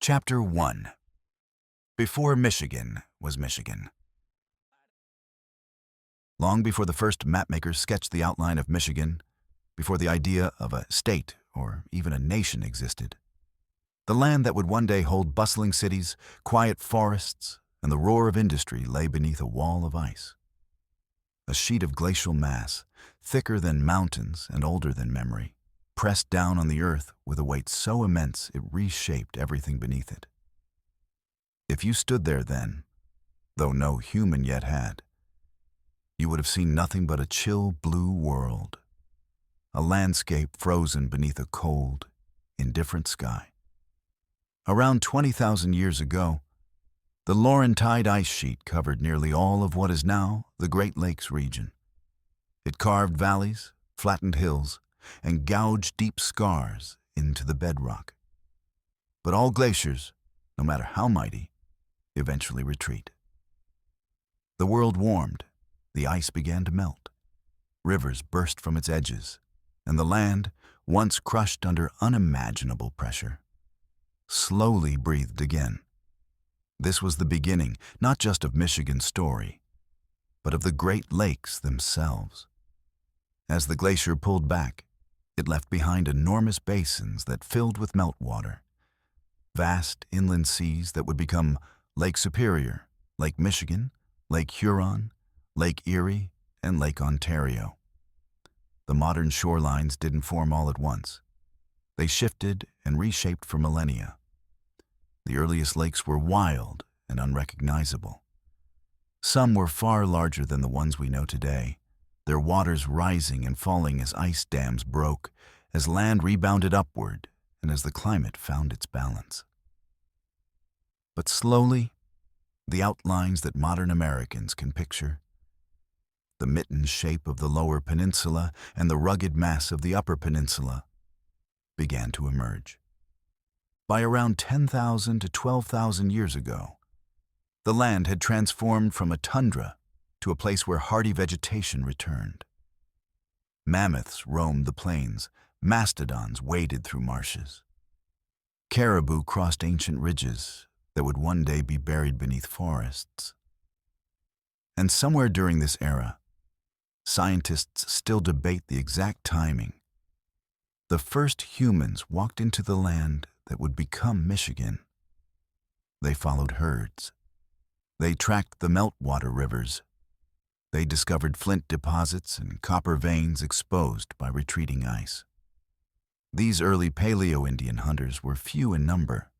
Chapter 1. Before Michigan was Michigan. Long before the first mapmakers sketched the outline of Michigan, before the idea of a state or even a nation existed, the land that would one day hold bustling cities, quiet forests, and the roar of industry lay beneath a wall of ice. A sheet of glacial mass, thicker than mountains and older than memory, pressed down on the earth with a weight so immense it reshaped everything beneath it. If you stood there then, though no human yet had, you would have seen nothing but a chill blue world, a landscape frozen beneath a cold, indifferent sky. Around 20,000 years ago, the Laurentide ice sheet covered nearly all of what is now the Great Lakes region. It carved valleys, flattened hills, and gouged deep scars into the bedrock. But all glaciers, no matter how mighty, eventually retreat. The world warmed, the ice began to melt, rivers burst from its edges, and the land, once crushed under unimaginable pressure, slowly breathed again. This was the beginning, not just of Michigan's story, but of the Great Lakes themselves. As the glacier pulled back, it left behind enormous basins that filled with meltwater, vast inland seas that would become Lake Superior, Lake Michigan, Lake Huron, Lake Erie, and Lake Ontario. The modern shorelines didn't form all at once. They shifted and reshaped for millennia. The earliest lakes were wild and unrecognizable. Some were far larger than the ones we know today, their waters rising and falling as ice dams broke, as land rebounded upward, and as the climate found its balance. But slowly, the outlines that modern Americans can picture, the mitten shape of the lower peninsula and the rugged mass of the upper peninsula, began to emerge. By around 10,000 to 12,000 years ago, the land had transformed from a tundra to a place where hardy vegetation returned. Mammoths roamed the plains, mastodons waded through marshes. Caribou crossed ancient ridges that would one day be buried beneath forests. And somewhere during this era, scientists still debate the exact timing. The first humans walked into the land that would become Michigan. They followed herds. They tracked the meltwater rivers. They discovered flint deposits and copper veins exposed by retreating ice. These early Paleo-Indian hunters were few in number,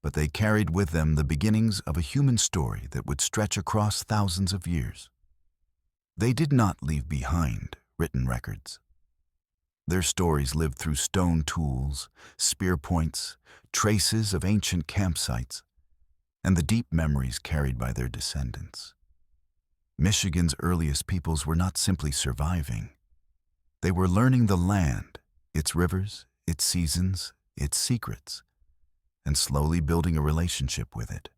but they carried with them the beginnings of a human story that would stretch across thousands of years. They did not leave behind written records. Their stories lived through stone tools, spear points, traces of ancient campsites, and the deep memories carried by their descendants. Michigan's earliest peoples were not simply surviving. They were learning the land, its rivers, its seasons, its secrets, and slowly building a relationship with it.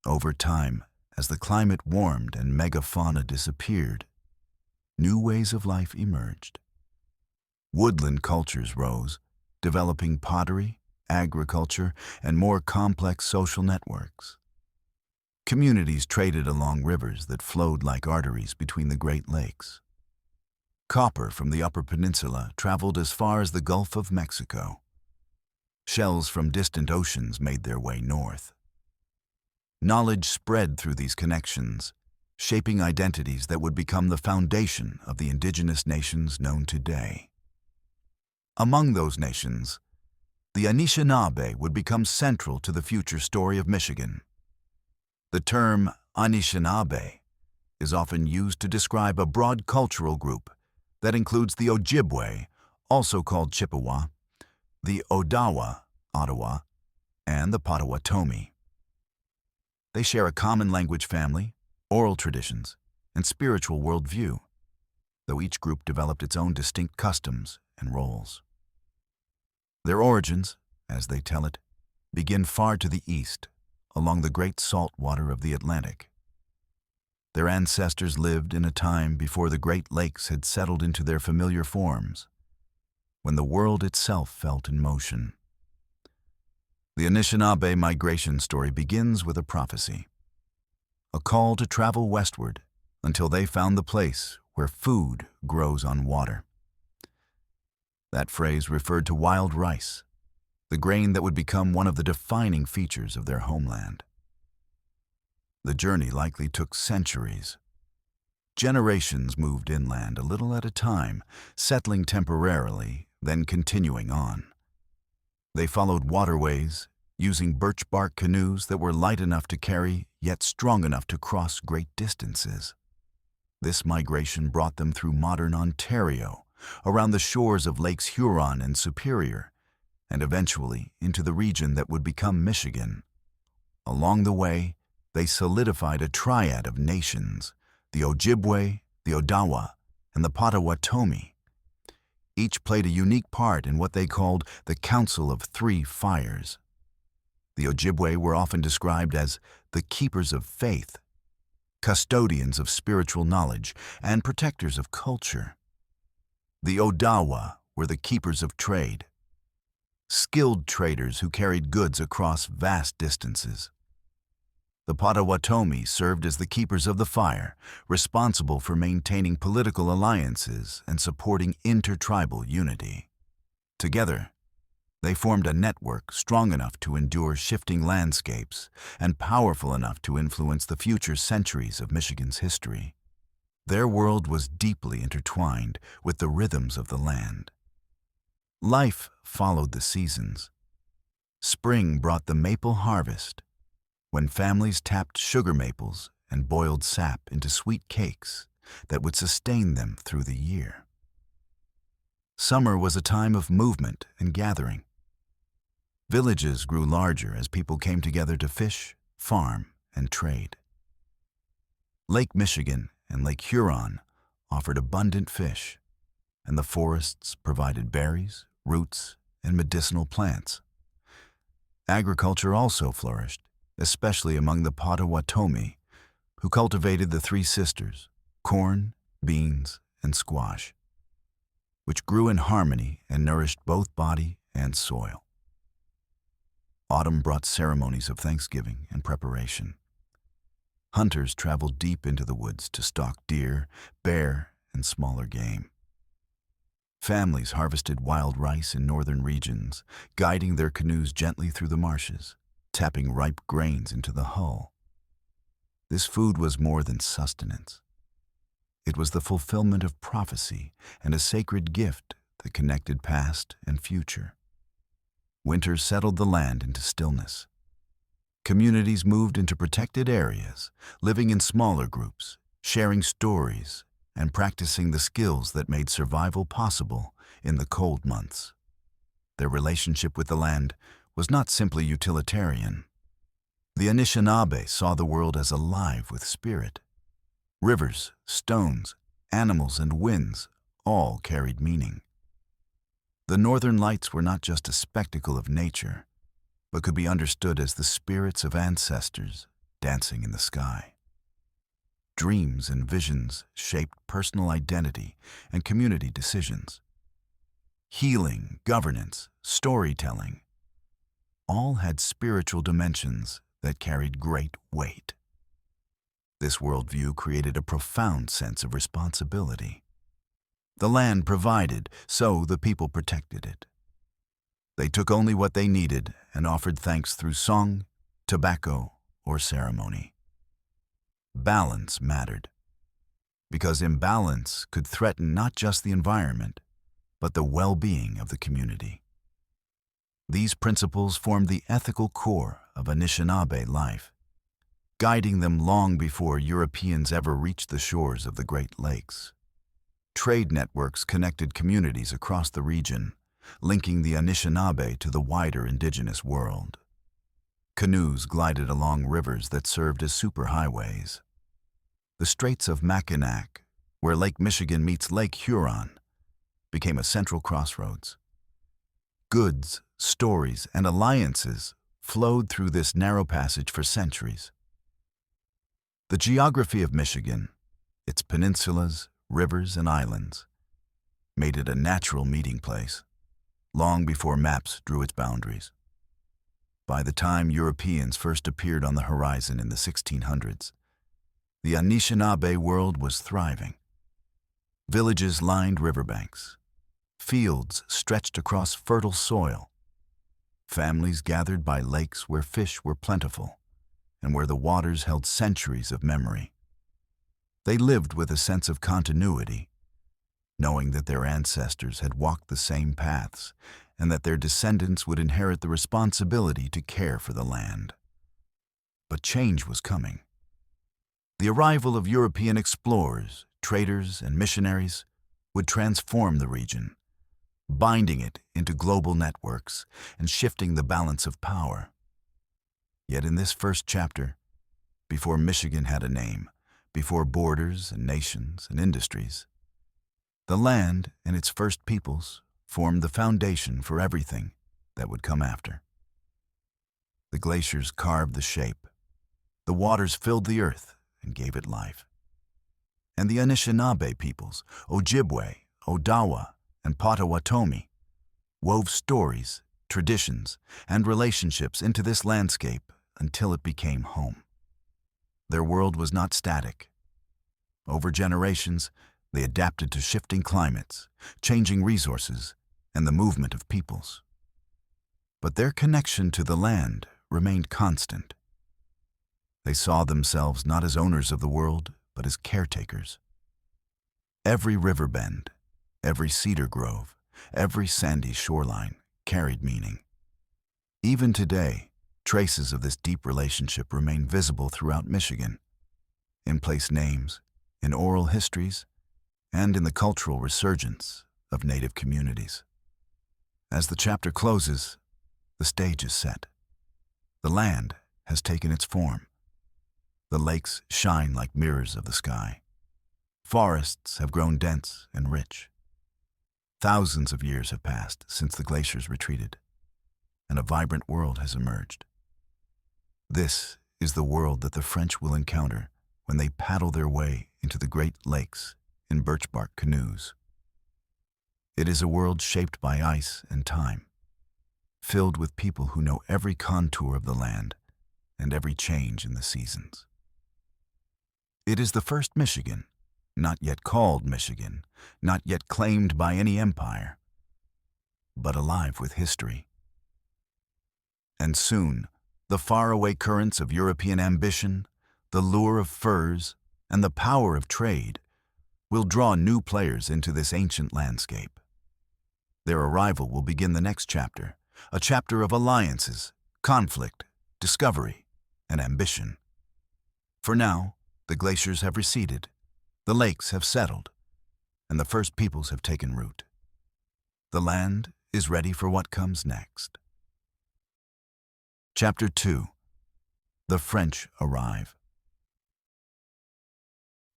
Over time, as the climate warmed and megafauna disappeared, new ways of life emerged. Woodland cultures rose, developing pottery, agriculture, and more complex social networks. Communities traded along rivers that flowed like arteries between the Great Lakes. Copper from the Upper Peninsula traveled as far as the Gulf of Mexico. Shells from distant oceans made their way north. Knowledge spread through these connections, shaping identities that would become the foundation of the indigenous nations known today. Among those nations, the Anishinaabe would become central to the future story of Michigan. The term Anishinaabe is often used to describe a broad cultural group that includes the Ojibwe, also called Chippewa, the Odawa, Ottawa, and the Potawatomi. They share a common language family, oral traditions, and spiritual worldview, though each group developed its own distinct customs and roles. Their origins, as they tell it, begin far to the east, along the great salt water of the Atlantic. Their ancestors lived in a time before the Great Lakes had settled into their familiar forms, when the world itself felt in motion. The Anishinaabe migration story begins with a prophecy, a call to travel westward until they found the place where food grows on water. That phrase referred to wild rice, the grain that would become one of the defining features of their homeland. The journey likely took centuries. Generations moved inland a little at a time, settling temporarily, then continuing on. They followed waterways, using birch bark canoes that were light enough to carry, yet strong enough to cross great distances. This migration brought them through modern Ontario, around the shores of Lakes Huron and Superior, and eventually into the region that would become Michigan. Along the way, they solidified a triad of nations, the Ojibwe, the Odawa, and the Potawatomi. Each played a unique part in what they called the Council of Three Fires. The Ojibwe were often described as the keepers of faith, custodians of spiritual knowledge, and protectors of culture. The Odawa were the keepers of trade, skilled traders who carried goods across vast distances. The Potawatomi served as the keepers of the fire, responsible for maintaining political alliances and supporting intertribal unity. Together, they formed a network strong enough to endure shifting landscapes and powerful enough to influence the future centuries of Michigan's history. Their world was deeply intertwined with the rhythms of the land. Life followed the seasons. Spring brought the maple harvest, when families tapped sugar maples and boiled sap into sweet cakes that would sustain them through the year. Summer was a time of movement and gathering. Villages grew larger as people came together to fish, farm, and trade. Lake Michigan and Lake Huron offered abundant fish, and the forests provided berries, roots, and medicinal plants. Agriculture also flourished, especially among the Potawatomi, who cultivated the Three Sisters, corn, beans, and squash, which grew in harmony and nourished both body and soil. Autumn brought ceremonies of thanksgiving and preparation. Hunters traveled deep into the woods to stalk deer, bear, and smaller game. Families harvested wild rice in northern regions, guiding their canoes gently through the marshes, tapping ripe grains into the hull. This food was more than sustenance. It was the fulfillment of prophecy and a sacred gift that connected past and future. Winter settled the land into stillness. Communities moved into protected areas, living in smaller groups, sharing stories, and practicing the skills that made survival possible in the cold months. Their relationship with the land was not simply utilitarian. The Anishinaabe saw the world as alive with spirit. Rivers, stones, animals, and winds all carried meaning. The northern lights were not just a spectacle of nature, but could be understood as the spirits of ancestors dancing in the sky. Dreams and visions shaped personal identity and community decisions. Healing, governance, storytelling, all had spiritual dimensions that carried great weight. This worldview created a profound sense of responsibility. The land provided, so the people protected it. They took only what they needed and offered thanks through song, tobacco, or ceremony. Balance mattered, because imbalance could threaten not just the environment, but the well-being of the community. These principles formed the ethical core of Anishinaabe life, guiding them long before Europeans ever reached the shores of the Great Lakes. Trade networks connected communities across the region, linking the Anishinaabe to the wider indigenous world. Canoes glided along rivers that served as superhighways. The Straits of Mackinac, where Lake Michigan meets Lake Huron, became a central crossroads. Goods, stories, and alliances flowed through this narrow passage for centuries. The geography of Michigan, its peninsulas, rivers, and islands, made it a natural meeting place, long before maps drew its boundaries. By the time Europeans first appeared on the horizon in the 1600s, the Anishinaabe world was thriving. Villages lined riverbanks. Fields stretched across fertile soil. Families gathered by lakes where fish were plentiful and where the waters held centuries of memory. They lived with a sense of continuity, knowing that their ancestors had walked the same paths and that their descendants would inherit the responsibility to care for the land. But change was coming. The arrival of European explorers, traders, and missionaries would transform the region, binding it into global networks and shifting the balance of power. Yet in this first chapter, before Michigan had a name, before borders and nations and industries, the land and its first peoples formed the foundation for everything that would come after. The glaciers carved the shape. The waters filled the earth and gave it life. And the Anishinaabe peoples, Ojibwe, Odawa, and Potawatomi, wove stories, traditions, and relationships into this landscape until it became home. Their world was not static. Over generations, they adapted to shifting climates, changing resources, and the movement of peoples. But their connection to the land remained constant. They saw themselves not as owners of the world, but as caretakers. Every river bend, every cedar grove, every sandy shoreline carried meaning. Even today, traces of this deep relationship remain visible throughout Michigan, in place names, in oral histories, and in the cultural resurgence of Native communities. As the chapter closes, the stage is set. The land has taken its form. The lakes shine like mirrors of the sky. Forests have grown dense and rich. Thousands of years have passed since the glaciers retreated, and a vibrant world has emerged. This is the world that the French will encounter when they paddle their way into the Great Lakes in birch bark canoes. It is a world shaped by ice and time, filled with people who know every contour of the land and every change in the seasons. It is the first Michigan, not yet called Michigan, not yet claimed by any empire, but alive with history. And soon, the faraway currents of European ambition, the lure of furs, and the power of trade will draw new players into this ancient landscape. Their arrival will begin the next chapter, a chapter of alliances, conflict, discovery, and ambition. For now, the glaciers have receded, the lakes have settled, and the first peoples have taken root. The land is ready for what comes next. Chapter 2. The French arrive.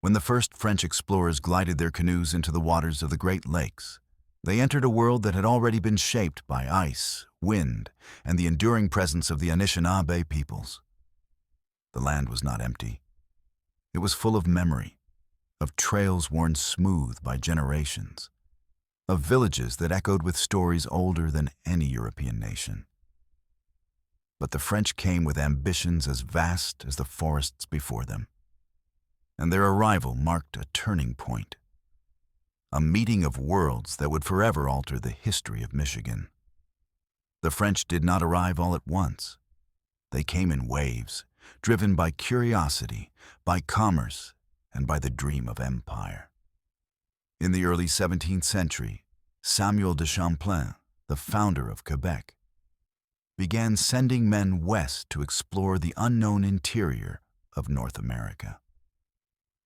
When the first French explorers glided their canoes into the waters of the Great Lakes, they entered a world that had already been shaped by ice, wind, and the enduring presence of the Anishinaabe peoples. The land was not empty. It was full of memory, of trails worn smooth by generations, of villages that echoed with stories older than any European nation. But the French came with ambitions as vast as the forests before them, and their arrival marked a turning point, a meeting of worlds that would forever alter the history of Michigan. The French did not arrive all at once. They came in waves, driven by curiosity, by commerce, and by the dream of empire. In the early 17th century, Samuel de Champlain, the founder of Quebec, began sending men west to explore the unknown interior of North America.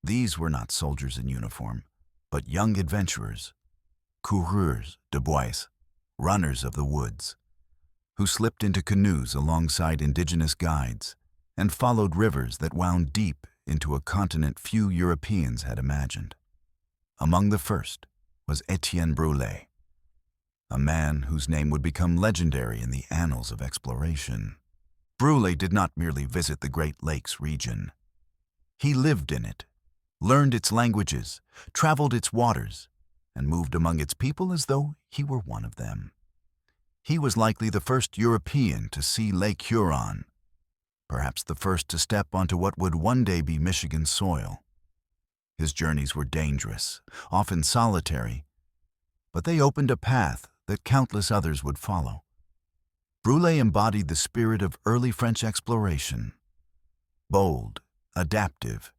These were not soldiers in uniform, but young adventurers, coureurs de bois, runners of the woods, who slipped into canoes alongside indigenous guides and followed rivers that wound deep into a continent few Europeans had imagined. Among the first was Etienne Brulé, a man whose name would become legendary in the annals of exploration. Brulé did not merely visit the Great Lakes region. He lived in it, learned its languages, traveled its waters, and moved among its people as though he were one of them. He was likely the first European to see Lake Huron, perhaps the first to step onto what would one day be Michigan's soil. His journeys were dangerous, often solitary, but they opened a path that countless others would follow. Brulé embodied the spirit of early French exploration, bold, adaptive,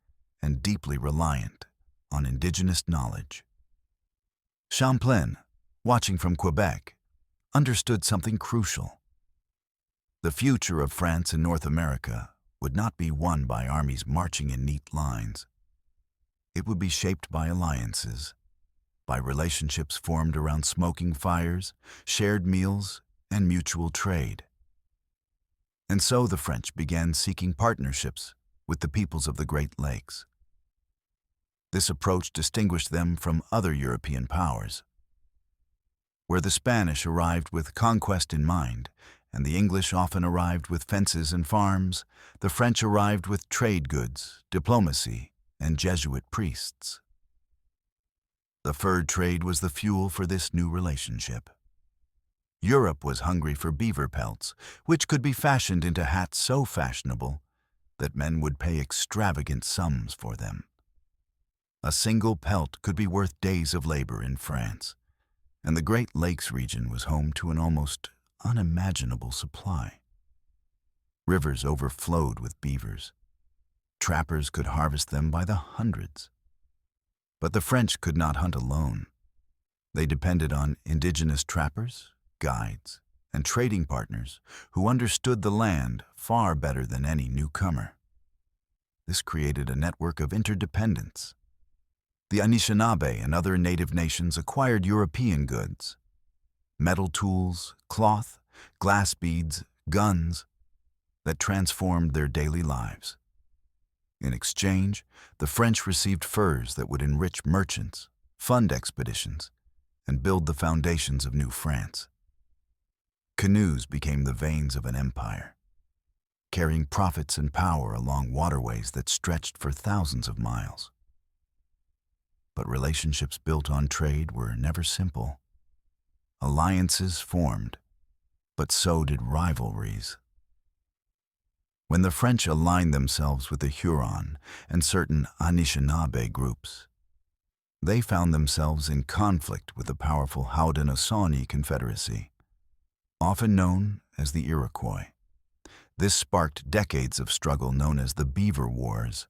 and deeply reliant on indigenous knowledge. Champlain, watching from Quebec, understood something crucial. The future of France in North America would not be won by armies marching in neat lines. It would be shaped by alliances, by relationships formed around smoking fires, shared meals, and mutual trade. And so the French began seeking partnerships with the peoples of the Great Lakes. This approach distinguished them from other European powers. Where the Spanish arrived with conquest in mind, and the English often arrived with fences and farms, the French arrived with trade goods, diplomacy, and Jesuit priests. The fur trade was the fuel for this new relationship. Europe was hungry for beaver pelts, which could be fashioned into hats so fashionable that men would pay extravagant sums for them. A single pelt could be worth days of labor in France, and the Great Lakes region was home to an almost unimaginable supply. Rivers overflowed with beavers. Trappers could harvest them by the hundreds. But the French could not hunt alone. They depended on indigenous trappers, guides, and trading partners who understood the land far better than any newcomer. This created a network of interdependence. The Anishinaabe and other native nations acquired European goods, metal tools, cloth, glass beads, guns, that transformed their daily lives. In exchange, the French received furs that would enrich merchants, fund expeditions, and build the foundations of New France. Canoes became the veins of an empire, carrying profits and power along waterways that stretched for thousands of miles. But relationships built on trade were never simple. Alliances formed, but so did rivalries. When the French aligned themselves with the Huron and certain Anishinaabe groups, they found themselves in conflict with the powerful Haudenosaunee Confederacy, often known as the Iroquois. This sparked decades of struggle known as the Beaver Wars,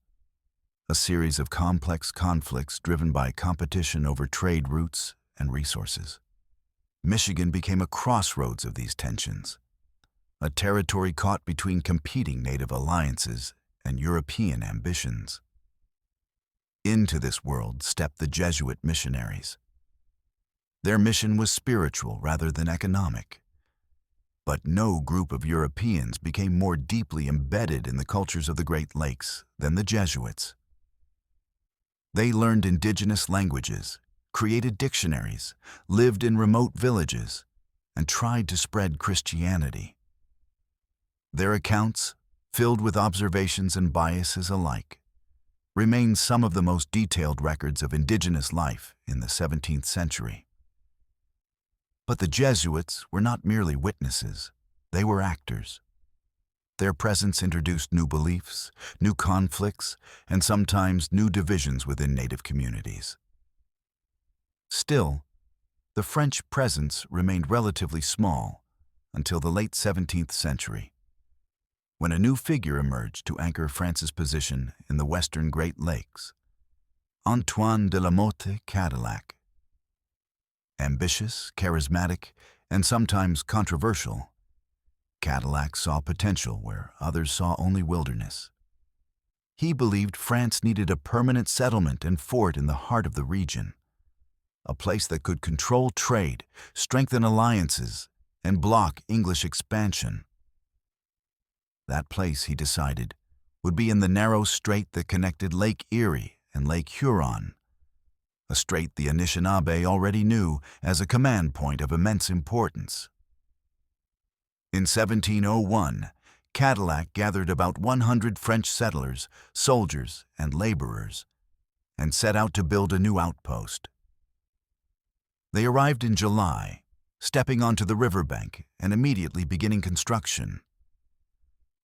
a series of complex conflicts driven by competition over trade routes and resources. Michigan became a crossroads of these tensions, a territory caught between competing native alliances and European ambitions. Into this world stepped the Jesuit missionaries. Their mission was spiritual rather than economic. But no group of Europeans became more deeply embedded in the cultures of the Great Lakes than the Jesuits. They learned indigenous languages, created dictionaries, lived in remote villages, and tried to spread Christianity. Their accounts, filled with observations and biases alike, remain some of the most detailed records of indigenous life in the 17th century. But the Jesuits were not merely witnesses, they were actors. Their presence introduced new beliefs, new conflicts, and sometimes new divisions within native communities. Still, the French presence remained relatively small until the late 17th century, when a new figure emerged to anchor France's position in the western Great Lakes, Antoine de la Motte Cadillac. Ambitious, charismatic, and sometimes controversial, Cadillac saw potential where others saw only wilderness. He believed France needed a permanent settlement and fort in the heart of the region, a place that could control trade, strengthen alliances, and block English expansion. That place, he decided, would be in the narrow strait that connected Lake Erie and Lake Huron, a strait the Anishinaabe already knew as a command point of immense importance. In 1701, Cadillac gathered about 100 French settlers, soldiers, and laborers, and set out to build a new outpost. They arrived in July, stepping onto the riverbank and immediately beginning construction.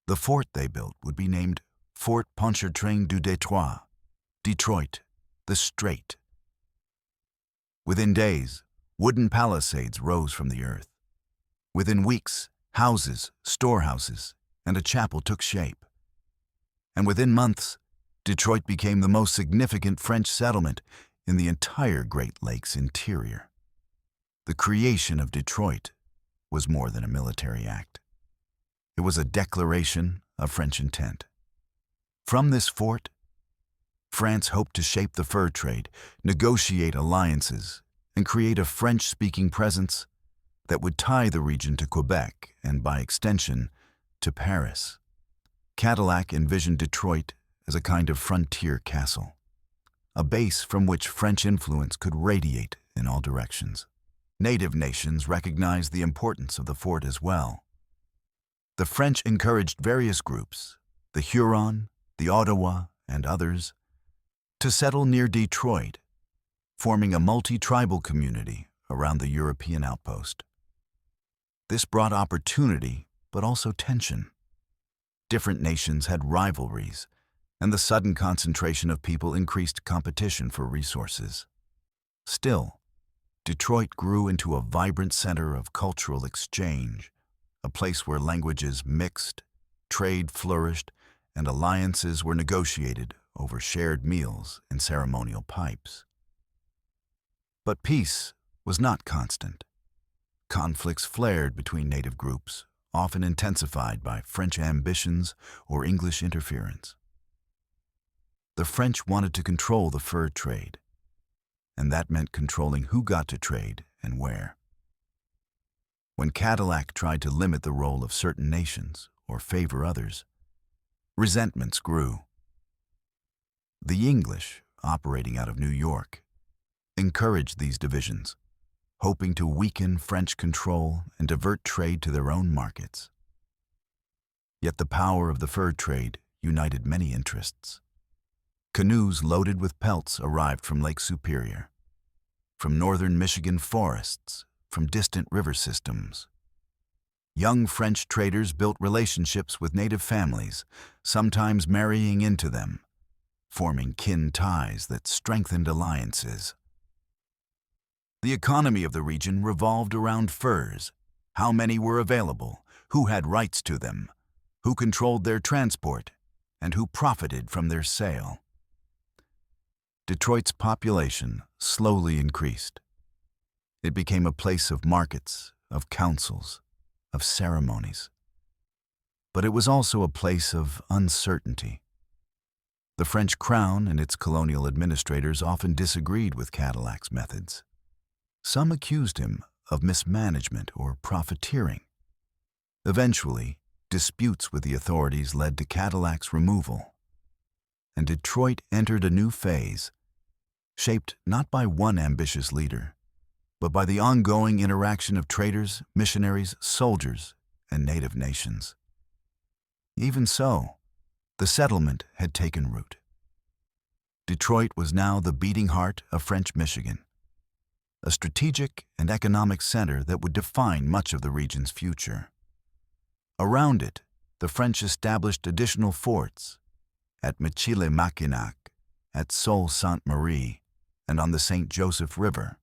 The fort they built would be named Fort Pontchartrain du Détroit, Detroit, the Strait. Within days, wooden palisades rose from the earth. Within weeks, houses, storehouses, and a chapel took shape. And within months, Detroit became the most significant French settlement in the entire Great Lakes interior. The creation of Detroit was more than a military act. It was a declaration of French intent. From this fort, France hoped to shape the fur trade, negotiate alliances, and create a French-speaking presence that would tie the region to Quebec and, by extension, to Paris. Cadillac envisioned Detroit as a kind of frontier castle, a base from which French influence could radiate in all directions. Native nations recognized the importance of the fort as well. The French encouraged various groups, the Huron, the Ottawa, and others, to settle near Detroit, forming a multi-tribal community around the European outpost. This brought opportunity, but also tension. Different nations had rivalries, and the sudden concentration of people increased competition for resources. Still, Detroit grew into a vibrant center of cultural exchange, a place where languages mixed, trade flourished, and alliances were negotiated over shared meals and ceremonial pipes. But peace was not constant. Conflicts flared between native groups, often intensified by French ambitions or English interference. The French wanted to control the fur trade, and that meant controlling who got to trade and where. When Cadillac tried to limit the role of certain nations or favor others, resentments grew. The English, operating out of New York, encouraged these divisions, hoping to weaken French control and divert trade to their own markets. Yet the power of the fur trade united many interests. Canoes loaded with pelts arrived from Lake Superior, from northern Michigan forests, from distant river systems. Young French traders built relationships with native families, sometimes marrying into them, forming kin ties that strengthened alliances. The economy of the region revolved around furs. How many were available, who had rights to them, who controlled their transport, and who profited from their sale. Detroit's population slowly increased. It became a place of markets, of councils, of ceremonies. But it was also a place of uncertainty. The French crown and its colonial administrators often disagreed with Cadillac's methods. Some accused him of mismanagement or profiteering. Eventually, disputes with the authorities led to Cadillac's removal, and Detroit entered a new phase, shaped not by one ambitious leader, but by the ongoing interaction of traders, missionaries, soldiers, and native nations. Even so, the settlement had taken root. Detroit was now the beating heart of French Michigan, a strategic and economic center that would define much of the region's future. Around it, the French established additional forts at Michilimackinac, at Sault Ste. Marie, and on the St. Joseph River.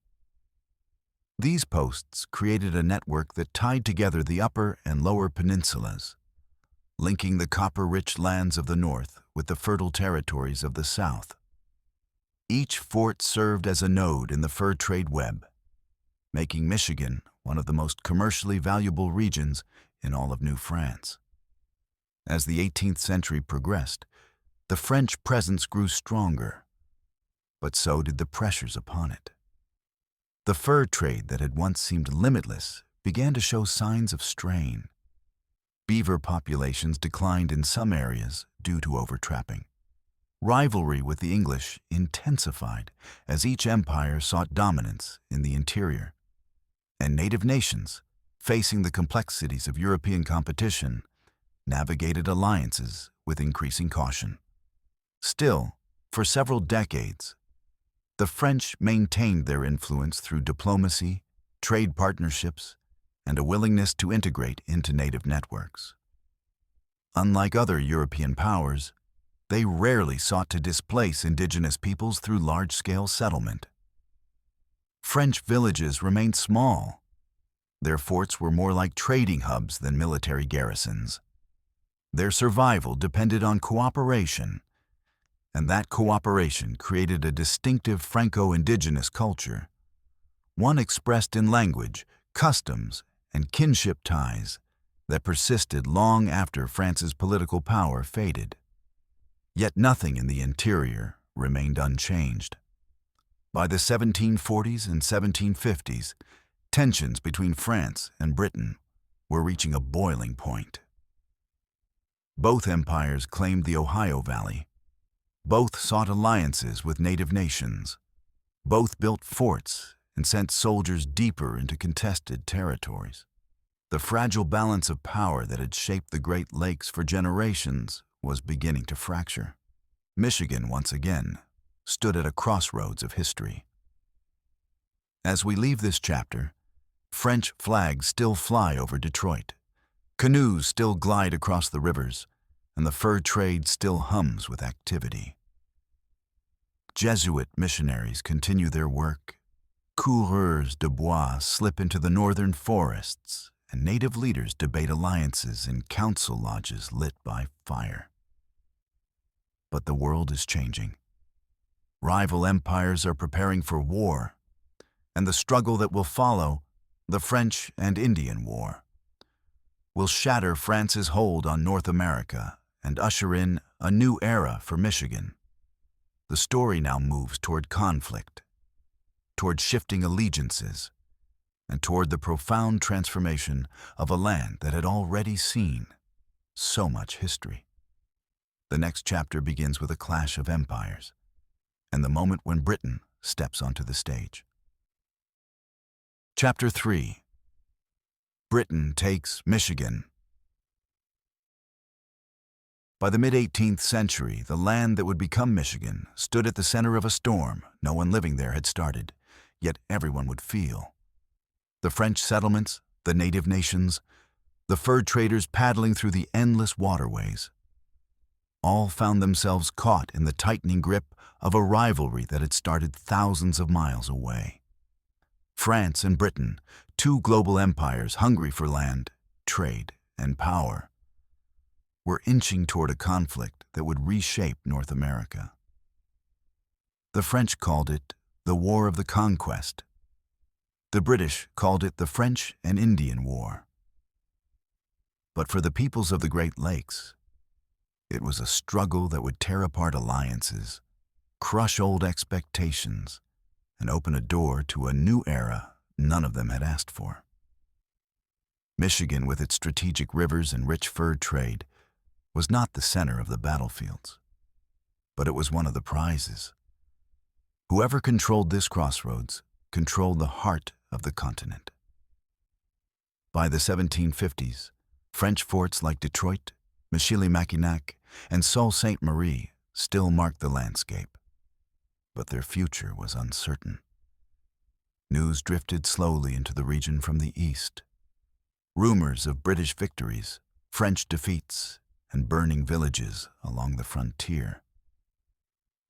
These posts created a network that tied together the upper and lower peninsulas, linking the copper-rich lands of the north with the fertile territories of the south. Each fort served as a node in the fur trade web, making Michigan one of the most commercially valuable regions in all of New France. As the 18th century progressed, the French presence grew stronger, but so did the pressures upon it. The fur trade that had once seemed limitless began to show signs of strain. Beaver populations declined in some areas due to overtrapping. Rivalry with the English intensified as each empire sought dominance in the interior, and native nations, facing the complexities of European competition, navigated alliances with increasing caution. Still, for several decades, the French maintained their influence through diplomacy, trade partnerships, and a willingness to integrate into native networks. Unlike other European powers, they rarely sought to displace indigenous peoples through large-scale settlement. French villages remained small. Their forts were more like trading hubs than military garrisons. Their survival depended on cooperation, and that cooperation created a distinctive Franco-indigenous culture, one expressed in language, customs, and kinship ties that persisted long after France's political power faded. Yet nothing in the interior remained unchanged. By the 1740s and 1750s, tensions between France and Britain were reaching a boiling point. Both empires claimed the Ohio Valley. Both sought alliances with native nations. Both built forts and sent soldiers deeper into contested territories. The fragile balance of power that had shaped the Great Lakes for generations was beginning to fracture. Michigan, once again, stood at a crossroads of history. As we leave this chapter, French flags still fly over Detroit. Canoes still glide across the rivers, and the fur trade still hums with activity. Jesuit missionaries continue their work. Coureurs de bois slip into the northern forests, and native leaders debate alliances in council lodges lit by fire. But the world is changing. Rival empires are preparing for war, and the struggle that will follow, the French and Indian War, will shatter France's hold on North America and usher in a new era for Michigan. The story now moves toward conflict, toward shifting allegiances, and toward the profound transformation of a land that had already seen so much history. The next chapter begins with a clash of empires, and the moment when Britain steps onto the stage. Chapter 3. Britain takes Michigan. By the mid-18th century, the land that would become Michigan stood at the center of a storm no one living there had started, yet everyone would feel. The French settlements, the native nations, the fur traders paddling through the endless waterways, all found themselves caught in the tightening grip of a rivalry that had started thousands of miles away. France and Britain, two global empires hungry for land, trade, and power, were inching toward a conflict that would reshape North America. The French called it the War of the Conquest. The British called it the French and Indian War. But for the peoples of the Great Lakes, it was a struggle that would tear apart alliances, crush old expectations, and open a door to a new era none of them had asked for. Michigan, with its strategic rivers and rich fur trade, was not the center of the battlefields, but it was one of the prizes. Whoever controlled this crossroads controlled the heart of the continent. By the 1750s, French forts like Detroit, Michilimackinac, and Sault Ste. Marie still marked the landscape, but their future was uncertain. News drifted slowly into the region from the east. Rumors of British victories, French defeats, and burning villages along the frontier.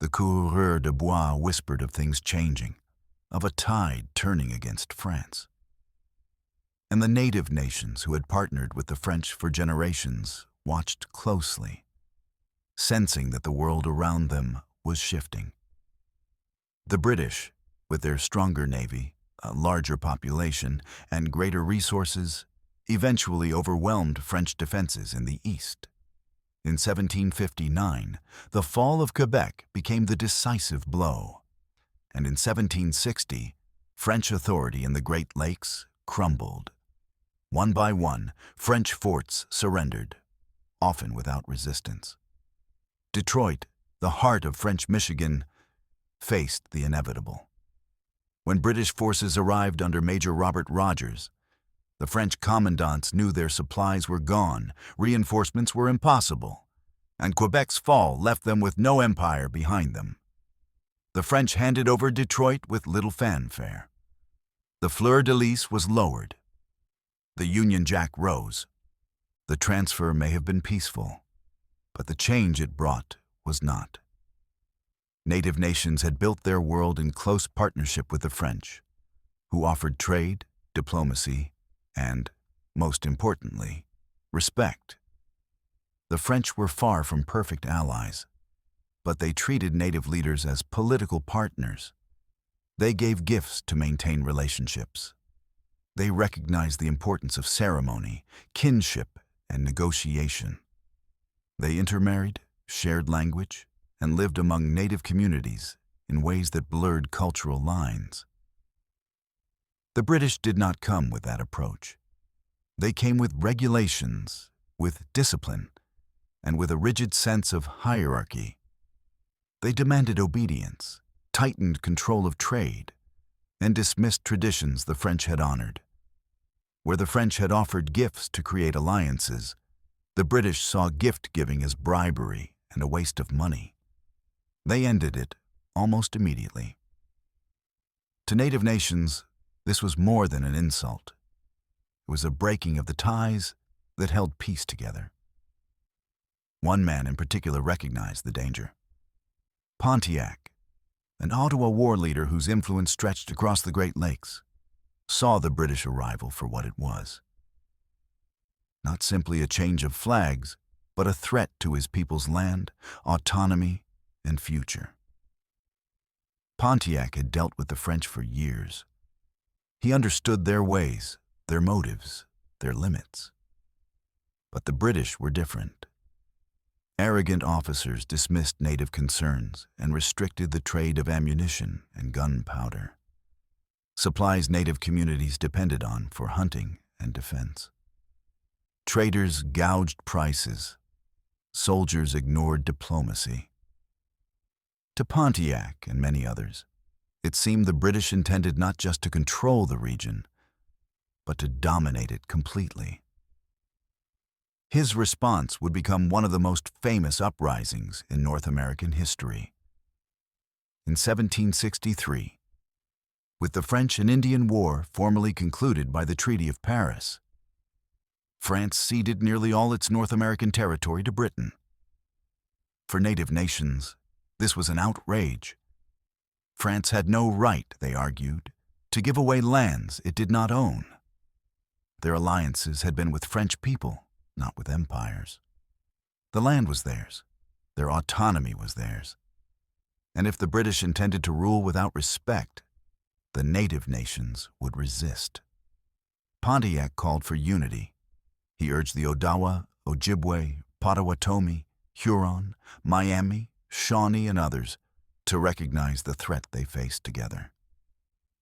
The coureurs de bois whispered of things changing, of a tide turning against France. And the native nations who had partnered with the French for generations watched closely, sensing that the world around them was shifting. The British, with their stronger navy, a larger population, and greater resources, eventually overwhelmed French defenses in the east. In 1759, the fall of Quebec became the decisive blow, and in 1760, French authority in the Great Lakes crumbled. One by one, French forts surrendered, often without resistance. Detroit, the heart of French Michigan, faced the inevitable. When British forces arrived under Major Robert Rogers, the French commandants knew their supplies were gone, reinforcements were impossible, and Quebec's fall left them with no empire behind them. The French handed over Detroit with little fanfare. The fleur-de-lis was lowered. The Union Jack rose. The transfer may have been peaceful, but the change it brought was not. Native nations had built their world in close partnership with the French, who offered trade, diplomacy, and, most importantly, respect. The French were far from perfect allies, but they treated native leaders as political partners. They gave gifts to maintain relationships. They recognized the importance of ceremony, kinship, and negotiation. They intermarried, shared language, and lived among native communities in ways that blurred cultural lines. The British did not come with that approach. They came with regulations, with discipline, and with a rigid sense of hierarchy. They demanded obedience, tightened control of trade, and dismissed traditions the French had honored. Where the French had offered gifts to create alliances, the British saw gift-giving as bribery and a waste of money. They ended it almost immediately. To native nations, this was more than an insult. It was a breaking of the ties that held peace together. One man in particular recognized the danger. Pontiac, an Ottawa war leader whose influence stretched across the Great Lakes, saw the British arrival for what it was. Not simply a change of flags, but a threat to his people's land, autonomy, and future. Pontiac had dealt with the French for years. He understood their ways, their motives, their limits. But the British were different. Arrogant officers dismissed native concerns and restricted the trade of ammunition and gunpowder, supplies native communities depended on for hunting and defense. Traders gouged prices. Soldiers ignored diplomacy. To Pontiac and many others, it seemed the British intended not just to control the region, but to dominate it completely. His response would become one of the most famous uprisings in North American history. In 1763, with the French and Indian War formally concluded by the Treaty of Paris, France ceded nearly all its North American territory to Britain. For native nations, this was an outrage. France had no right, they argued, to give away lands it did not own. Their alliances had been with French people, not with empires. The land was theirs. Their autonomy was theirs. And if the British intended to rule without respect, the native nations would resist. Pontiac called for unity. He urged the Odawa, Ojibwe, Potawatomi, Huron, Miami, Shawnee, and others to recognize the threat they faced together.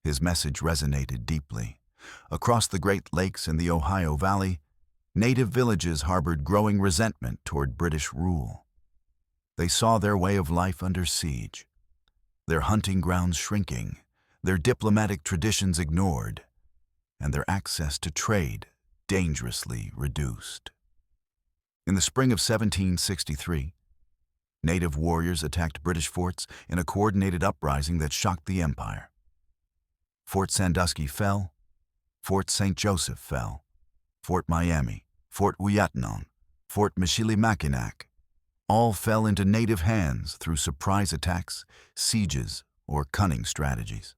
His message resonated deeply. Across the Great Lakes and the Ohio Valley, native villages harbored growing resentment toward British rule. They saw their way of life under siege, their hunting grounds shrinking, their diplomatic traditions ignored, and their access to trade dangerously reduced. In the spring of 1763, native warriors attacked British forts in a coordinated uprising that shocked the empire. Fort Sandusky fell, Fort St. Joseph fell, Fort Miami, Fort Ouiatenon, Fort Michilimackinac, all fell into native hands through surprise attacks, sieges, or cunning strategies.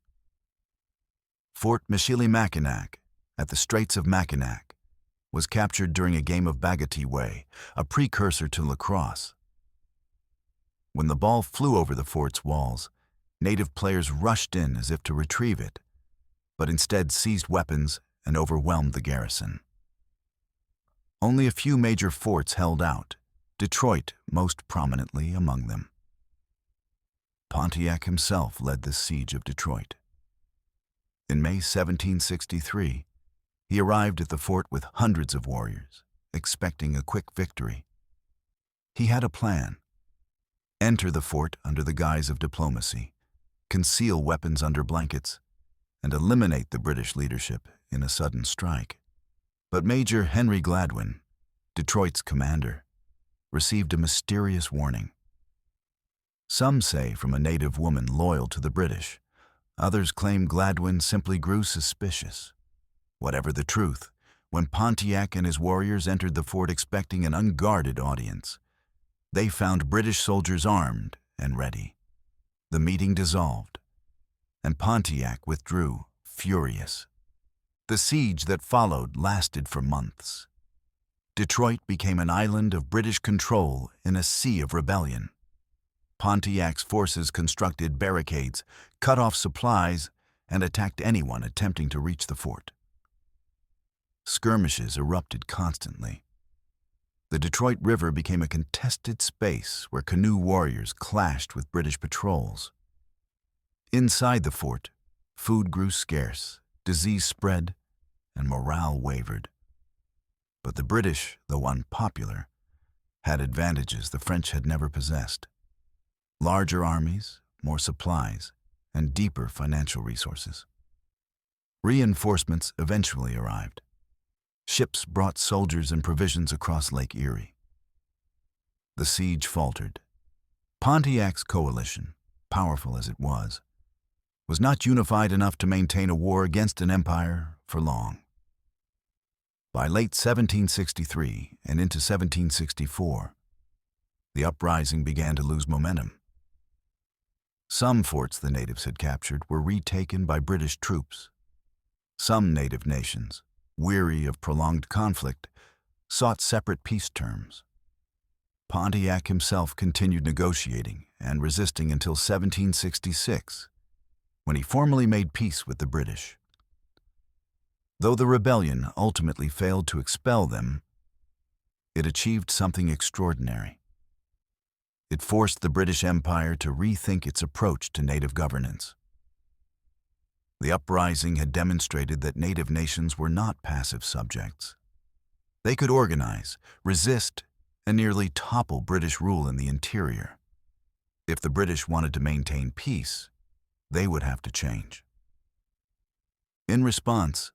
Fort Michilimackinac, at the Straits of Mackinac, was captured during a game of Bagatee-Way, a precursor to lacrosse. When the ball flew over the fort's walls, native players rushed in as if to retrieve it, but instead seized weapons and overwhelmed the garrison. Only a few major forts held out, Detroit most prominently among them. Pontiac himself led the siege of Detroit. In May 1763, he arrived at the fort with hundreds of warriors, expecting a quick victory. He had a plan. Enter the fort under the guise of diplomacy, conceal weapons under blankets, and eliminate the British leadership in a sudden strike. But Major Henry Gladwin, Detroit's commander, received a mysterious warning. Some say from a native woman loyal to the British, Others claim Gladwin simply grew suspicious. Whatever the truth, when Pontiac and his warriors entered the fort expecting an unguarded audience, they found British soldiers armed and ready. The meeting dissolved, and Pontiac withdrew, furious. The siege that followed lasted for months. Detroit became an island of British control in a sea of rebellion. Pontiac's forces constructed barricades, cut off supplies, and attacked anyone attempting to reach the fort. Skirmishes erupted constantly. The Detroit River became a contested space where canoe warriors clashed with British patrols. Inside the fort, food grew scarce, disease spread, and morale wavered. But the British, though unpopular, had advantages the French had never possessed. Larger armies, more supplies, and deeper financial resources. Reinforcements eventually arrived. Ships brought soldiers and provisions across Lake Erie. The siege faltered. Pontiac's coalition, powerful as it was not unified enough to maintain a war against an empire for long. By late 1763 and into 1764, the uprising began to lose momentum. Some forts the natives had captured were retaken by British troops. Some native nations, weary of prolonged conflict, sought separate peace terms. Pontiac himself continued negotiating and resisting until 1766, when he formally made peace with the British. Though the rebellion ultimately failed to expel them, it achieved something extraordinary. It forced the British Empire to rethink its approach to native governance. The uprising had demonstrated that native nations were not passive subjects. They could organize, resist, and nearly topple British rule in the interior. If the British wanted to maintain peace, they would have to change. In response,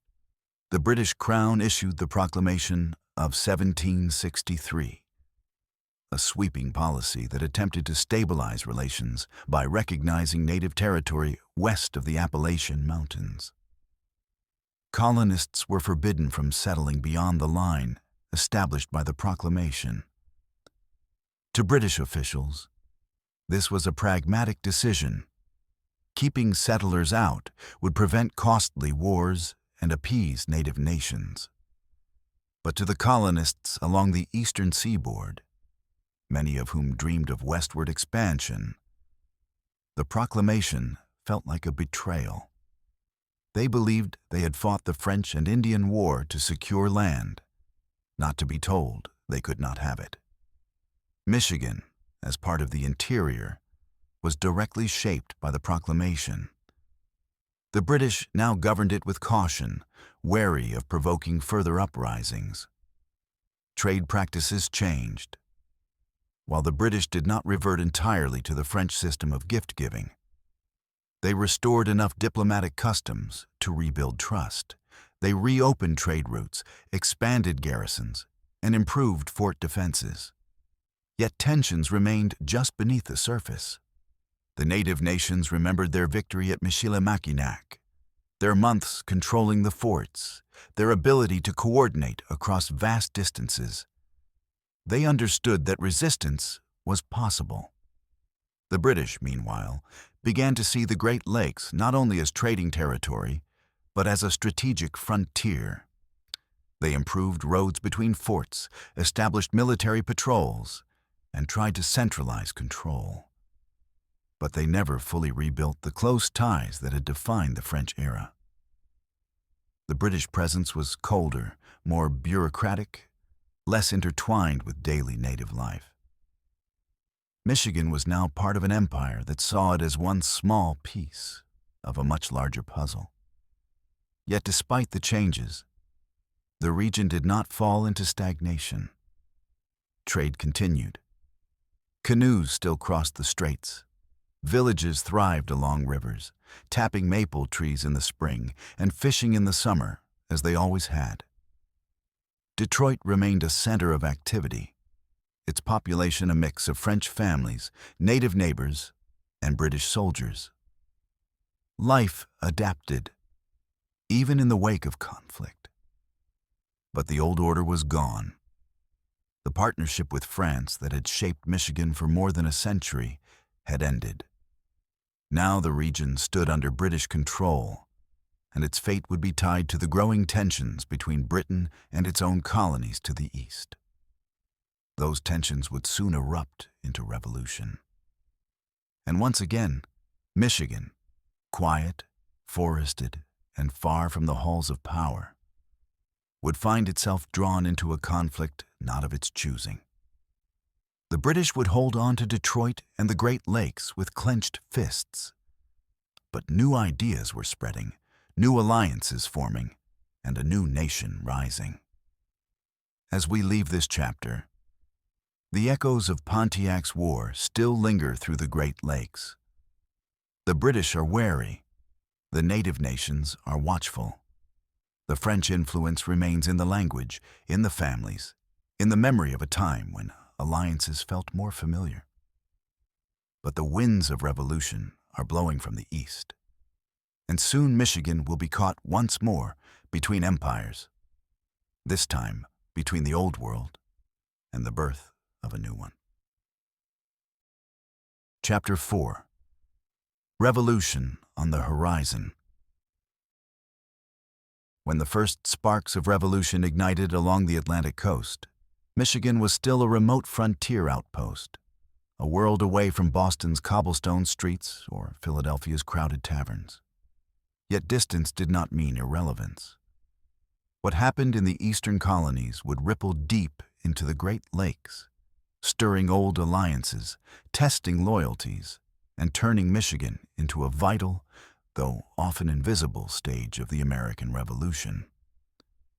the British Crown issued the Proclamation of 1763, a sweeping policy that attempted to stabilize relations by recognizing native territory west of the Appalachian Mountains. Colonists were forbidden from settling beyond the line established by the proclamation. To British officials, this was a pragmatic decision. Keeping settlers out would prevent costly wars and appease native nations. But to the colonists along the eastern seaboard, many of whom dreamed of westward expansion, the proclamation felt like a betrayal. They believed they had fought the French and Indian War to secure land, not to be told they could not have it. Michigan, as part of the interior, was directly shaped by the proclamation. The British now governed it with caution, wary of provoking further uprisings. Trade practices changed. While the British did not revert entirely to the French system of gift-giving, they restored enough diplomatic customs to rebuild trust. They reopened trade routes, expanded garrisons, and improved fort defenses. Yet tensions remained just beneath the surface. The native nations remembered their victory at Michilimackinac, their months controlling the forts, their ability to coordinate across vast distances. They understood that resistance was possible. The British, meanwhile, began to see the Great Lakes not only as trading territory, but as a strategic frontier. They improved roads between forts, established military patrols, and tried to centralize control. But they never fully rebuilt the close ties that had defined the French era. The British presence was colder, more bureaucratic, less intertwined with daily native life. Michigan was now part of an empire that saw it as one small piece of a much larger puzzle. Yet despite the changes, the region did not fall into stagnation. Trade continued. Canoes still crossed the straits. Villages thrived along rivers, tapping maple trees in the spring and fishing in the summer, as they always had. Detroit remained a center of activity, its population a mix of French families, native neighbors, and British soldiers. Life adapted, even in the wake of conflict. But the old order was gone. The partnership with France that had shaped Michigan for more than a century had ended. Now the region stood under British control, and its fate would be tied to the growing tensions between Britain and its own colonies to the east. Those tensions would soon erupt into revolution. And once again, Michigan, quiet, forested, and far from the halls of power, would find itself drawn into a conflict not of its choosing. The British would hold on to Detroit and the Great Lakes with clenched fists. But new ideas were spreading, new alliances forming, and a new nation rising. As we leave this chapter, the echoes of Pontiac's war still linger through the Great Lakes. The British are wary. The native nations are watchful. The French influence remains in the language, in the families, in the memory of a time when alliances felt more familiar. But the winds of revolution are blowing from the east, and soon Michigan will be caught once more between empires, this time between the old world and the birth of a new one. Chapter 4. Revolution on the Horizon. When the first sparks of revolution ignited along the Atlantic coast, Michigan was still a remote frontier outpost, a world away from Boston's cobblestone streets or Philadelphia's crowded taverns. Yet distance did not mean irrelevance. What happened in the eastern colonies would ripple deep into the Great Lakes, stirring old alliances, testing loyalties, and turning Michigan into a vital, though often invisible, stage of the American Revolution.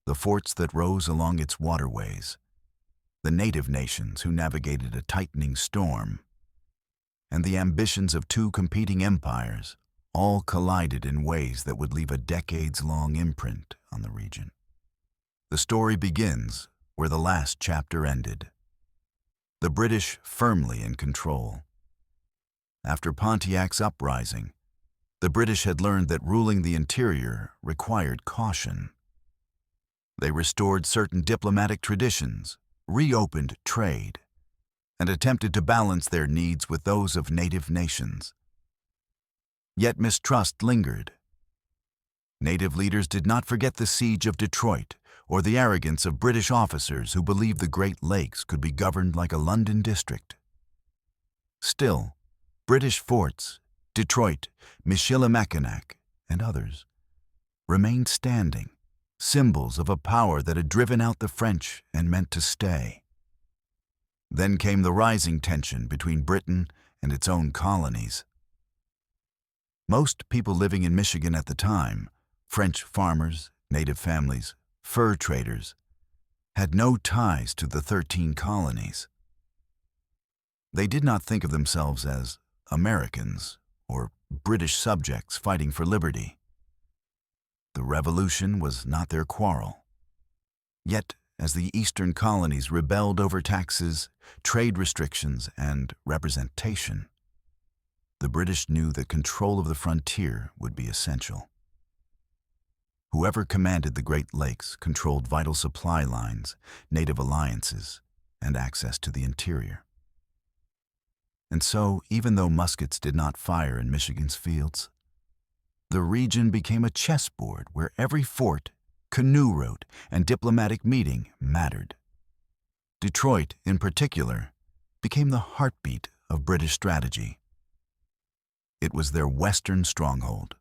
The forts that rose along its waterways, the native nations who navigated a tightening storm, and the ambitions of two competing empires all collided in ways that would leave a decades-long imprint on the region. The story begins where the last chapter ended. The British firmly in control. After Pontiac's uprising, the British had learned that ruling the interior required caution. They restored certain diplomatic traditions, reopened trade, and attempted to balance their needs with those of native nations. Yet mistrust lingered. Native leaders did not forget the siege of Detroit or the arrogance of British officers who believed the Great Lakes could be governed like a London district. Still, British forts, Detroit, Michilimackinac, and others, remained standing, symbols of a power that had driven out the French and meant to stay. Then came the rising tension between Britain and its own colonies. Most people living in Michigan at the time, French farmers, native families, fur traders, had no ties to the 13 colonies. They did not think of themselves as Americans or British subjects fighting for liberty. The revolution was not their quarrel. Yet, as the eastern colonies rebelled over taxes, trade restrictions, and representation, the British knew that control of the frontier would be essential. Whoever commanded the Great Lakes controlled vital supply lines, native alliances, and access to the interior. And so, even though muskets did not fire in Michigan's fields, the region became a chessboard where every fort, canoe route, and diplomatic meeting mattered. Detroit, in particular, became the heartbeat of British strategy. It was their western stronghold,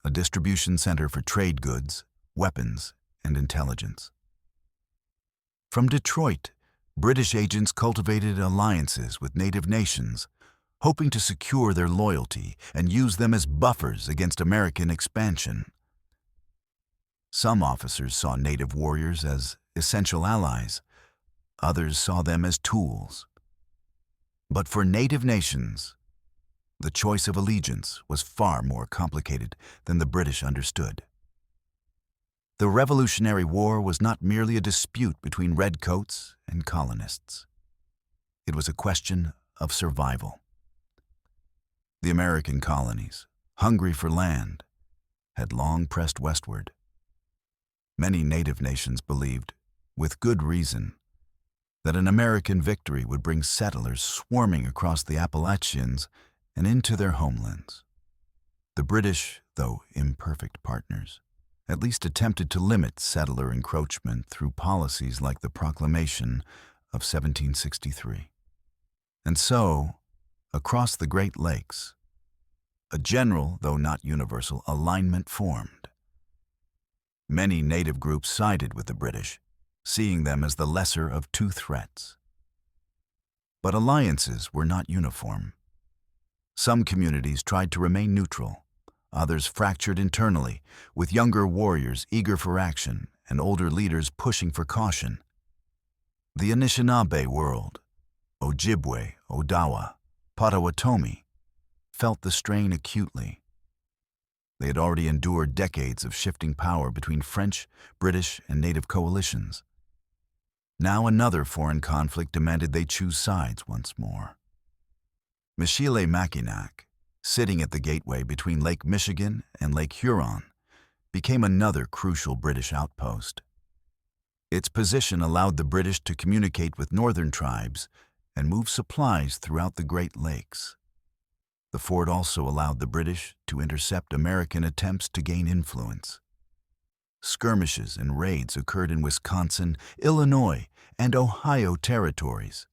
a distribution center for trade goods, weapons, and intelligence. From Detroit, British agents cultivated alliances with native nations, hoping to secure their loyalty and use them as buffers against American expansion. Some officers saw native warriors as essential allies, others saw them as tools. But for native nations, the choice of allegiance was far more complicated than the British understood. The Revolutionary War was not merely a dispute between redcoats and colonists. It was a question of survival. The American colonies, hungry for land, had long pressed westward. Many native nations believed, with good reason, that an American victory would bring settlers swarming across the Appalachians and into their homelands. The British, though imperfect partners, at least attempted to limit settler encroachment through policies like the Proclamation of 1763. And so, across the Great Lakes, a general, though not universal, alignment formed. Many native groups sided with the British, seeing them as the lesser of two threats. But alliances were not uniform. Some communities tried to remain neutral, others fractured internally, with younger warriors eager for action and older leaders pushing for caution. The Anishinaabe world, Ojibwe, Odawa, Potawatomi, felt the strain acutely. They had already endured decades of shifting power between French, British, and Native coalitions. Now another foreign conflict demanded they choose sides once more. Michilimackinac, sitting at the gateway between Lake Michigan and Lake Huron, became another crucial British outpost. Its position allowed the British to communicate with northern tribes and move supplies throughout the Great Lakes. The fort also allowed the British to intercept American attempts to gain influence. Skirmishes and raids occurred in Wisconsin, Illinois, and Ohio territories,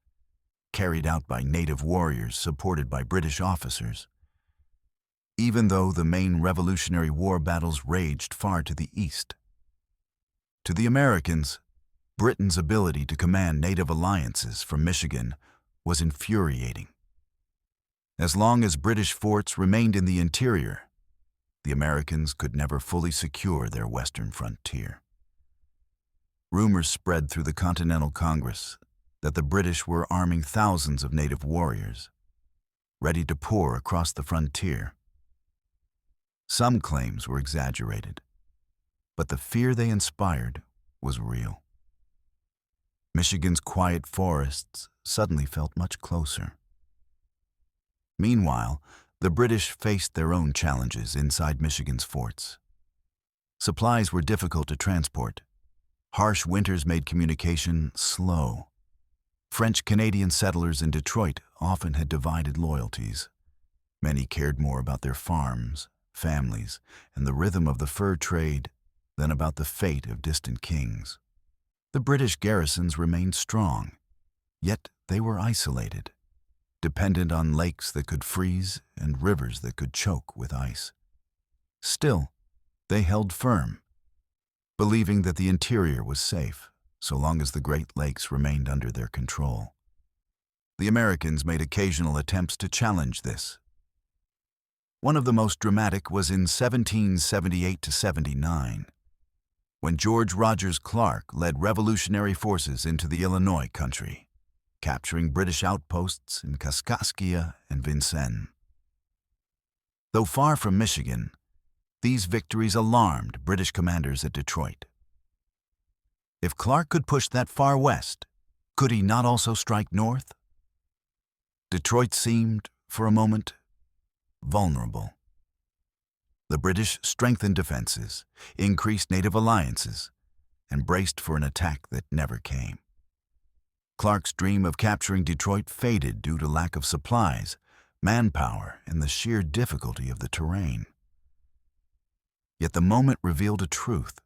carried out by native warriors supported by British officers. Even though the main Revolutionary War battles raged far to the east. To the Americans, Britain's ability to command native alliances from Michigan was infuriating. As long as British forts remained in the interior, the Americans could never fully secure their western frontier. Rumors spread through the Continental Congress that the British were arming thousands of native warriors, ready to pour across the frontier. Some claims were exaggerated, but the fear they inspired was real. Michigan's quiet forests suddenly felt much closer. Meanwhile, the British faced their own challenges inside Michigan's forts. Supplies were difficult to transport. Harsh winters made communication slow. French-Canadian settlers in Detroit often had divided loyalties. Many cared more about their farms, families, and the rhythm of the fur trade than about the fate of distant kings. The British garrisons remained strong, yet they were isolated, dependent on lakes that could freeze and rivers that could choke with ice. Still, they held firm, believing that the interior was safe so long as the Great Lakes remained under their control. The Americans made occasional attempts to challenge this. One of the most dramatic was in 1778-79, when George Rogers Clark led revolutionary forces into the Illinois country, capturing British outposts in Kaskaskia and Vincennes. Though far from Michigan, these victories alarmed British commanders at Detroit. If Clark could push that far west, could he not also strike north? Detroit seemed, for a moment, vulnerable. The British strengthened defenses, increased native alliances, and braced for an attack that never came. Clark's dream of capturing Detroit faded due to lack of supplies, manpower, and the sheer difficulty of the terrain. Yet the moment revealed a truth.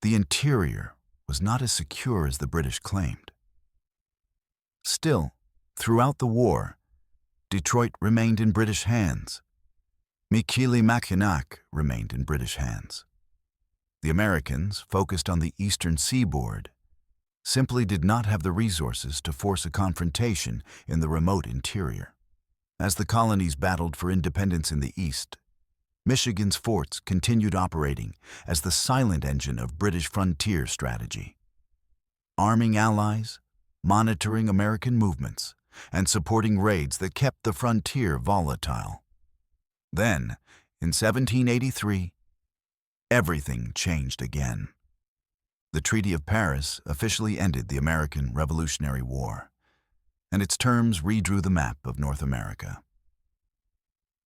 The interior was not as secure as the British claimed. Still, throughout the war, Detroit remained in British hands. Michilimackinac remained in British hands. The Americans, focused on the eastern seaboard, simply did not have the resources to force a confrontation in the remote interior. As the colonies battled for independence in the east, Michigan's forts continued operating as the silent engine of British frontier strategy, arming allies, monitoring American movements, and supporting raids that kept the frontier volatile. Then, in 1783, everything changed again. The Treaty of Paris officially ended the American Revolutionary War, and its terms redrew the map of North America.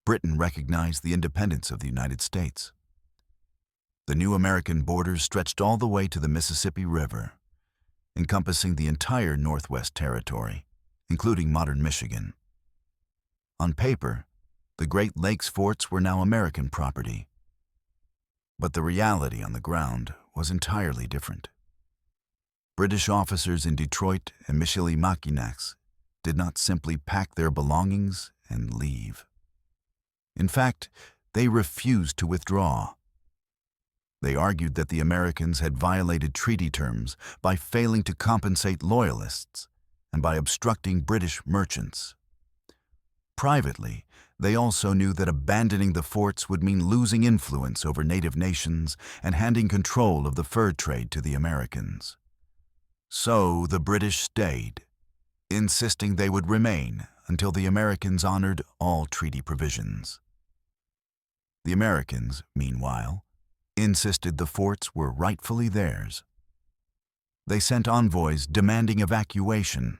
Britain recognized the independence of the United States. The new American borders stretched all the way to the Mississippi River, encompassing the entire Northwest Territory, including modern Michigan. On paper, the Great Lakes forts were now American property. But the reality on the ground was entirely different. British officers in Detroit and Michilimackinac did not simply pack their belongings and leave. In fact, they refused to withdraw. They argued that the Americans had violated treaty terms by failing to compensate loyalists and by obstructing British merchants. Privately, they also knew that abandoning the forts would mean losing influence over native nations and handing control of the fur trade to the Americans. So the British stayed, insisting they would remain until the Americans honored all treaty provisions. The Americans, meanwhile, insisted the forts were rightfully theirs. They sent envoys demanding evacuation.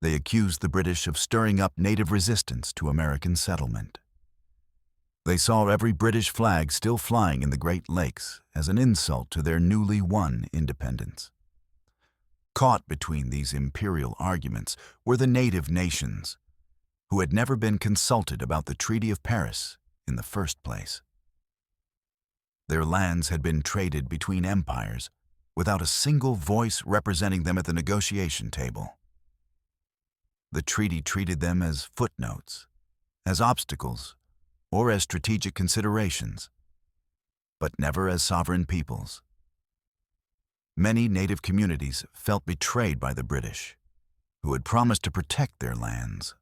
They accused the British of stirring up native resistance to American settlement. They saw every British flag still flying in the Great Lakes as an insult to their newly won independence. Caught between these imperial arguments were the native nations, who had never been consulted about the Treaty of Paris in the first place. Their lands had been traded between empires without a single voice representing them at the negotiation table. The treaty treated them as footnotes, as obstacles, or as strategic considerations, but never as sovereign peoples. Many native communities felt betrayed by the British, who had promised to protect their lands,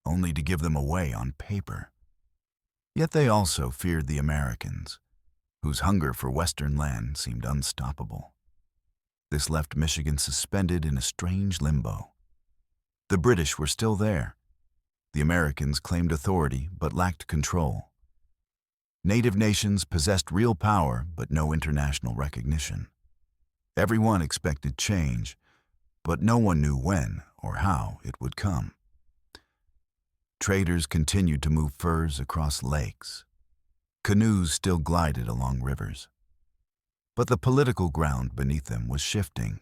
only to give them away on paper. Yet they also feared the Americans, whose hunger for Western land seemed unstoppable. This left Michigan suspended in a strange limbo. The British were still there. The Americans claimed authority but lacked control. Native nations possessed real power but no international recognition. Everyone expected change, but no one knew when or how it would come. Traders continued to move furs across lakes. Canoes still glided along rivers. But the political ground beneath them was shifting.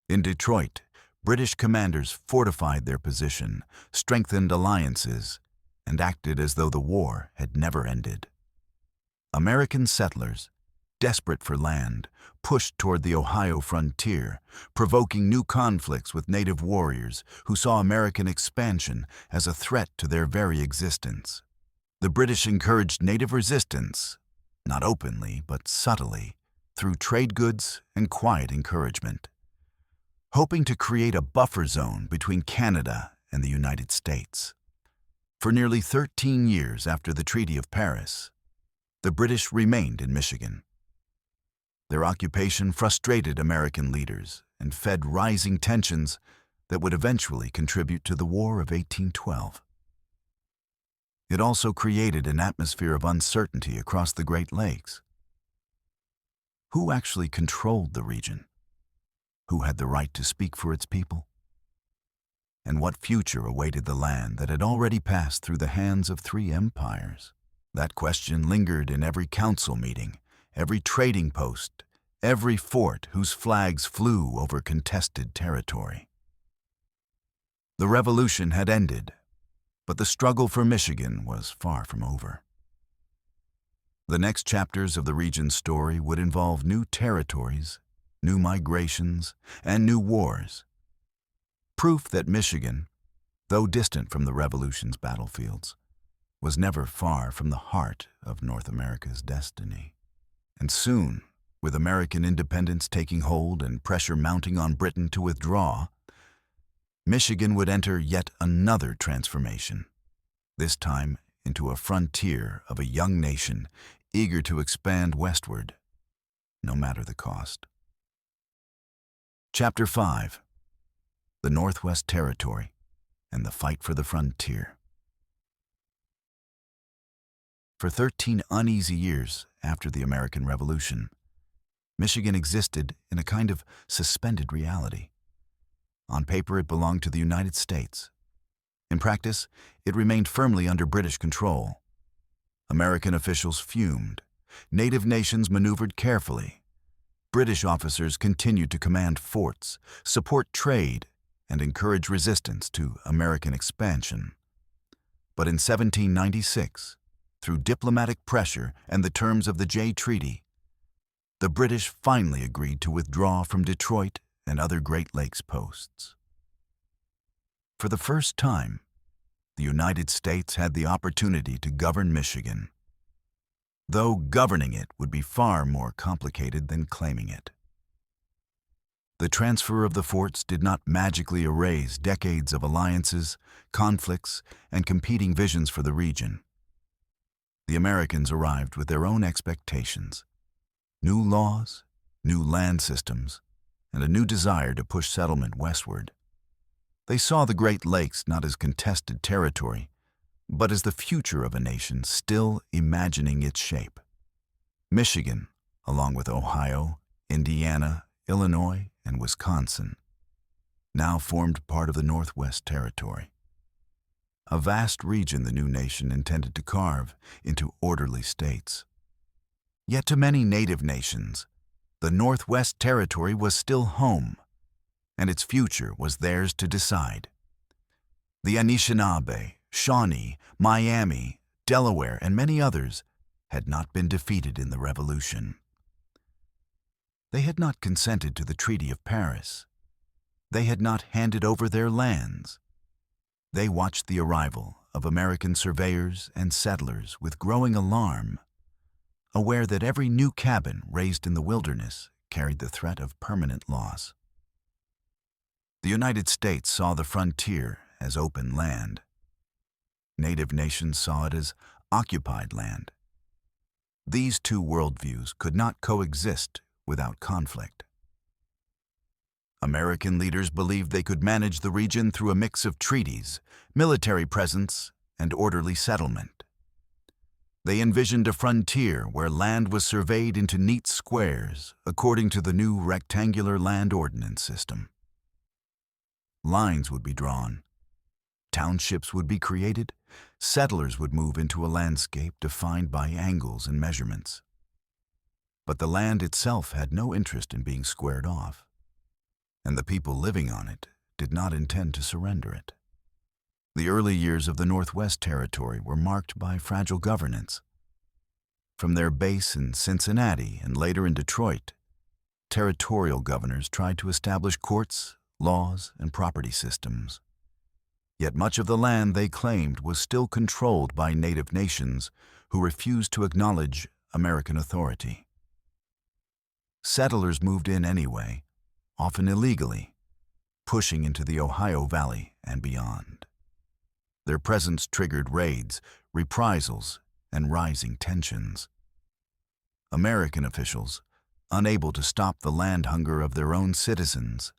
In Detroit, British commanders fortified their position, strengthened alliances, and acted as though the war had never ended. American settlers, desperate for land, pushed toward the Ohio frontier, provoking new conflicts with native warriors who saw American expansion as a threat to their very existence. The British encouraged native resistance, not openly but subtly, through trade goods and quiet encouragement, hoping to create a buffer zone between Canada and the United States. For nearly 13 years after the Treaty of Paris, the British remained in Michigan. Their occupation frustrated American leaders and fed rising tensions that would eventually contribute to the War of 1812. It also created an atmosphere of uncertainty across the Great Lakes. Who actually controlled the region? Who had the right to speak for its people? And what future awaited the land that had already passed through the hands of 3 empires? That question lingered in every council meeting, every trading post, every fort whose flags flew over contested territory. The Revolution had ended, but the struggle for Michigan was far from over. The next chapters of the region's story would involve new territories, new migrations, and new wars. Proof that Michigan, though distant from the Revolution's battlefields, was never far from the heart of North America's destiny. And soon, with American independence taking hold and pressure mounting on Britain to withdraw, Michigan would enter yet another transformation, this time into a frontier of a young nation eager to expand westward, no matter the cost. Chapter 5: The Northwest Territory and the Fight for the Frontier. For 13 uneasy years after the American Revolution, Michigan existed in a kind of suspended reality. On paper, it belonged to the United States. In practice, it remained firmly under British control. American officials fumed. Native nations maneuvered carefully. British officers continued to command forts, support trade, and encourage resistance to American expansion. But in 1796, through diplomatic pressure and the terms of the Jay Treaty, the British finally agreed to withdraw from Detroit and other Great Lakes posts. For the first time, the United States had the opportunity to govern Michigan, though governing it would be far more complicated than claiming it. The transfer of the forts did not magically erase decades of alliances, conflicts, and competing visions for the region. The Americans arrived with their own expectations, new laws, new land systems, and a new desire to push settlement westward. They saw the Great Lakes not as contested territory, but as the future of a nation still imagining its shape. Michigan, along with Ohio, Indiana, Illinois, and Wisconsin, now formed part of the Northwest Territory, a vast region the new nation intended to carve into orderly states. Yet to many native nations, the Northwest Territory was still home, and its future was theirs to decide. The Anishinaabe, Shawnee, Miami, Delaware, and many others had not been defeated in the Revolution. They had not consented to the Treaty of Paris. They had not handed over their lands. They watched the arrival of American surveyors and settlers with growing alarm, aware that every new cabin raised in the wilderness carried the threat of permanent loss. The United States saw the frontier as open land. Native nations saw it as occupied land. These two worldviews could not coexist without conflict. American leaders believed they could manage the region through a mix of treaties, military presence, and orderly settlement. They envisioned a frontier where land was surveyed into neat squares according to the new rectangular land ordinance system. Lines would be drawn. Townships would be created. Settlers would move into a landscape defined by angles and measurements. But the land itself had no interest in being squared off, and the people living on it did not intend to surrender it. The early years of the Northwest Territory were marked by fragile governance. From their base in Cincinnati and later in Detroit, territorial governors tried to establish courts, laws, and property systems. Yet much of the land they claimed was still controlled by native nations who refused to acknowledge American authority. Settlers moved in anyway, often illegally, pushing into the Ohio Valley and beyond. Their presence triggered raids, reprisals, and rising tensions. American officials, unable to stop the land hunger of their own citizens,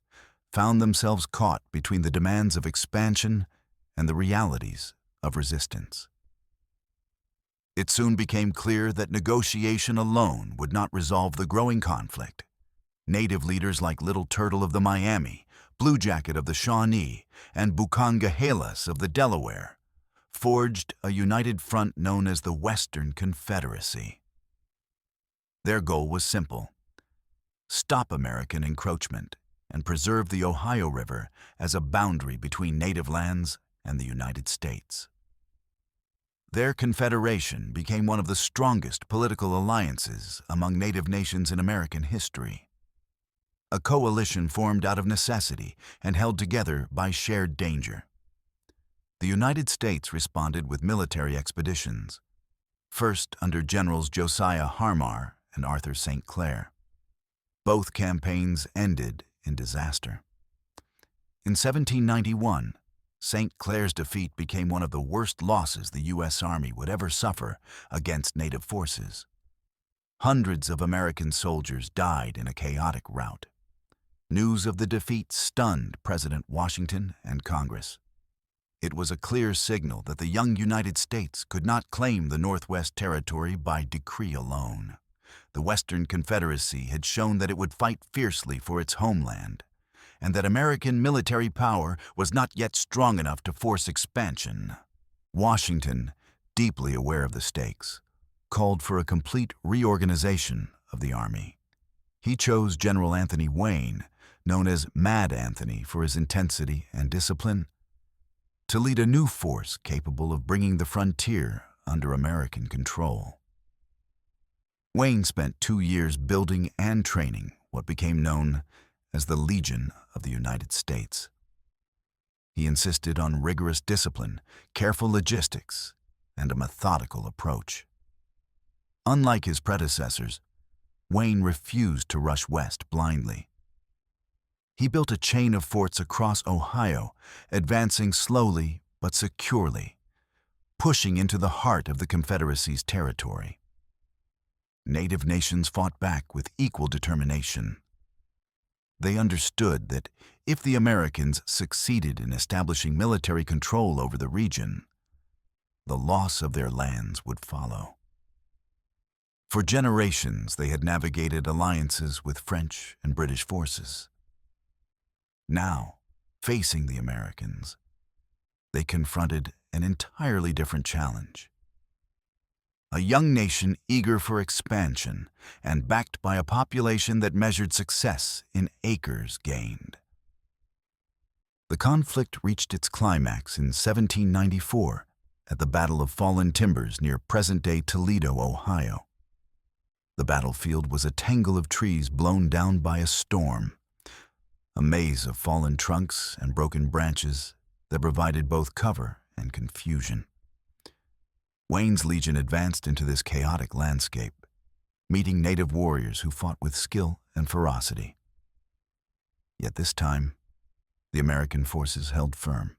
found themselves caught between the demands of expansion and the realities of resistance. It soon became clear that negotiation alone would not resolve the growing conflict. Native leaders like Little Turtle of the Miami, Blue Jacket of the Shawnee, and Bukangahelas of the Delaware forged a united front known as the Western Confederacy. Their goal was simple: stop American encroachment and preserve the Ohio River as a boundary between native lands and the United States. Their confederation became one of the strongest political alliances among native nations in American history. A coalition formed out of necessity and held together by shared danger. The United States responded with military expeditions, first under Generals Josiah Harmar and Arthur St. Clair. Both campaigns ended in disaster. In 1791, St. Clair's defeat became one of the worst losses the U.S. Army would ever suffer against native forces. Hundreds of American soldiers died in a chaotic rout. News of the defeat stunned President Washington and Congress. It was a clear signal that the young United States could not claim the Northwest Territory by decree alone. The Western Confederacy had shown that it would fight fiercely for its homeland, and that American military power was not yet strong enough to force expansion. Washington, deeply aware of the stakes, called for a complete reorganization of the Army. He chose General Anthony Wayne, known as Mad Anthony for his intensity and discipline, to lead a new force capable of bringing the frontier under American control. Wayne spent 2 years building and training what became known as the Legion of the United States. He insisted on rigorous discipline, careful logistics, and a methodical approach. Unlike his predecessors, Wayne refused to rush west blindly. He built a chain of forts across Ohio, advancing slowly but securely, pushing into the heart of the Confederacy's territory. Native nations fought back with equal determination. They understood that if the Americans succeeded in establishing military control over the region, the loss of their lands would follow. For generations, they had navigated alliances with French and British forces. Now, facing the Americans, they confronted an entirely different challenge. A young nation eager for expansion and backed by a population that measured success in acres gained. The conflict reached its climax in 1794 at the Battle of Fallen Timbers near present-day Toledo, Ohio. The battlefield was a tangle of trees blown down by a storm, a maze of fallen trunks and broken branches that provided both cover and confusion. Wayne's Legion advanced into this chaotic landscape, meeting native warriors who fought with skill and ferocity. Yet this time, the American forces held firm.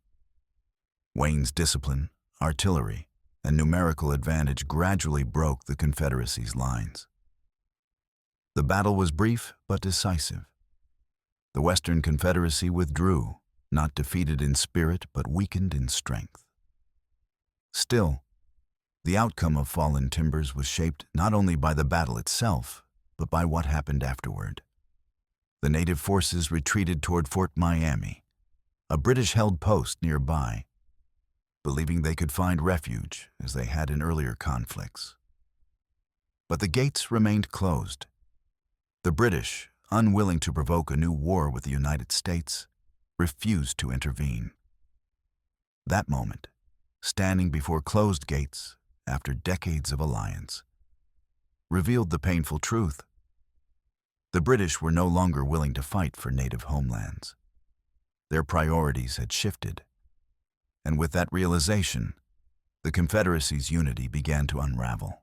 Wayne's discipline, artillery, and numerical advantage gradually broke the Confederacy's lines. The battle was brief but decisive. The Western Confederacy withdrew, not defeated in spirit but weakened in strength. Still, the outcome of Fallen Timbers was shaped not only by the battle itself, but by what happened afterward. The native forces retreated toward Fort Miami, a British-held post nearby, believing they could find refuge as they had in earlier conflicts. But the gates remained closed. The British, unwilling to provoke a new war with the United States, refused to intervene. That moment, standing before closed gates after decades of alliance, revealed the painful truth. The British were no longer willing to fight for native homelands. Their priorities had shifted, and with that realization, the Confederacy's unity began to unravel.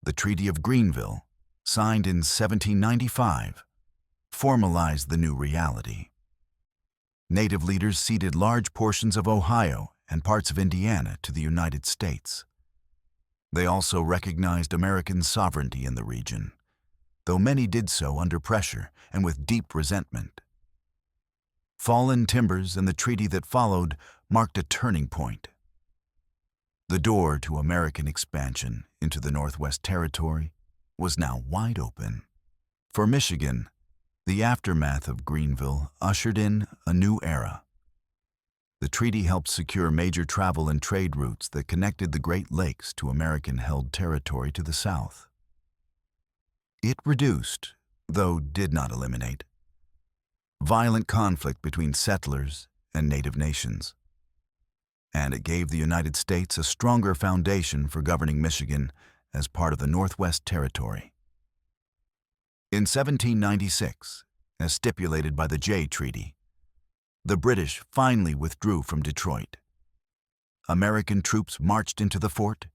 The Treaty of Greenville, signed in 1795, formalized the new reality. Native leaders ceded large portions of Ohio and parts of Indiana to the United States. They also recognized American sovereignty in the region, though many did so under pressure and with deep resentment. Fallen Timbers and the treaty that followed marked a turning point. The door to American expansion into the Northwest Territory was now wide open. For Michigan, the aftermath of Greenville ushered in a new era. The treaty helped secure major travel and trade routes that connected the Great Lakes to American-held territory to the south. It reduced, though did not eliminate, violent conflict between settlers and native nations. And it gave the United States a stronger foundation for governing Michigan as part of the Northwest Territory. In 1796, as stipulated by the Jay Treaty, the British finally withdrew from Detroit. American troops marched into the fort,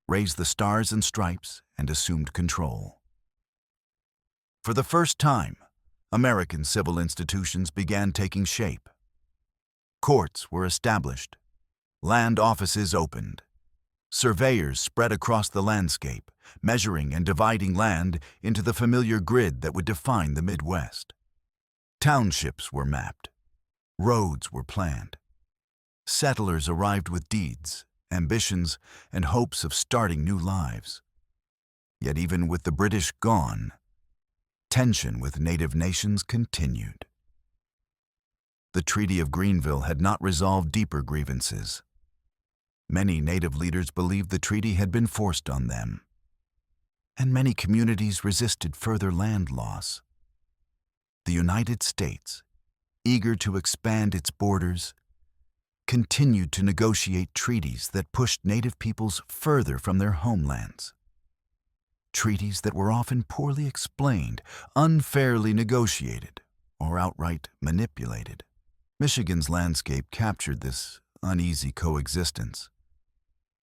raised the Stars and Stripes, and assumed control. For the first time, American civil institutions began taking shape. Courts were established, land offices opened, surveyors spread across the landscape, measuring and dividing land into the familiar grid that would define the Midwest. Townships were mapped, roads were planned. Settlers arrived with deeds, ambitions, and hopes of starting new lives. Yet even with the British gone, tension with native nations continued. The Treaty of Greenville had not resolved deeper grievances. Many Native leaders believed the treaty had been forced on them, and many communities resisted further land loss. The United States, eager to expand its borders, continued to negotiate treaties that pushed Native peoples further from their homelands. Treaties that were often poorly explained, unfairly negotiated, or outright manipulated. Michigan's landscape captured this uneasy coexistence.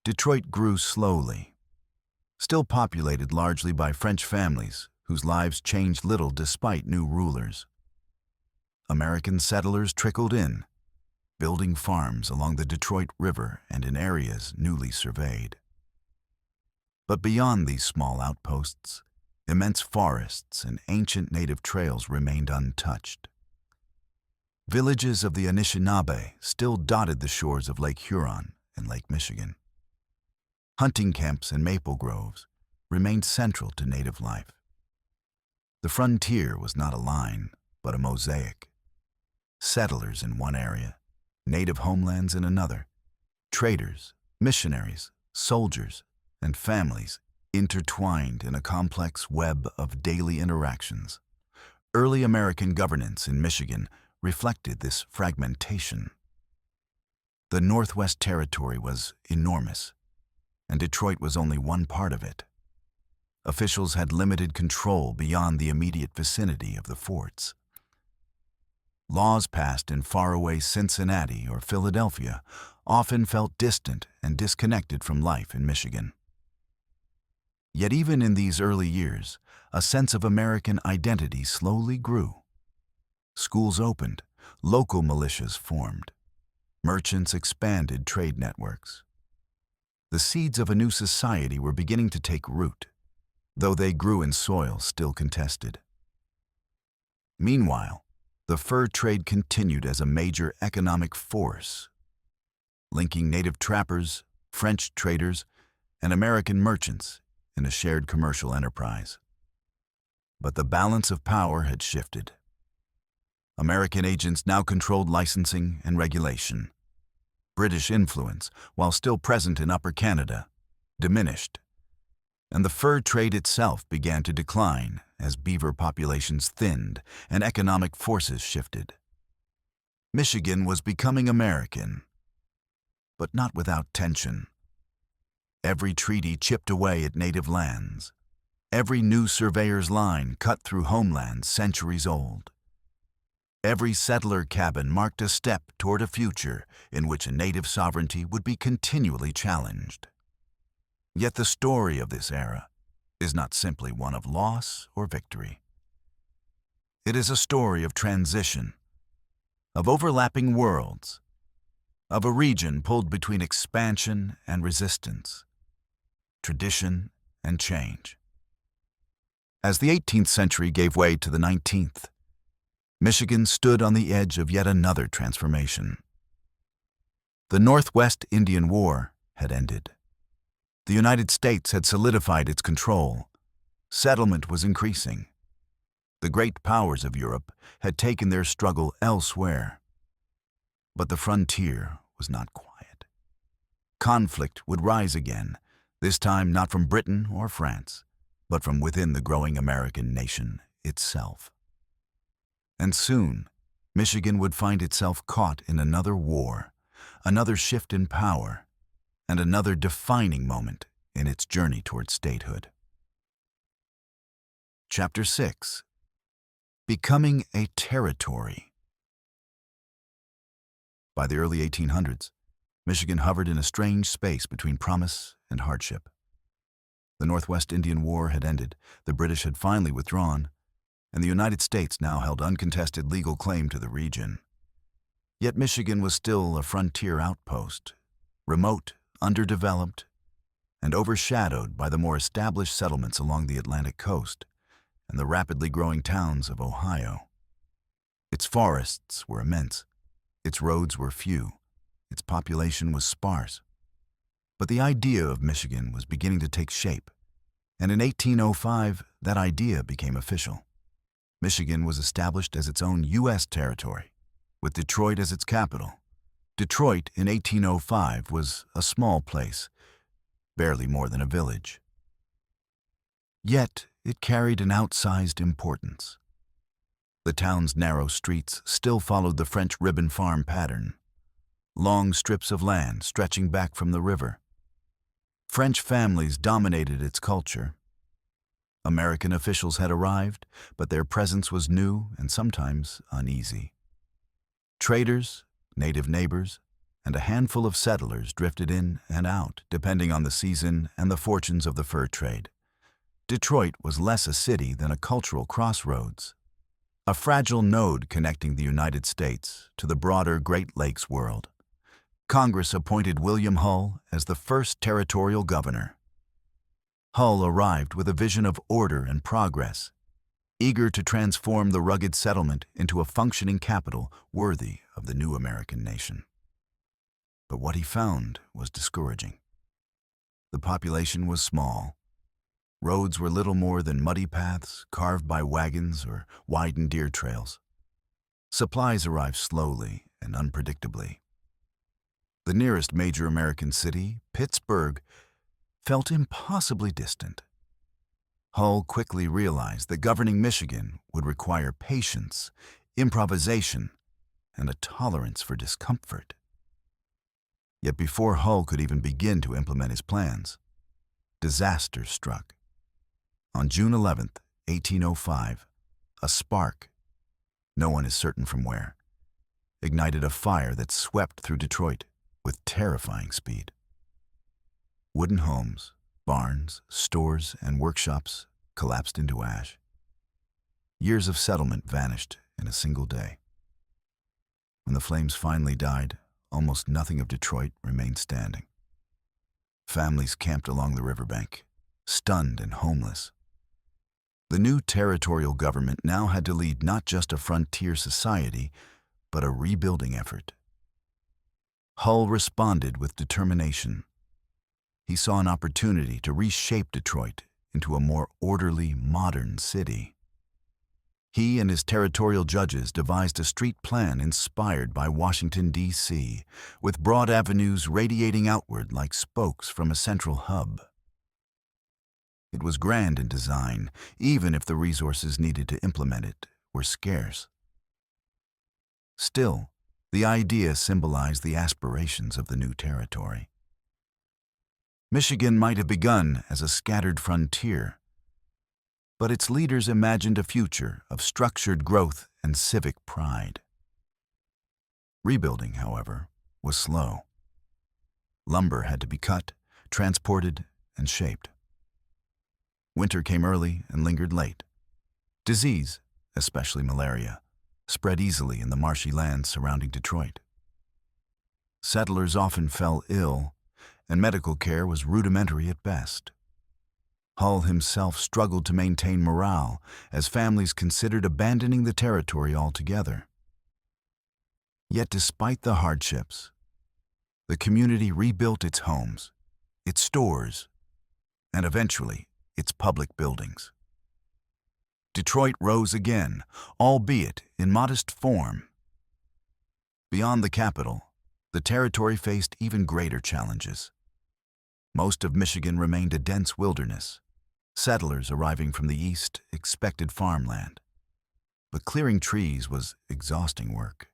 Detroit grew slowly, still populated largely by French families whose lives changed little despite new rulers. American settlers trickled in, building farms along the Detroit River and in areas newly surveyed. But beyond these small outposts, immense forests and ancient native trails remained untouched. Villages of the Anishinaabe still dotted the shores of Lake Huron and Lake Michigan. Hunting camps and maple groves remained central to native life. The frontier was not a line, but a mosaic. Settlers in one area, native homelands in another, traders, missionaries, soldiers, and families intertwined in a complex web of daily interactions. Early American governance in Michigan reflected this fragmentation. The Northwest Territory was enormous, and Detroit was only one part of it. Officials had limited control beyond the immediate vicinity of the forts. Laws passed in faraway Cincinnati or Philadelphia often felt distant and disconnected from life in Michigan. Yet even in these early years, a sense of American identity slowly grew. Schools opened, local militias formed, merchants expanded trade networks. The seeds of a new society were beginning to take root, though they grew in soil still contested. Meanwhile, the fur trade continued as a major economic force, linking native trappers, French traders, and American merchants in a shared commercial enterprise. But the balance of power had shifted. American agents now controlled licensing and regulation. British influence, while still present in Upper Canada, diminished, and the fur trade itself began to decline as beaver populations thinned and economic forces shifted. Michigan was becoming American, but not without tension. Every treaty chipped away at native lands. Every new surveyor's line cut through homelands centuries old. Every settler cabin marked a step toward a future in which a native sovereignty would be continually challenged. Yet the story of this era is not simply one of loss or victory. It is a story of transition, of overlapping worlds, of a region pulled between expansion and resistance, tradition and change. As the 18th century gave way to the 19th, Michigan stood on the edge of yet another transformation. The Northwest Indian War had ended. The United States had solidified its control. Settlement was increasing. The great powers of Europe had taken their struggle elsewhere. But the frontier was not quiet. Conflict would rise again, this time not from Britain or France, but from within the growing American nation itself. And soon, Michigan would find itself caught in another war, another shift in power, and another defining moment in its journey toward statehood. Chapter 6. Becoming a Territory. By the early 1800s, Michigan hovered in a strange space between promise and hardship. The Northwest Indian War had ended, the British had finally withdrawn, and the United States now held uncontested legal claim to the region. Yet Michigan was still a frontier outpost, remote, underdeveloped, and overshadowed by the more established settlements along the Atlantic coast and the rapidly growing towns of Ohio. Its forests were immense, its roads were few, its population was sparse. But the idea of Michigan was beginning to take shape, and in 1805 that idea became official. Michigan was established as its own U.S. territory, with Detroit as its capital. Detroit in 1805 was a small place, barely more than a village. Yet it carried an outsized importance. The town's narrow streets still followed the French ribbon farm pattern, long strips of land stretching back from the river. French families dominated its culture. American officials had arrived, but their presence was new and sometimes uneasy. Traders, native neighbors, and a handful of settlers drifted in and out, depending on the season and the fortunes of the fur trade. Detroit was less a city than a cultural crossroads, a fragile node connecting the United States to the broader Great Lakes world. Congress appointed William Hull as the first territorial governor. Hull arrived with a vision of order and progress, eager to transform the rugged settlement into a functioning capital worthy of the new American nation. But what he found was discouraging. The population was small. Roads were little more than muddy paths carved by wagons or widened deer trails. Supplies arrived slowly and unpredictably. The nearest major American city, Pittsburgh, felt impossibly distant. Hull quickly realized that governing Michigan would require patience, improvisation, and a tolerance for discomfort. Yet before Hull could even begin to implement his plans, disaster struck. On June 11, 1805, a spark, no one is certain from where, ignited a fire that swept through Detroit with terrifying speed. Wooden homes, barns, stores, and workshops collapsed into ash. Years of settlement vanished in a single day. When the flames finally died, almost nothing of Detroit remained standing. Families camped along the riverbank, stunned and homeless. The new territorial government now had to lead not just a frontier society, but a rebuilding effort. Hull responded with determination. He saw an opportunity to reshape Detroit into a more orderly, modern city. He and his territorial judges devised a street plan inspired by Washington, D.C., with broad avenues radiating outward like spokes from a central hub. It was grand in design, even if the resources needed to implement it were scarce. Still, the idea symbolized the aspirations of the new territory. Michigan might have begun as a scattered frontier, but its leaders imagined a future of structured growth and civic pride. Rebuilding, however, was slow. Lumber had to be cut, transported, and shaped. Winter came early and lingered late. Disease, especially malaria, spread easily in the marshy lands surrounding Detroit. Settlers often fell ill, and medical care was rudimentary at best. Hull himself struggled to maintain morale as families considered abandoning the territory altogether. Yet despite the hardships, the community rebuilt its homes, its stores, and eventually its public buildings. Detroit rose again, albeit in modest form. Beyond the capital, the territory faced even greater challenges. Most of Michigan remained a dense wilderness. Settlers arriving from the east expected farmland. But clearing trees was exhausting work.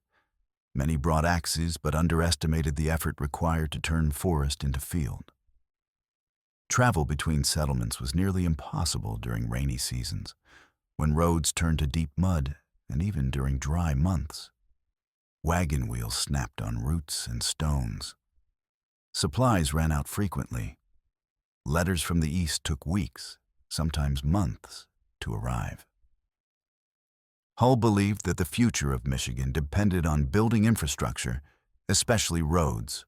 Many brought axes but underestimated the effort required to turn forest into field. Travel between settlements was nearly impossible during rainy seasons, when roads turned to deep mud, and even during dry months. Wagon wheels snapped on roots and stones. Supplies ran out frequently. Letters from the east took weeks, sometimes months, to arrive. Hull believed that the future of Michigan depended on building infrastructure, especially roads.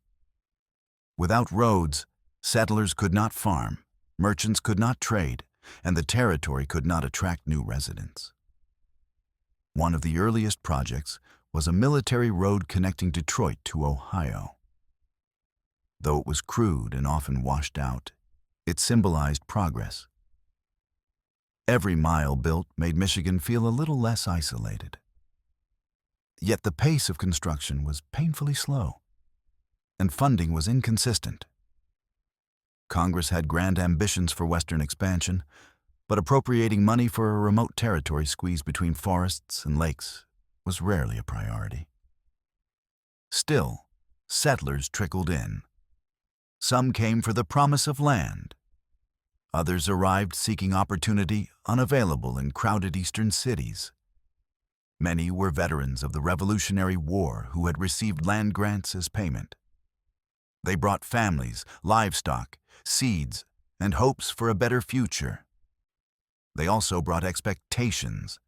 Without roads, settlers could not farm, merchants could not trade, and the territory could not attract new residents. One of the earliest projects was a military road connecting Detroit to Ohio. Though it was crude and often washed out, it symbolized progress. Every mile built made Michigan feel a little less isolated. Yet the pace of construction was painfully slow, and funding was inconsistent. Congress had grand ambitions for Western expansion, but appropriating money for a remote territory squeezed between forests and lakes was rarely a priority. Still, settlers trickled in. Some came for the promise of land. Others arrived seeking opportunity unavailable in crowded eastern cities. Many were veterans of the Revolutionary War who had received land grants as payment. They brought families, livestock, seeds, and hopes for a better future. They also brought expectations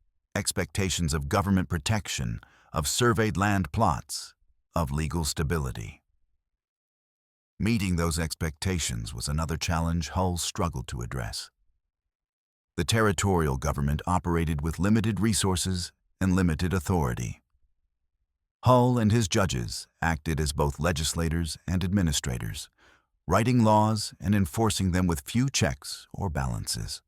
of government protection, of surveyed land plots, of legal stability. Meeting those expectations was another challenge Hull struggled to address. The territorial government operated with limited resources and limited authority. Hull and his judges acted as both legislators and administrators, writing laws and enforcing them with few checks or balances.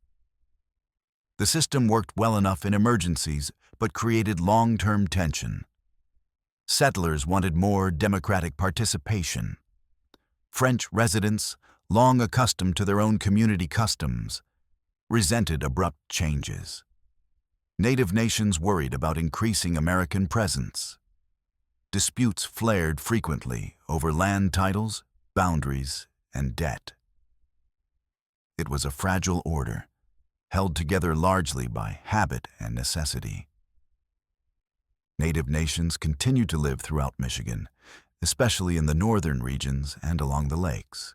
The system worked well enough in emergencies, but created long-term tension. Settlers wanted more democratic participation. French residents, long accustomed to their own community customs, resented abrupt changes. Native nations worried about increasing American presence. Disputes flared frequently over land titles, boundaries, and debt. It was a fragile order, held together largely by habit and necessity. Native nations continued to live throughout Michigan, especially in the northern regions and along the lakes.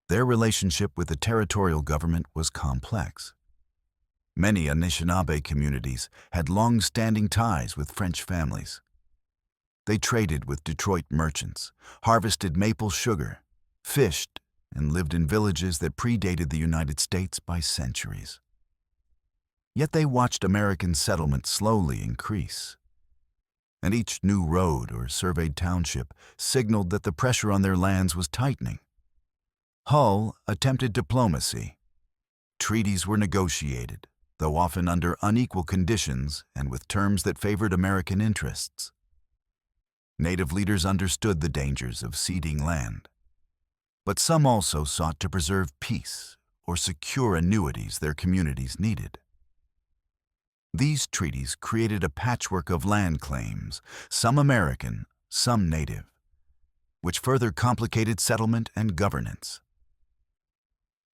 Their relationship with the territorial government was complex. Many Anishinaabe communities had long-standing ties with French families. They traded with Detroit merchants, harvested maple sugar, fished, and lived in villages that predated the United States by centuries. Yet they watched American settlement slowly increase. And each new road or surveyed township signaled that the pressure on their lands was tightening. Hull attempted diplomacy. Treaties were negotiated, though often under unequal conditions and with terms that favored American interests. Native leaders understood the dangers of ceding land, but some also sought to preserve peace or secure annuities their communities needed. These treaties created a patchwork of land claims, some American, some native, which further complicated settlement and governance.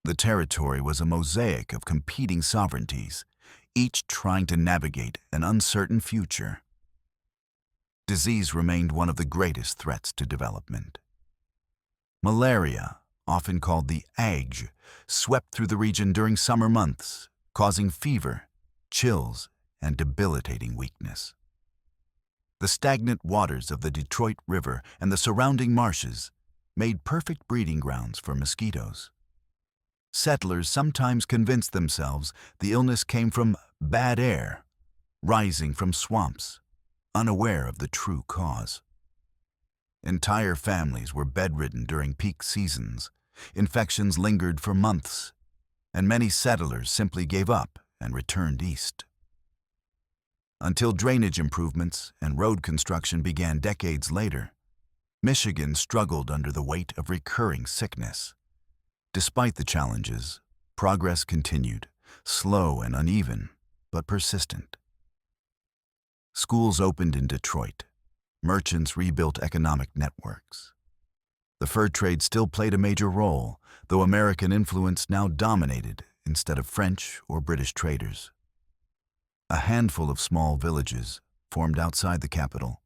The territory was a mosaic of competing sovereignties, each trying to navigate an uncertain future. Disease remained one of the greatest threats to development. Malaria, often called the ague, swept through the region during summer months, causing fever, chills, and debilitating weakness. The stagnant waters of the Detroit River and the surrounding marshes made perfect breeding grounds for mosquitoes. Settlers sometimes convinced themselves the illness came from bad air, rising from swamps, unaware of the true cause. Entire families were bedridden during peak seasons, infections lingered for months, and many settlers simply gave up and returned east. Until drainage improvements and road construction began decades later, Michigan struggled under the weight of recurring sickness. Despite the challenges, progress continued, slow and uneven, but persistent. Schools opened in Detroit. Merchants rebuilt economic networks. The fur trade still played a major role, though American influence now dominated instead of French or British traders. A handful of small villages formed outside the capital: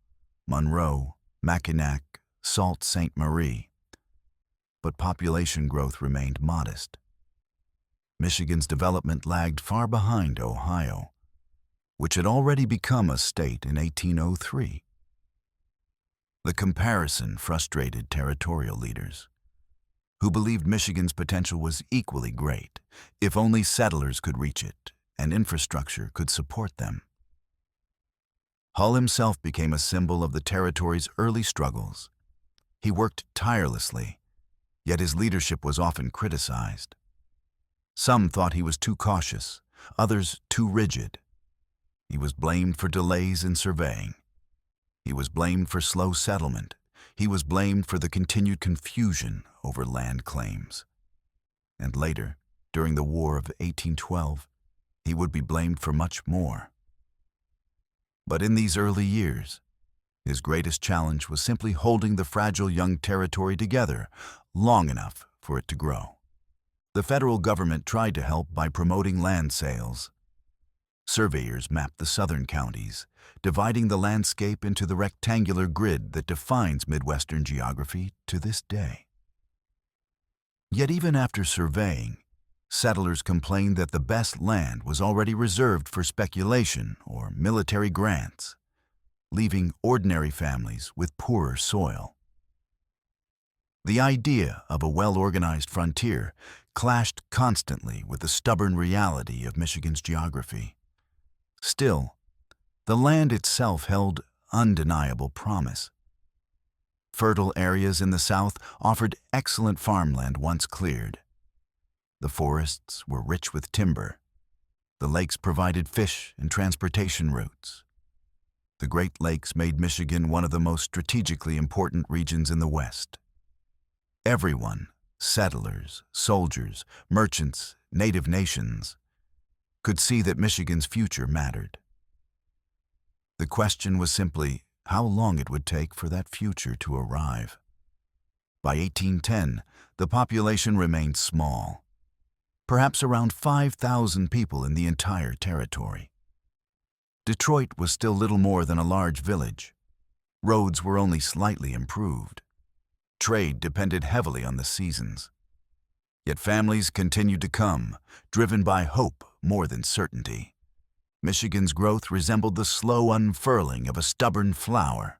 Monroe, Mackinac, Sault Ste. Marie. But population growth remained modest. Michigan's development lagged far behind Ohio, which had already become a state in 1803. The comparison frustrated territorial leaders, who believed Michigan's potential was equally great if only settlers could reach it and infrastructure could support them. Hull himself became a symbol of the territory's early struggles. He worked tirelessly, yet his leadership was often criticized. Some thought he was too cautious, others too rigid. He was blamed for delays in surveying, He was blamed for slow settlement. He was blamed for the continued confusion over land claims. And later, during the War of 1812, he would be blamed for much more. But in these early years, his greatest challenge was simply holding the fragile young territory together long enough for it to grow. The federal government tried to help by promoting land sales. Surveyors mapped the southern counties, dividing the landscape into the rectangular grid that defines Midwestern geography to this day. Yet even after surveying, settlers complained that the best land was already reserved for speculation or military grants, leaving ordinary families with poorer soil. The idea of a well-organized frontier clashed constantly with the stubborn reality of Michigan's geography. Still, the land itself held undeniable promise. Fertile areas in the south offered excellent farmland once cleared. The forests were rich with timber. The lakes provided fish and transportation routes. The Great Lakes made Michigan one of the most strategically important regions in the West. Everyone, settlers, soldiers, merchants, native nations, could see that Michigan's future mattered. The question was simply how long it would take for that future to arrive. By 1810, the population remained small, perhaps around 5,000 people in the entire territory. Detroit was still little more than a large village. Roads were only slightly improved. Trade depended heavily on the seasons. Yet families continued to come, driven by hope more than certainty. Michigan's growth resembled the slow unfurling of a stubborn flower,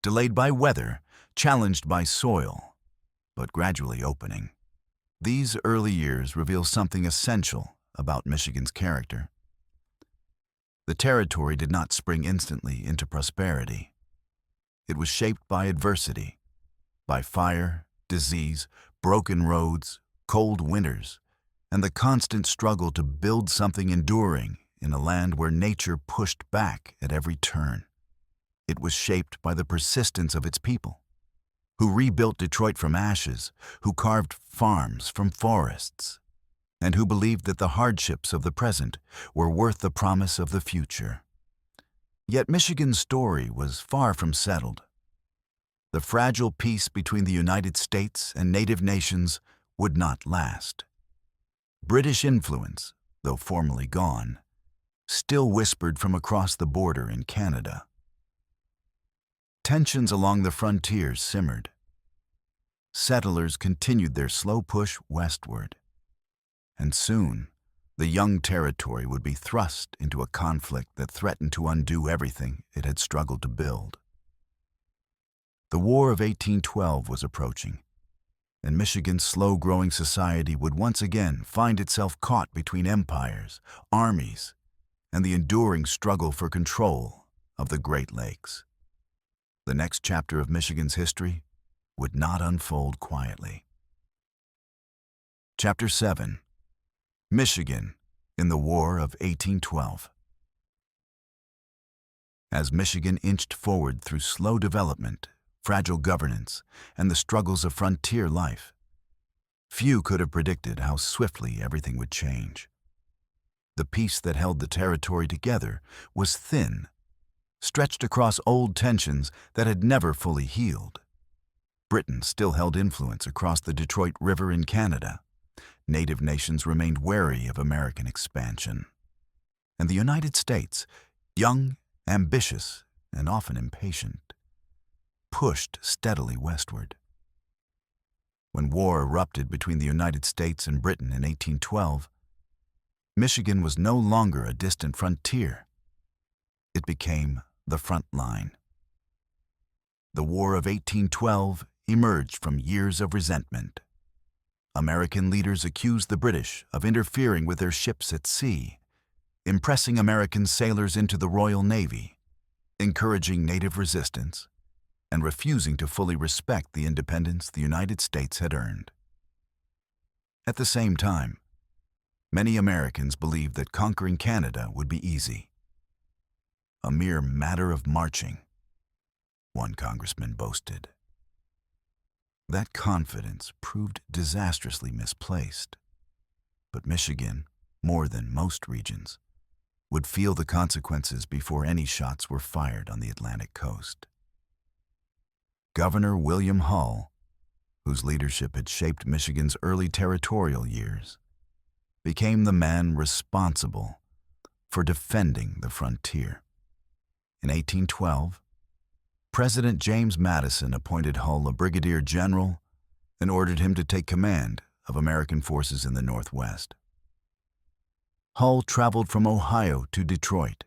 delayed by weather, challenged by soil, but gradually opening. These early years reveal something essential about Michigan's character. The territory did not spring instantly into prosperity. It was shaped by adversity, by fire, disease, broken roads, cold winters, and the constant struggle to build something enduring in a land where nature pushed back at every turn. It was shaped by the persistence of its people, who rebuilt Detroit from ashes, who carved farms from forests, and who believed that the hardships of the present were worth the promise of the future. Yet Michigan's story was far from settled. The fragile peace between the United States and native nations would not last. British influence, though formally gone, still whispered from across the border in Canada. Tensions along the frontiers simmered. Settlers continued their slow push westward. And soon, the young territory would be thrust into a conflict that threatened to undo everything it had struggled to build. The War of 1812 was approaching, and Michigan's slow-growing society would once again find itself caught between empires, armies, and the enduring struggle for control of the Great Lakes. The next chapter of Michigan's history would not unfold quietly. Chapter 7. Michigan in the War of 1812. As Michigan inched forward through slow development, fragile governance, and the struggles of frontier life, few could have predicted how swiftly everything would change. The peace that held the territory together was thin, stretched across old tensions that had never fully healed. Britain still held influence across the Detroit River in Canada. Native nations remained wary of American expansion. And the United States, young, ambitious, and often impatient, pushed steadily westward. When war erupted between the United States and Britain in 1812, Michigan was no longer a distant frontier. It became the front line. The War of 1812 emerged from years of resentment. American leaders accused the British of interfering with their ships at sea, impressing American sailors into the Royal Navy, encouraging native resistance, and refusing to fully respect the independence the United States had earned. At the same time, many Americans believed that conquering Canada would be easy. A mere matter of marching, one congressman boasted. That confidence proved disastrously misplaced. But Michigan, more than most regions, would feel the consequences before any shots were fired on the Atlantic coast. Governor William Hull, whose leadership had shaped Michigan's early territorial years, became the man responsible for defending the frontier. In 1812, President James Madison appointed Hull a brigadier general and ordered him to take command of American forces in the Northwest. Hull traveled from Ohio to Detroit,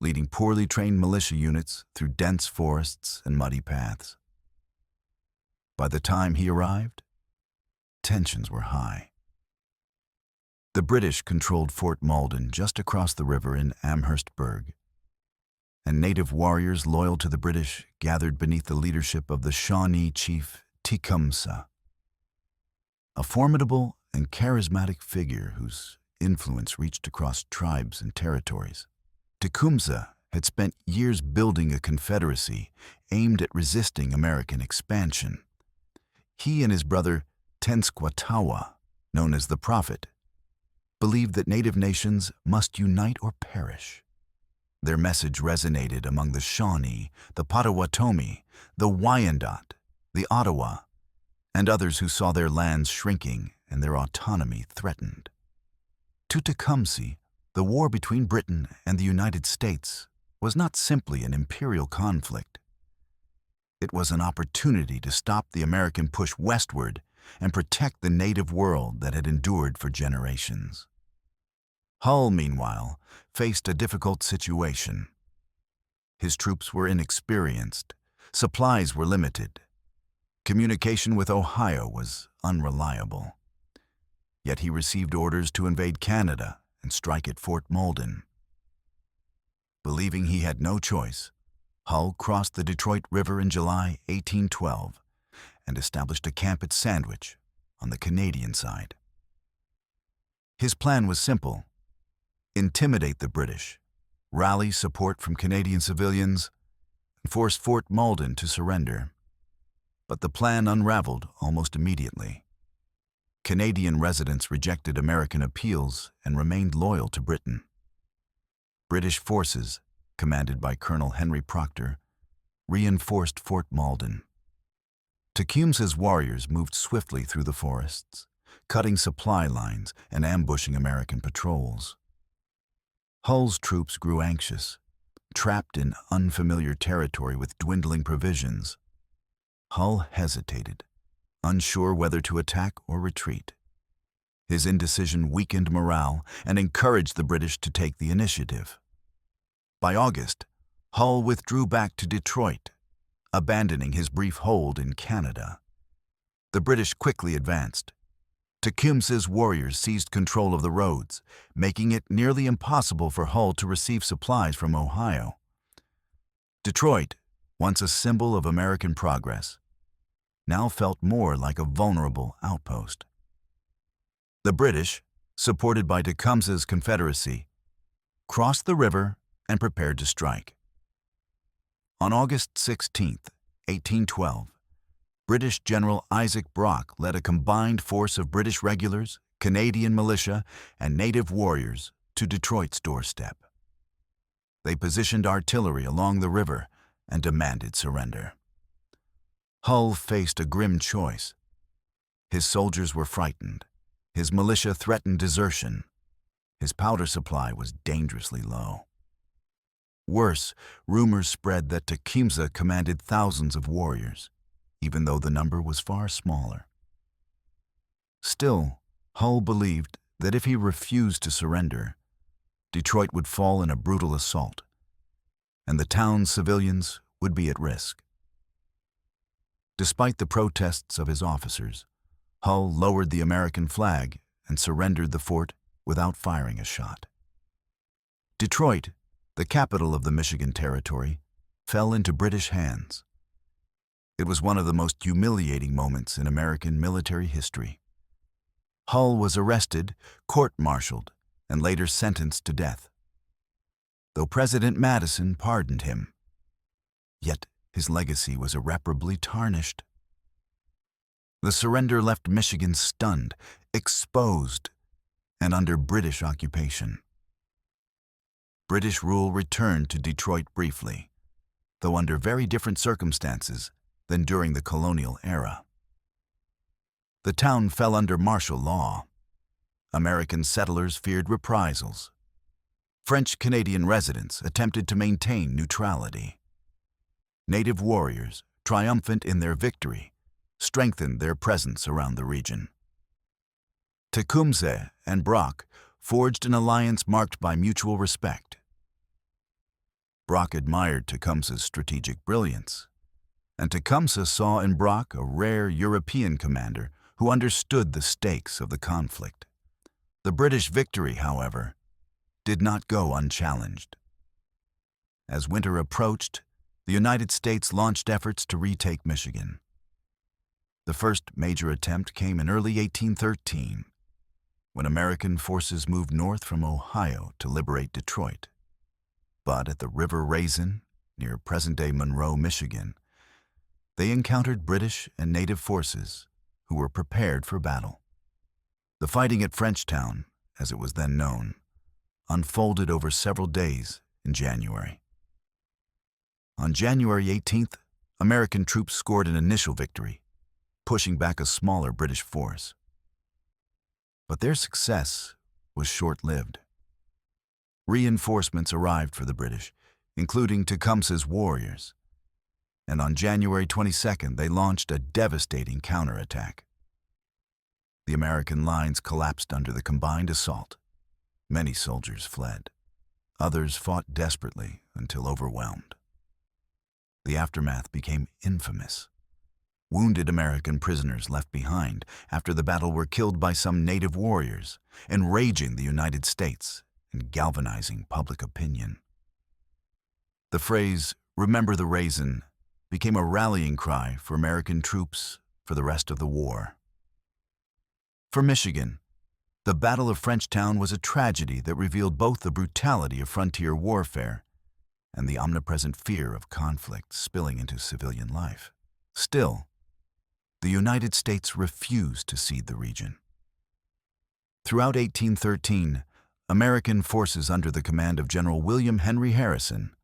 leading poorly trained militia units through dense forests and muddy paths. By the time he arrived, tensions were high. The British controlled Fort Malden just across the river in Amherstburg, and native warriors loyal to the British gathered beneath the leadership of the Shawnee chief Tecumseh, a formidable and charismatic figure whose influence reached across tribes and territories. Tecumseh had spent years building a confederacy aimed at resisting American expansion. He and his brother Tenskwatawa, known as the Prophet, believed that native nations must unite or perish. Their message resonated among the Shawnee, the Potawatomi, the Wyandot, the Ottawa, and others who saw their lands shrinking and their autonomy threatened. To Tecumseh, the war between Britain and the United States was not simply an imperial conflict. It was an opportunity to stop the American push westward and protect the native world that had endured for generations. Hull, meanwhile, faced a difficult situation. His troops were inexperienced, supplies were limited, communication with Ohio was unreliable. Yet he received orders to invade Canada and strike at Fort Malden. Believing he had no choice, Hull crossed the Detroit River in July 1812 and established a camp at Sandwich on the Canadian side. His plan was simple: intimidate the British, rally support from Canadian civilians, and force Fort Malden to surrender. But the plan unraveled almost immediately. Canadian residents rejected American appeals and remained loyal to Britain. British forces, commanded by Colonel Henry Proctor, reinforced Fort Malden. Tecumseh's warriors moved swiftly through the forests, cutting supply lines and ambushing American patrols. Hull's troops grew anxious, trapped in unfamiliar territory with dwindling provisions. Hull hesitated, unsure whether to attack or retreat. His indecision weakened morale and encouraged the British to take the initiative. By August, Hull withdrew back to Detroit, abandoning his brief hold in Canada. The British quickly advanced. Tecumseh's warriors seized control of the roads, making it nearly impossible for Hull to receive supplies from Ohio. Detroit, once a symbol of American progress, now felt more like a vulnerable outpost. The British, supported by Tecumseh's Confederacy, crossed the river and prepared to strike. On August 16, 1812, British General Isaac Brock led a combined force of British regulars, Canadian militia, and native warriors to Detroit's doorstep. They positioned artillery along the river and demanded surrender. Hull faced a grim choice. His soldiers were frightened. His militia threatened desertion. His powder supply was dangerously low. Worse, rumors spread that Tecumseh commanded thousands of warriors, even though the number was far smaller. Still, Hull believed that if he refused to surrender, Detroit would fall in a brutal assault, and the town's civilians would be at risk. Despite the protests of his officers, Hull lowered the American flag and surrendered the fort without firing a shot. Detroit, the capital of the Michigan Territory, fell into British hands. It was one of the most humiliating moments in American military history. Hull was arrested, court-martialed, and later sentenced to death. Though President Madison pardoned him, yet his legacy was irreparably tarnished. The surrender left Michigan stunned, exposed, and under British occupation. British rule returned to Detroit briefly, though under very different circumstances than during the colonial era. The town fell under martial law. American settlers feared reprisals. French-Canadian residents attempted to maintain neutrality. Native warriors, triumphant in their victory, strengthened their presence around the region. Tecumseh and Brock forged an alliance marked by mutual respect. Brock admired Tecumseh's strategic brilliance, and Tecumseh saw in Brock a rare European commander who understood the stakes of the conflict. The British victory, however, did not go unchallenged. As winter approached, the United States launched efforts to retake Michigan. The first major attempt came in early 1813, when American forces moved north from Ohio to liberate Detroit. But at the River Raisin, near present-day Monroe, Michigan, they encountered British and native forces who were prepared for battle. The fighting at Frenchtown, as it was then known, unfolded over several days in January. On January 18th, American troops scored an initial victory, pushing back a smaller British force. But their success was short-lived. Reinforcements arrived for the British, including Tecumseh's warriors, and on January 22nd they launched a devastating counterattack. The American lines collapsed under the combined assault. Many soldiers fled. Others fought desperately until overwhelmed. The aftermath became infamous. Wounded American prisoners left behind after the battle were killed by some native warriors, enraging the United States and galvanizing public opinion. The phrase, "Remember the Raisin," became a rallying cry for American troops for the rest of the war. For Michigan, the Battle of Frenchtown was a tragedy that revealed both the brutality of frontier warfare and the omnipresent fear of conflict spilling into civilian life. Still, the United States refused to cede the region. Throughout 1813, American forces under the command of General William Henry Harrison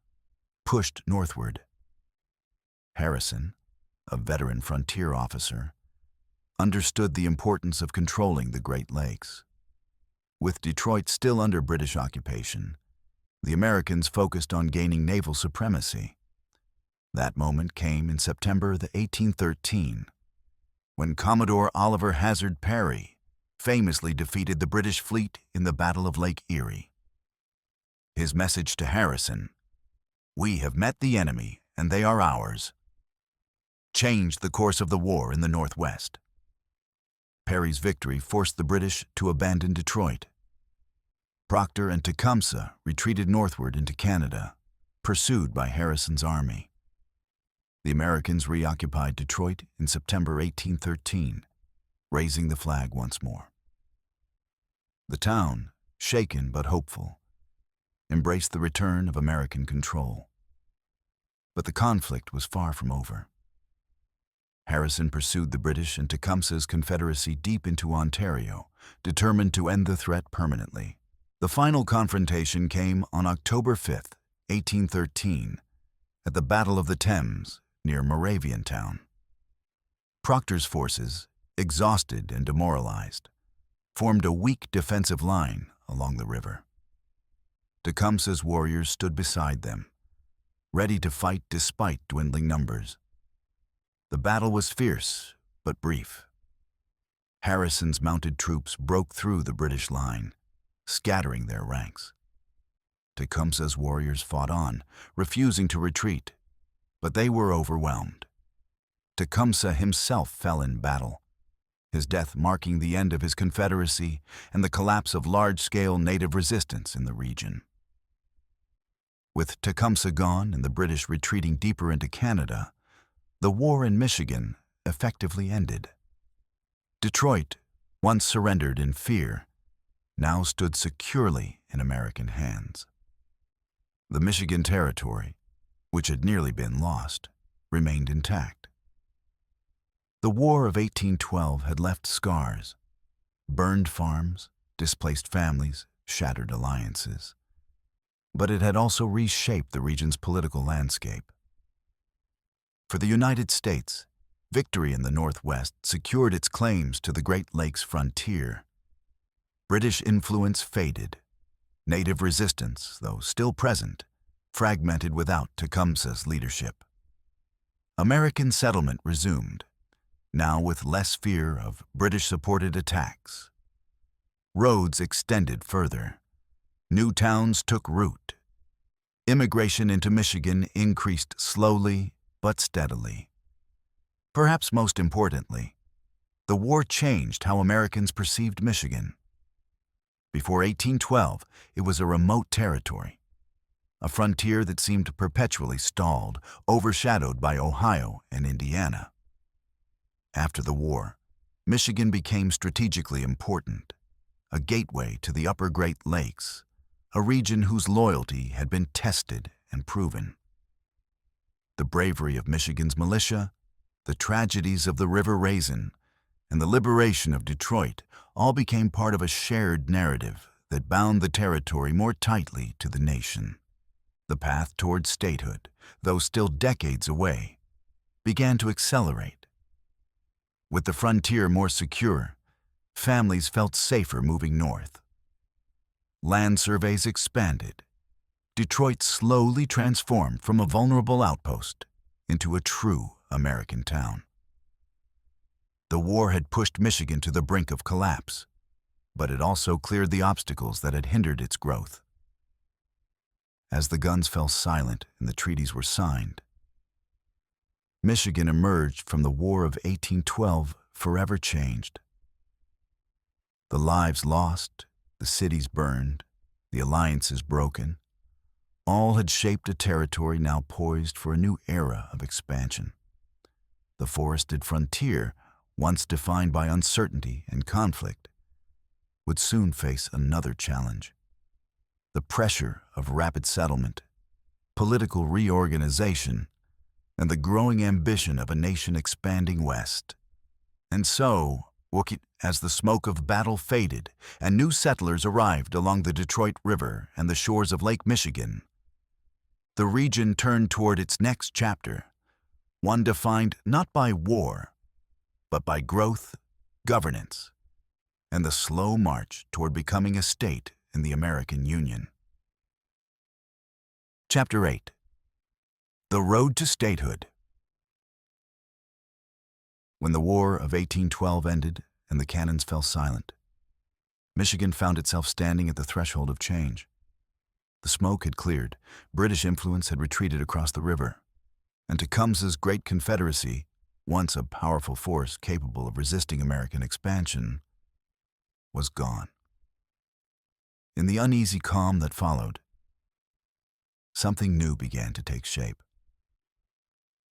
pushed northward. Harrison, a veteran frontier officer, understood the importance of controlling the Great Lakes. With Detroit still under British occupation, the Americans focused on gaining naval supremacy. That moment came in September 1813, when Commodore Oliver Hazard Perry famously defeated the British fleet in the Battle of Lake Erie. His message to Harrison, "We have met the enemy and they are ours," changed the course of the war in the Northwest. Perry's victory forced the British to abandon Detroit. Proctor and Tecumseh retreated northward into Canada, pursued by Harrison's army. The Americans reoccupied Detroit in September 1813, raising the flag once more. The town, shaken but hopeful, embraced the return of American control. But the conflict was far from over. Harrison pursued the British and Tecumseh's Confederacy deep into Ontario, determined to end the threat permanently. The final confrontation came on October 5, 1813, at the Battle of the Thames near Moraviantown. Proctor's forces, exhausted and demoralized, formed a weak defensive line along the river. Tecumseh's warriors stood beside them, ready to fight despite dwindling numbers. The battle was fierce but brief. Harrison's mounted troops broke through the British line, scattering their ranks. Tecumseh's warriors fought on, refusing to retreat, but they were overwhelmed. Tecumseh himself fell in battle, his death marking the end of his confederacy and the collapse of large-scale native resistance in the region. With Tecumseh gone and the British retreating deeper into Canada, the war in Michigan effectively ended. Detroit, once surrendered in fear, now stood securely in American hands. The Michigan Territory, which had nearly been lost, remained intact. The War of 1812 had left scars, burned farms, displaced families, shattered alliances. But it had also reshaped the region's political landscape. For the United States, victory in the Northwest secured its claims to the Great Lakes frontier. British influence faded. Native resistance, though still present, fragmented without Tecumseh's leadership. American settlement resumed, now with less fear of British-supported attacks. Roads extended further. New towns took root. Immigration into Michigan increased slowly but steadily. Perhaps most importantly, the war changed how Americans perceived Michigan. Before 1812, it was a remote territory, a frontier that seemed perpetually stalled, overshadowed by Ohio and Indiana. After the war, Michigan became strategically important, a gateway to the upper Great Lakes, a region whose loyalty had been tested and proven. The bravery of Michigan's militia, the tragedies of the River Raisin, and the liberation of Detroit all became part of a shared narrative that bound the territory more tightly to the nation. The path toward statehood, though still decades away, began to accelerate. With the frontier more secure, families felt safer moving north. Land surveys expanded. Detroit slowly transformed from a vulnerable outpost into a true American town. The war had pushed Michigan to the brink of collapse, but it also cleared the obstacles that had hindered its growth. As the guns fell silent and the treaties were signed, Michigan emerged from the War of 1812 forever changed. The lives lost, the cities burned, the alliances broken, all had shaped a territory now poised for a new era of expansion. The forested frontier, once defined by uncertainty and conflict, would soon face another challenge: the pressure of rapid settlement, political reorganization, and the growing ambition of a nation expanding west. And so, as the smoke of battle faded and new settlers arrived along the Detroit River and the shores of Lake Michigan, the region turned toward its next chapter, one defined not by war, but by growth, governance, and the slow march toward becoming a state in the American Union. Chapter 8. The Road to Statehood. When the War of 1812 ended and the cannons fell silent, Michigan found itself standing at the threshold of change. The smoke had cleared, British influence had retreated across the river, and Tecumseh's Great Confederacy, once a powerful force capable of resisting American expansion, was gone. In the uneasy calm that followed, something new began to take shape.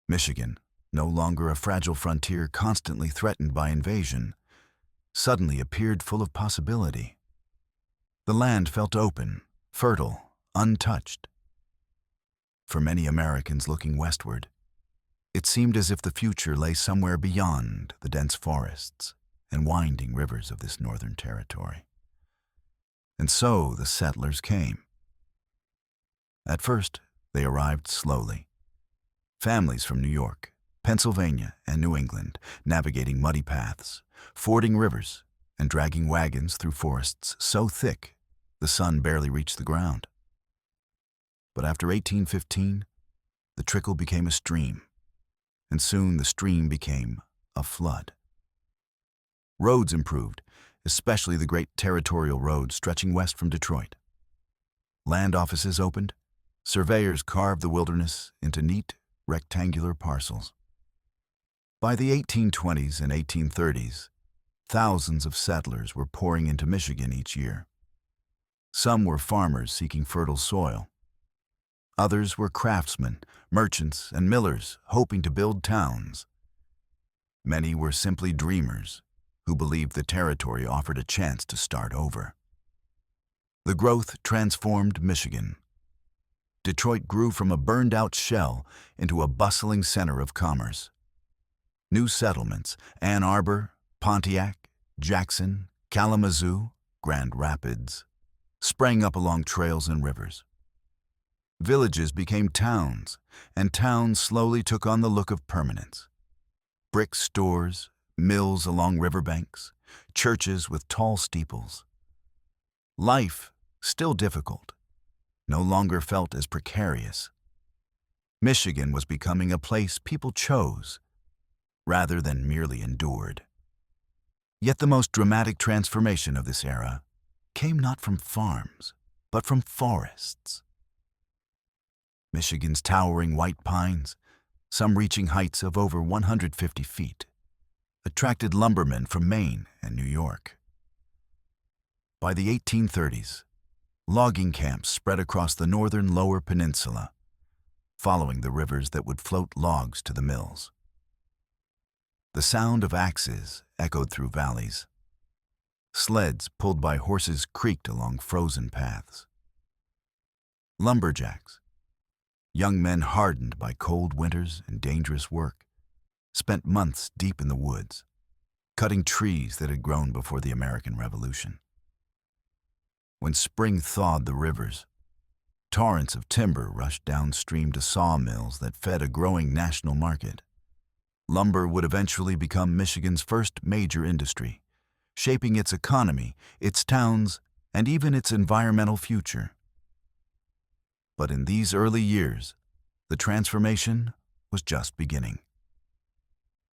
Michigan, no longer a fragile frontier constantly threatened by invasion, suddenly appeared full of possibility. The land felt open, fertile, untouched. For many Americans looking westward, it seemed as if the future lay somewhere beyond the dense forests and winding rivers of this northern territory. And so the settlers came. At first, they arrived slowly. Families from New York, Pennsylvania, and New England, navigating muddy paths, fording rivers, and dragging wagons through forests so thick the sun barely reached the ground. But after 1815, the trickle became a stream, and soon the stream became a flood. Roads improved, especially the great territorial road stretching west from Detroit. Land offices opened, surveyors carved the wilderness into neat, rectangular parcels. By the 1820s and 1830s, thousands of settlers were pouring into Michigan each year. Some were farmers seeking fertile soil. Others were craftsmen, merchants, and millers hoping to build towns. Many were simply dreamers who believed the territory offered a chance to start over. The growth transformed Michigan. Detroit grew from a burned-out shell into a bustling center of commerce. New settlements, Ann Arbor, Pontiac, Jackson, Kalamazoo, Grand Rapids, sprang up along trails and rivers. Villages became towns, and towns slowly took on the look of permanence. Brick stores, mills along riverbanks, churches with tall steeples. Life, still difficult, no longer felt as precarious. Michigan was becoming a place people chose, rather than merely endured. Yet the most dramatic transformation of this era came not from farms, but from forests. Michigan's towering white pines, some reaching heights of over 150 feet, attracted lumbermen from Maine and New York. By the 1830s, logging camps spread across the northern Lower Peninsula, following the rivers that would float logs to the mills. The sound of axes echoed through valleys. Sleds pulled by horses creaked along frozen paths. Lumberjacks, young men hardened by cold winters and dangerous work, spent months deep in the woods, cutting trees that had grown before the American Revolution. When spring thawed the rivers, torrents of timber rushed downstream to sawmills that fed a growing national market. Lumber would eventually become Michigan's first major industry, shaping its economy, its towns, and even its environmental future. But in these early years, the transformation was just beginning.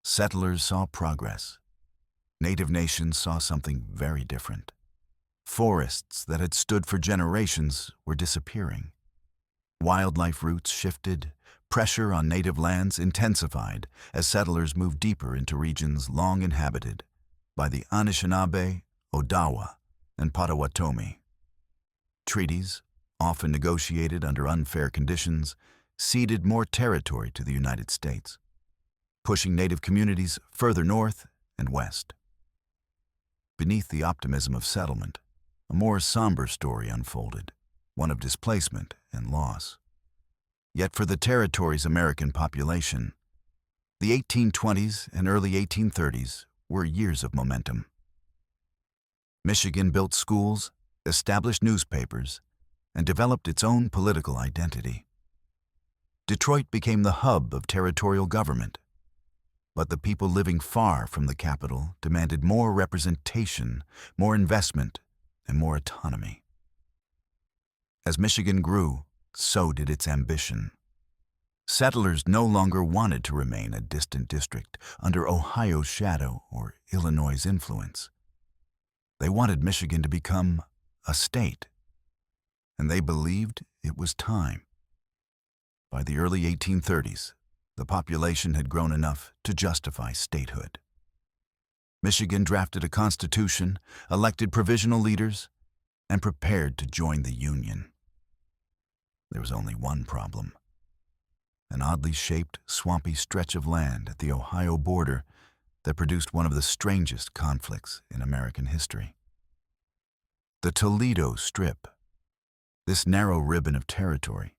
Settlers saw progress. Native nations saw something very different. Forests that had stood for generations were disappearing. Wildlife routes shifted, pressure on native lands intensified as settlers moved deeper into regions long inhabited by the Anishinaabe, Odawa, and Potawatomi. Treaties, often negotiated under unfair conditions, ceded more territory to the United States, pushing native communities further north and west. Beneath the optimism of settlement, a more somber story unfolded, one of displacement and loss. Yet for the territory's American population, the 1820s and early 1830s were years of momentum. Michigan built schools, established newspapers, and developed its own political identity. Detroit became the hub of territorial government, but the people living far from the capital demanded more representation, more investment, and more autonomy. As Michigan grew, so did its ambition. Settlers no longer wanted to remain a distant district under Ohio's shadow or Illinois' influence. They wanted Michigan to become a state, and they believed it was time. By the early 1830s, the population had grown enough to justify statehood. Michigan drafted a constitution, elected provisional leaders, and prepared to join the Union. There was only one problem: an oddly shaped, swampy stretch of land at the Ohio border that produced one of the strangest conflicts in American history. The Toledo Strip. This narrow ribbon of territory,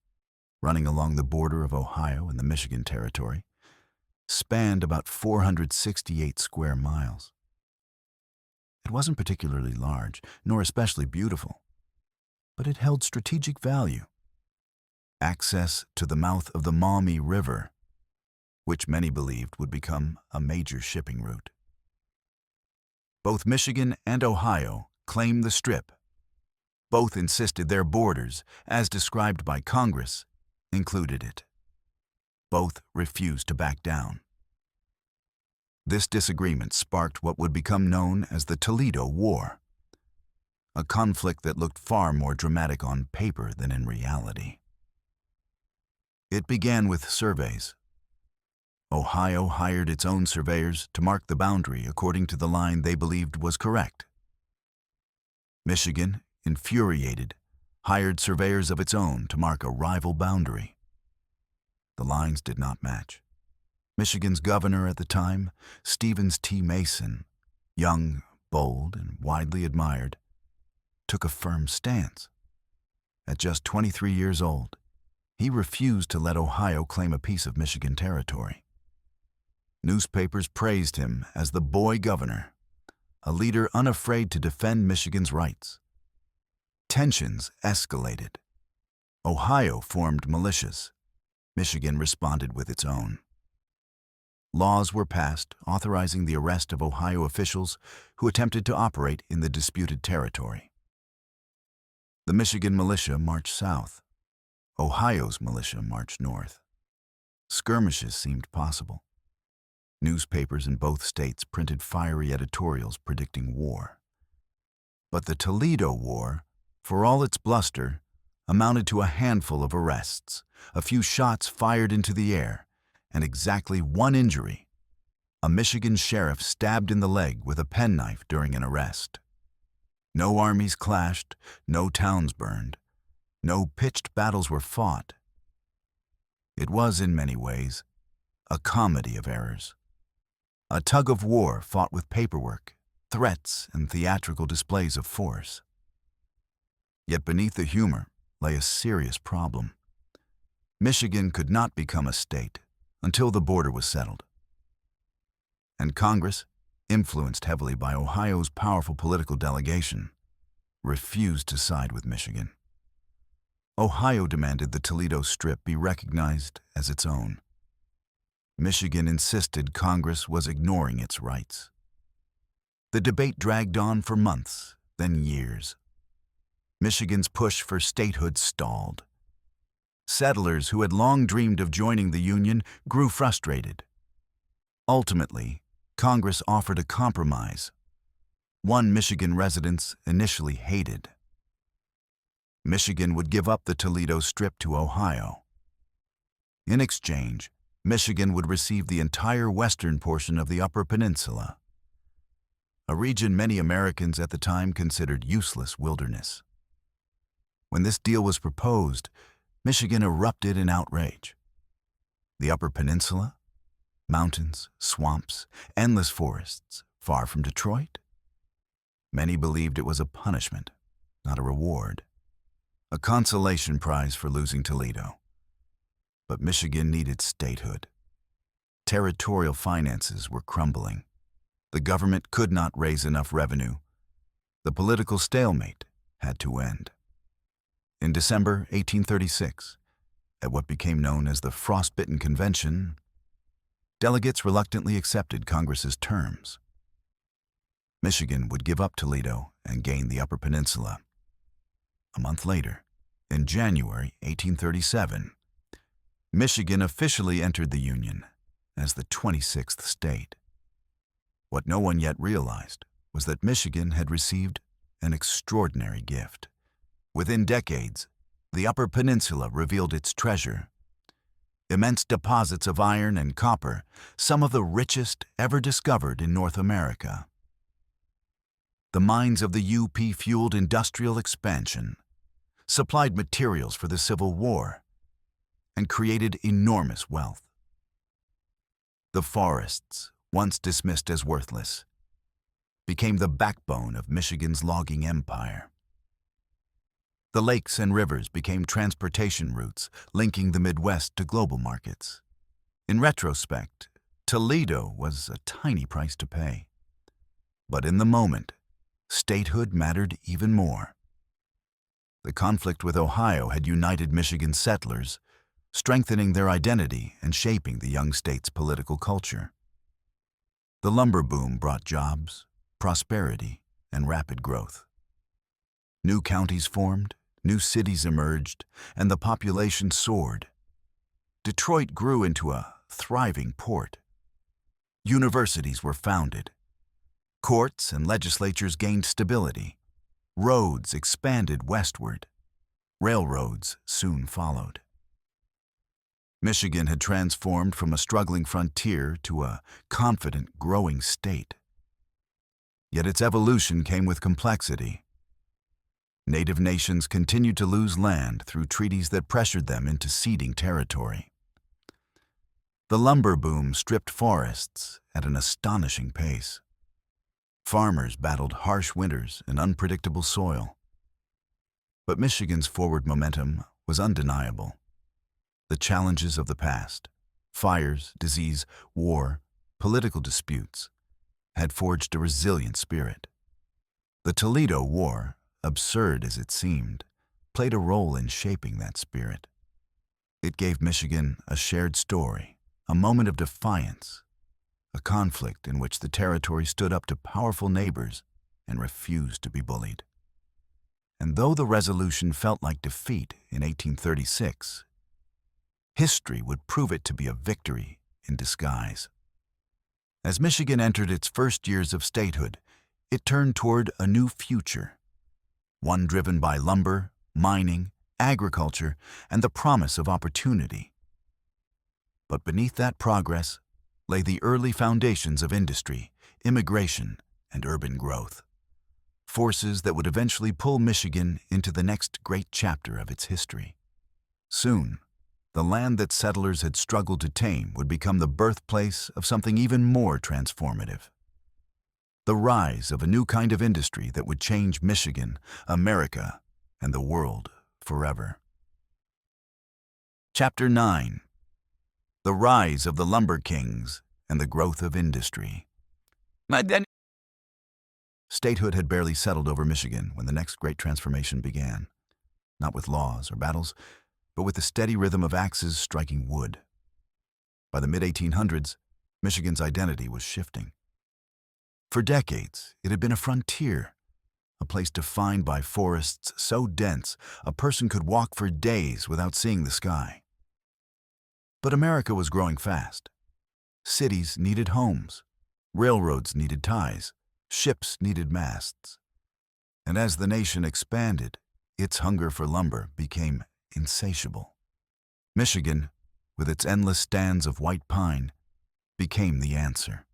running along the border of Ohio and the Michigan Territory, spanned about 468 square miles. It wasn't particularly large, nor especially beautiful, but it held strategic value. Access to the mouth of the Maumee River, which many believed would become a major shipping route. Both Michigan and Ohio claimed the Strip. Both insisted their borders, as described by Congress, included it. Both refused to back down. This disagreement sparked what would become known as the Toledo War, a conflict that looked far more dramatic on paper than in reality. It began with surveys. Ohio hired its own surveyors to mark the boundary according to the line they believed was correct. Michigan, infuriated, hired surveyors of its own to mark a rival boundary. The lines did not match. Michigan's governor at the time, Stevens T. Mason, young, bold, and widely admired, took a firm stance. At just 23 years old, he refused to let Ohio claim a piece of Michigan territory. Newspapers praised him as the boy governor, a leader unafraid to defend Michigan's rights. Tensions escalated. Ohio formed militias. Michigan responded with its own. Laws were passed authorizing the arrest of Ohio officials who attempted to operate in the disputed territory. The Michigan militia marched south. Ohio's militia marched north. Skirmishes seemed possible. Newspapers in both states printed fiery editorials predicting war. But the Toledo War, for all its bluster, amounted to a handful of arrests, a few shots fired into the air, and exactly one injury: a Michigan sheriff stabbed in the leg with a penknife during an arrest. No armies clashed, no towns burned, no pitched battles were fought. It was, in many ways, a comedy of errors. A tug-of-war fought with paperwork, threats, and theatrical displays of force. Yet beneath the humor lay a serious problem. Michigan could not become a state until the border was settled. And Congress, influenced heavily by Ohio's powerful political delegation, refused to side with Michigan. Ohio demanded the Toledo Strip be recognized as its own. Michigan insisted Congress was ignoring its rights. The debate dragged on for months, then years. Michigan's push for statehood stalled. Settlers who had long dreamed of joining the Union grew frustrated. Ultimately, Congress offered a compromise, one Michigan residents initially hated. Michigan would give up the Toledo Strip to Ohio. In exchange, Michigan would receive the entire western portion of the Upper Peninsula, a region many Americans at the time considered useless wilderness. When this deal was proposed, Michigan erupted in outrage. The Upper Peninsula? Mountains, swamps, endless forests, far from Detroit? Many believed it was a punishment, not a reward, a consolation prize for losing Toledo. But Michigan needed statehood. Territorial finances were crumbling. The government could not raise enough revenue. The political stalemate had to end. In December 1836, at what became known as the Frostbitten Convention, delegates reluctantly accepted Congress's terms. Michigan would give up Toledo and gain the Upper Peninsula. A month later, in January 1837, Michigan officially entered the Union as the 26th state. What no one yet realized was that Michigan had received an extraordinary gift. Within decades, the Upper Peninsula revealed its treasure. Immense deposits of iron and copper, some of the richest ever discovered in North America. The mines of the UP fueled industrial expansion, supplied materials for the Civil War, and created enormous wealth. The forests, once dismissed as worthless, became the backbone of Michigan's logging empire. The lakes and rivers became transportation routes, linking the Midwest to global markets. In retrospect, Toledo was a tiny price to pay. But in the moment, statehood mattered even more. The conflict with Ohio had united Michigan settlers, strengthening their identity and shaping the young state's political culture. The lumber boom brought jobs, prosperity, and rapid growth. New counties formed, new cities emerged, and the population soared. Detroit grew into a thriving port. Universities were founded. Courts and legislatures gained stability. Roads expanded westward. Railroads soon followed. Michigan had transformed from a struggling frontier to a confident, growing state. Yet its evolution came with complexity. Native nations continued to lose land through treaties that pressured them into ceding territory. The lumber boom stripped forests at an astonishing pace. Farmers battled harsh winters and unpredictable soil. But Michigan's forward momentum was undeniable. The challenges of the past, fires, disease, war, political disputes, had forged a resilient spirit. The Toledo War, absurd as it seemed, played a role in shaping that spirit. It gave Michigan a shared story, a moment of defiance, a conflict in which the territory stood up to powerful neighbors and refused to be bullied. And though the resolution felt like defeat in 1836, history would prove it to be a victory in disguise. As Michigan entered its first years of statehood, it turned toward a new future, one driven by lumber, mining, agriculture, and the promise of opportunity. But beneath that progress lay the early foundations of industry, immigration, and urban growth, forces that would eventually pull Michigan into the next great chapter of its history. Soon, the land that settlers had struggled to tame would become the birthplace of something even more transformative. The rise of a new kind of industry that would change Michigan, America, and the world forever. Chapter 9. The Rise of the Lumber Kings and the Growth of Industry. Statehood had barely settled over Michigan when the next great transformation began, not with laws or battles, but with the steady rhythm of axes striking wood. By the mid-1800s, Michigan's identity was shifting. For decades, it had been a frontier, a place defined by forests so dense a person could walk for days without seeing the sky. But America was growing fast. Cities needed homes, railroads needed ties, ships needed masts. And as the nation expanded, its hunger for lumber became insatiable. Michigan, with its endless stands of white pine, became the answer.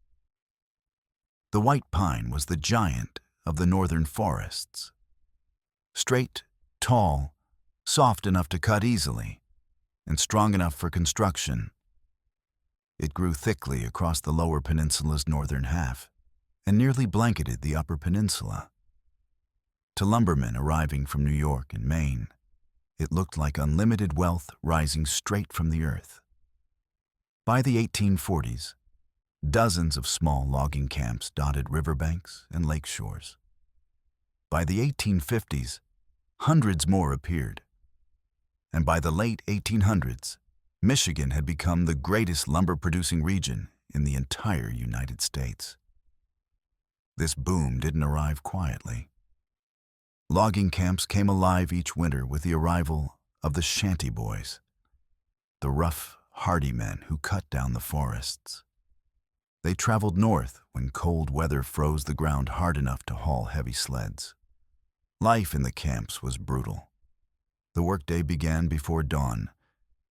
The white pine was the giant of the northern forests. Straight, tall, soft enough to cut easily, and strong enough for construction. It grew thickly across the lower peninsula's northern half and nearly blanketed the upper peninsula. To lumbermen arriving from New York and Maine, it looked like unlimited wealth rising straight from the earth. By the 1840s, dozens of small logging camps dotted riverbanks and lake shores. By the 1850s, hundreds more appeared. And by the late 1800s, Michigan had become the greatest lumber-producing region in the entire United States. This boom didn't arrive quietly. Logging camps came alive each winter with the arrival of the shanty boys, the rough, hardy men who cut down the forests. They traveled north when cold weather froze the ground hard enough to haul heavy sleds. Life in the camps was brutal. The workday began before dawn,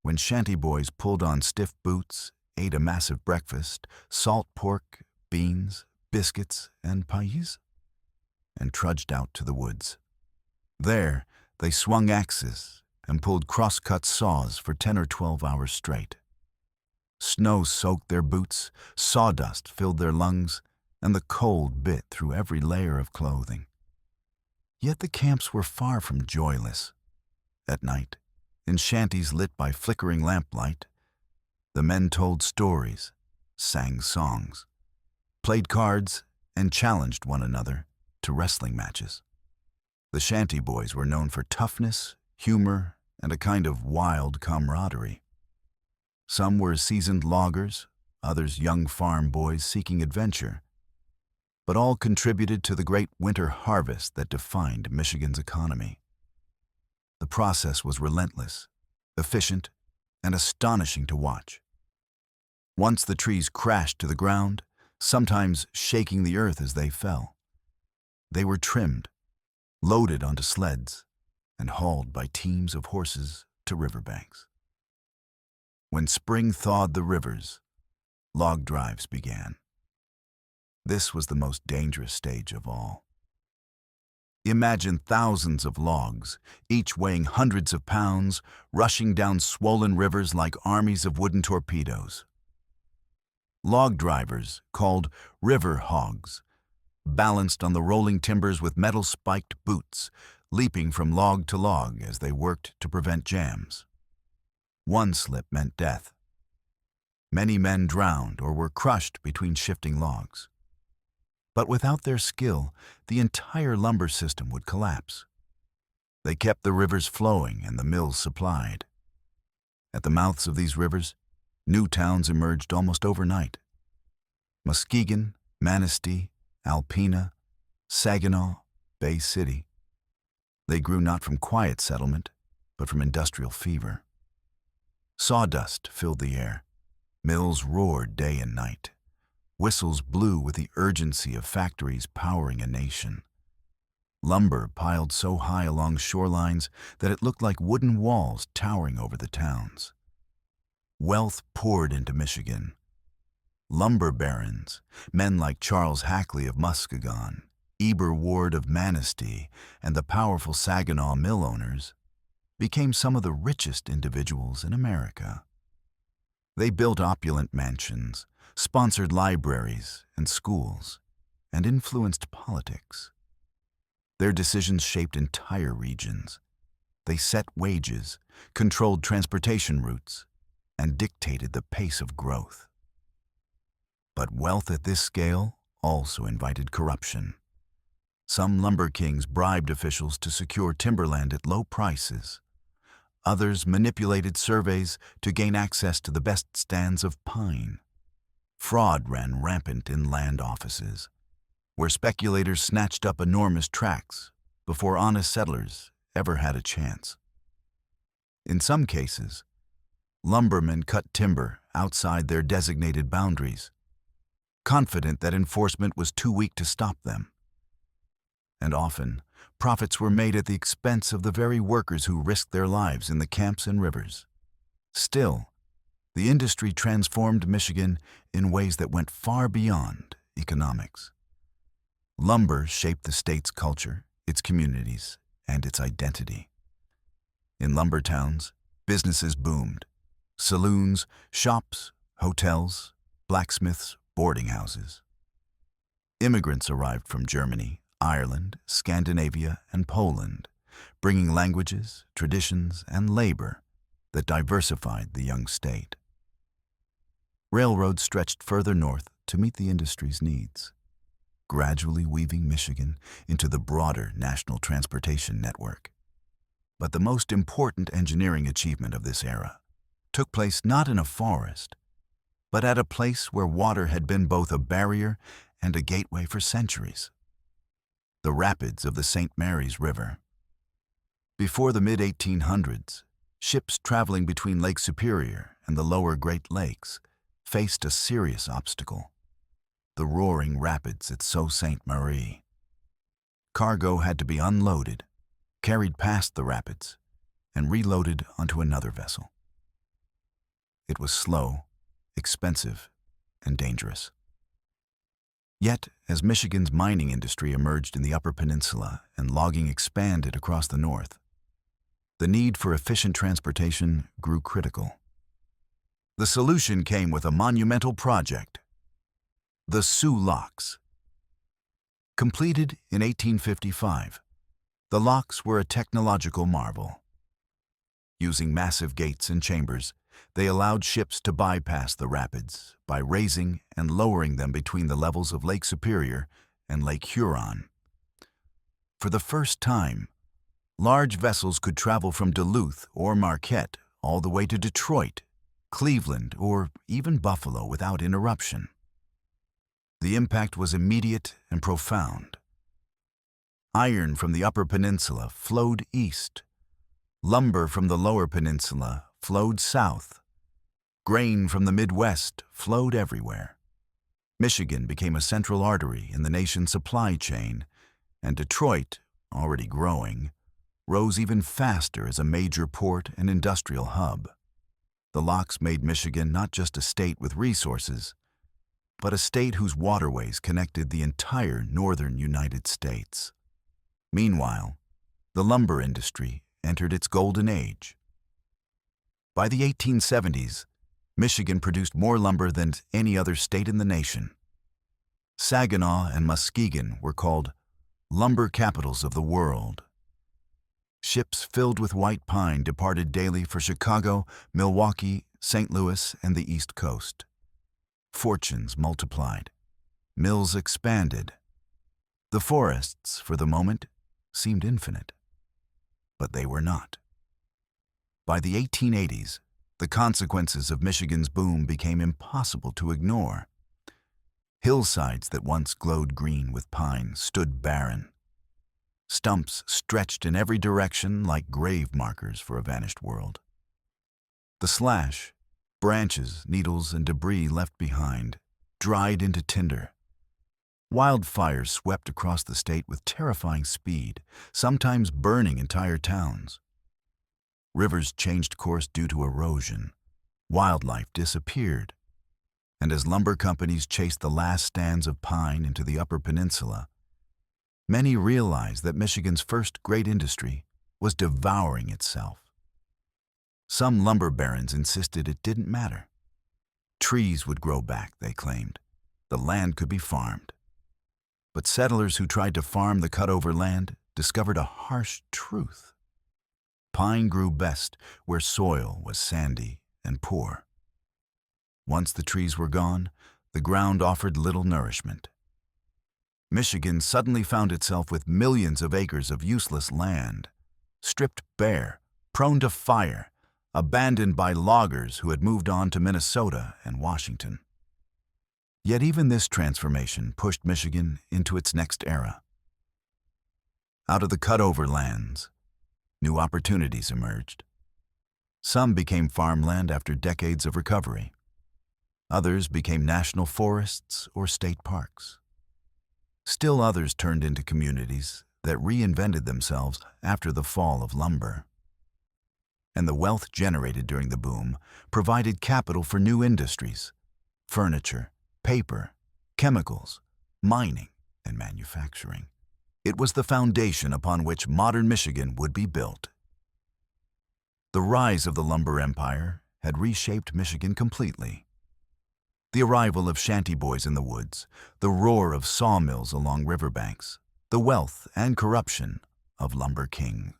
when shanty boys pulled on stiff boots, ate a massive breakfast, salt pork, beans, biscuits, and pies, and trudged out to the woods. There, they swung axes and pulled cross-cut saws for 10 or 12 hours straight. Snow soaked their boots, sawdust filled their lungs, and the cold bit through every layer of clothing. Yet the camps were far from joyless. At night, in shanties lit by flickering lamplight, the men told stories, sang songs, played cards, and challenged one another to wrestling matches. The shanty boys were known for toughness, humor, and a kind of wild camaraderie. Some were seasoned loggers, others young farm boys seeking adventure, but all contributed to the great winter harvest that defined Michigan's economy. The process was relentless, efficient, and astonishing to watch. Once the trees crashed to the ground, sometimes shaking the earth as they fell, they were trimmed, loaded onto sleds, and hauled by teams of horses to riverbanks. When spring thawed the rivers, log drives began. This was the most dangerous stage of all. Imagine thousands of logs, each weighing hundreds of pounds, rushing down swollen rivers like armies of wooden torpedoes. Log drivers, called river hogs, balanced on the rolling timbers with metal-spiked boots, leaping from log to log as they worked to prevent jams. One slip meant death. Many men drowned or were crushed between shifting logs. But without their skill, the entire lumber system would collapse. They kept the rivers flowing and the mills supplied. At the mouths of these rivers, new towns emerged almost overnight. Muskegon, Manistee, Alpena, Saginaw, Bay City. They grew not from quiet settlement, but from industrial fever. Sawdust filled the air. Mills roared day and night. Whistles blew with the urgency of factories powering a nation. Lumber piled so high along shorelines that it looked like wooden walls towering over the towns. Wealth poured into Michigan. Lumber barons, men like Charles Hackley of Muskegon, Eber Ward of Manistee, and the powerful Saginaw mill owners, became some of the richest individuals in America. They built opulent mansions, sponsored libraries and schools, and influenced politics. Their decisions shaped entire regions. They set wages, controlled transportation routes, and dictated the pace of growth. But wealth at this scale also invited corruption. Some lumber kings bribed officials to secure timberland at low prices. Others manipulated surveys to gain access to the best stands of pine. Fraud ran rampant in land offices, where speculators snatched up enormous tracts before honest settlers ever had a chance. In some cases, lumbermen cut timber outside their designated boundaries, confident that enforcement was too weak to stop them. And often, profits were made at the expense of the very workers who risked their lives in the camps and rivers. Still, the industry transformed Michigan in ways that went far beyond economics. Lumber shaped the state's culture, its communities, and its identity. In lumber towns, businesses boomed. Saloons, shops, hotels, blacksmiths, boarding houses. Immigrants arrived from Germany, Ireland, Scandinavia, and Poland, bringing languages, traditions, and labor that diversified the young state. Railroads stretched further north to meet the industry's needs, gradually weaving Michigan into the broader national transportation network. But the most important engineering achievement of this era took place not in a forest, but at a place where water had been both a barrier and a gateway for centuries: the rapids of the St. Mary's River. Before the mid-1800s, ships traveling between Lake Superior and the lower Great Lakes faced a serious obstacle: the roaring rapids at Sault Ste. Marie. Cargo had to be unloaded, carried past the rapids, and reloaded onto another vessel. It was slow, expensive, and dangerous. Yet, as Michigan's mining industry emerged in the Upper Peninsula and logging expanded across the north, the need for efficient transportation grew critical. The solution came with a monumental project: the Soo Locks. Completed in 1855, the locks were a technological marvel. Using massive gates and chambers, they allowed ships to bypass the rapids by raising and lowering them between the levels of Lake Superior and Lake Huron. For the first time, large vessels could travel from Duluth or Marquette all the way to Detroit, Cleveland, or even Buffalo without interruption. The impact was immediate and profound. Iron from the Upper Peninsula flowed east. Lumber from the Lower Peninsula flowed south. Grain from the Midwest flowed everywhere. Michigan became a central artery in the nation's supply chain, and Detroit, already growing, rose even faster as a major port and industrial hub. The locks made Michigan not just a state with resources, but a state whose waterways connected the entire northern United States. Meanwhile, the lumber industry entered its golden age. By the 1870s, Michigan produced more lumber than any other state in the nation. Saginaw and Muskegon were called lumber capitals of the world. Ships filled with white pine departed daily for Chicago, Milwaukee, St. Louis, and the East Coast. Fortunes multiplied. Mills expanded. The forests, for the moment, seemed infinite. But they were not. By the 1880s, the consequences of Michigan's boom became impossible to ignore. Hillsides that once glowed green with pine stood barren. Stumps stretched in every direction like grave markers for a vanished world. The slash, branches, needles, and debris left behind, dried into tinder. Wildfires swept across the state with terrifying speed, sometimes burning entire towns. Rivers changed course due to erosion. Wildlife disappeared. And as lumber companies chased the last stands of pine into the Upper Peninsula, many realized that Michigan's first great industry was devouring itself. Some lumber barons insisted it didn't matter. Trees would grow back, they claimed. The land could be farmed. But settlers who tried to farm the cut-over land discovered a harsh truth. Pine grew best where soil was sandy and poor. Once the trees were gone, the ground offered little nourishment. Michigan suddenly found itself with millions of acres of useless land, stripped bare, prone to fire, abandoned by loggers who had moved on to Minnesota and Washington. Yet even this transformation pushed Michigan into its next era. Out of the cut-over lands, new opportunities emerged. Some became farmland after decades of recovery. Others became national forests or state parks. Still others turned into communities that reinvented themselves after the fall of lumber. And the wealth generated during the boom provided capital for new industries: furniture, paper, chemicals, mining, and manufacturing. It was the foundation upon which modern Michigan would be built. The rise of the lumber empire had reshaped Michigan completely. The arrival of shanty boys in the woods, the roar of sawmills along riverbanks, the wealth and corruption of lumber kings,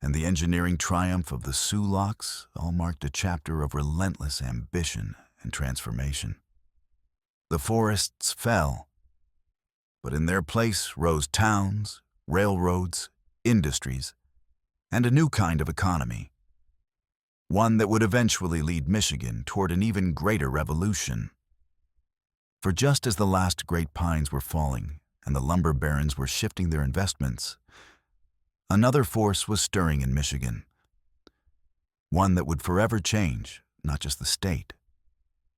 and the engineering triumph of the Sioux locks all marked a chapter of relentless ambition and transformation. The forests fell, but in their place rose towns, railroads, industries, and a new kind of economy, one that would eventually lead Michigan toward an even greater revolution. For just as the last great pines were falling and the lumber barons were shifting their investments, another force was stirring in Michigan, one that would forever change not just the state,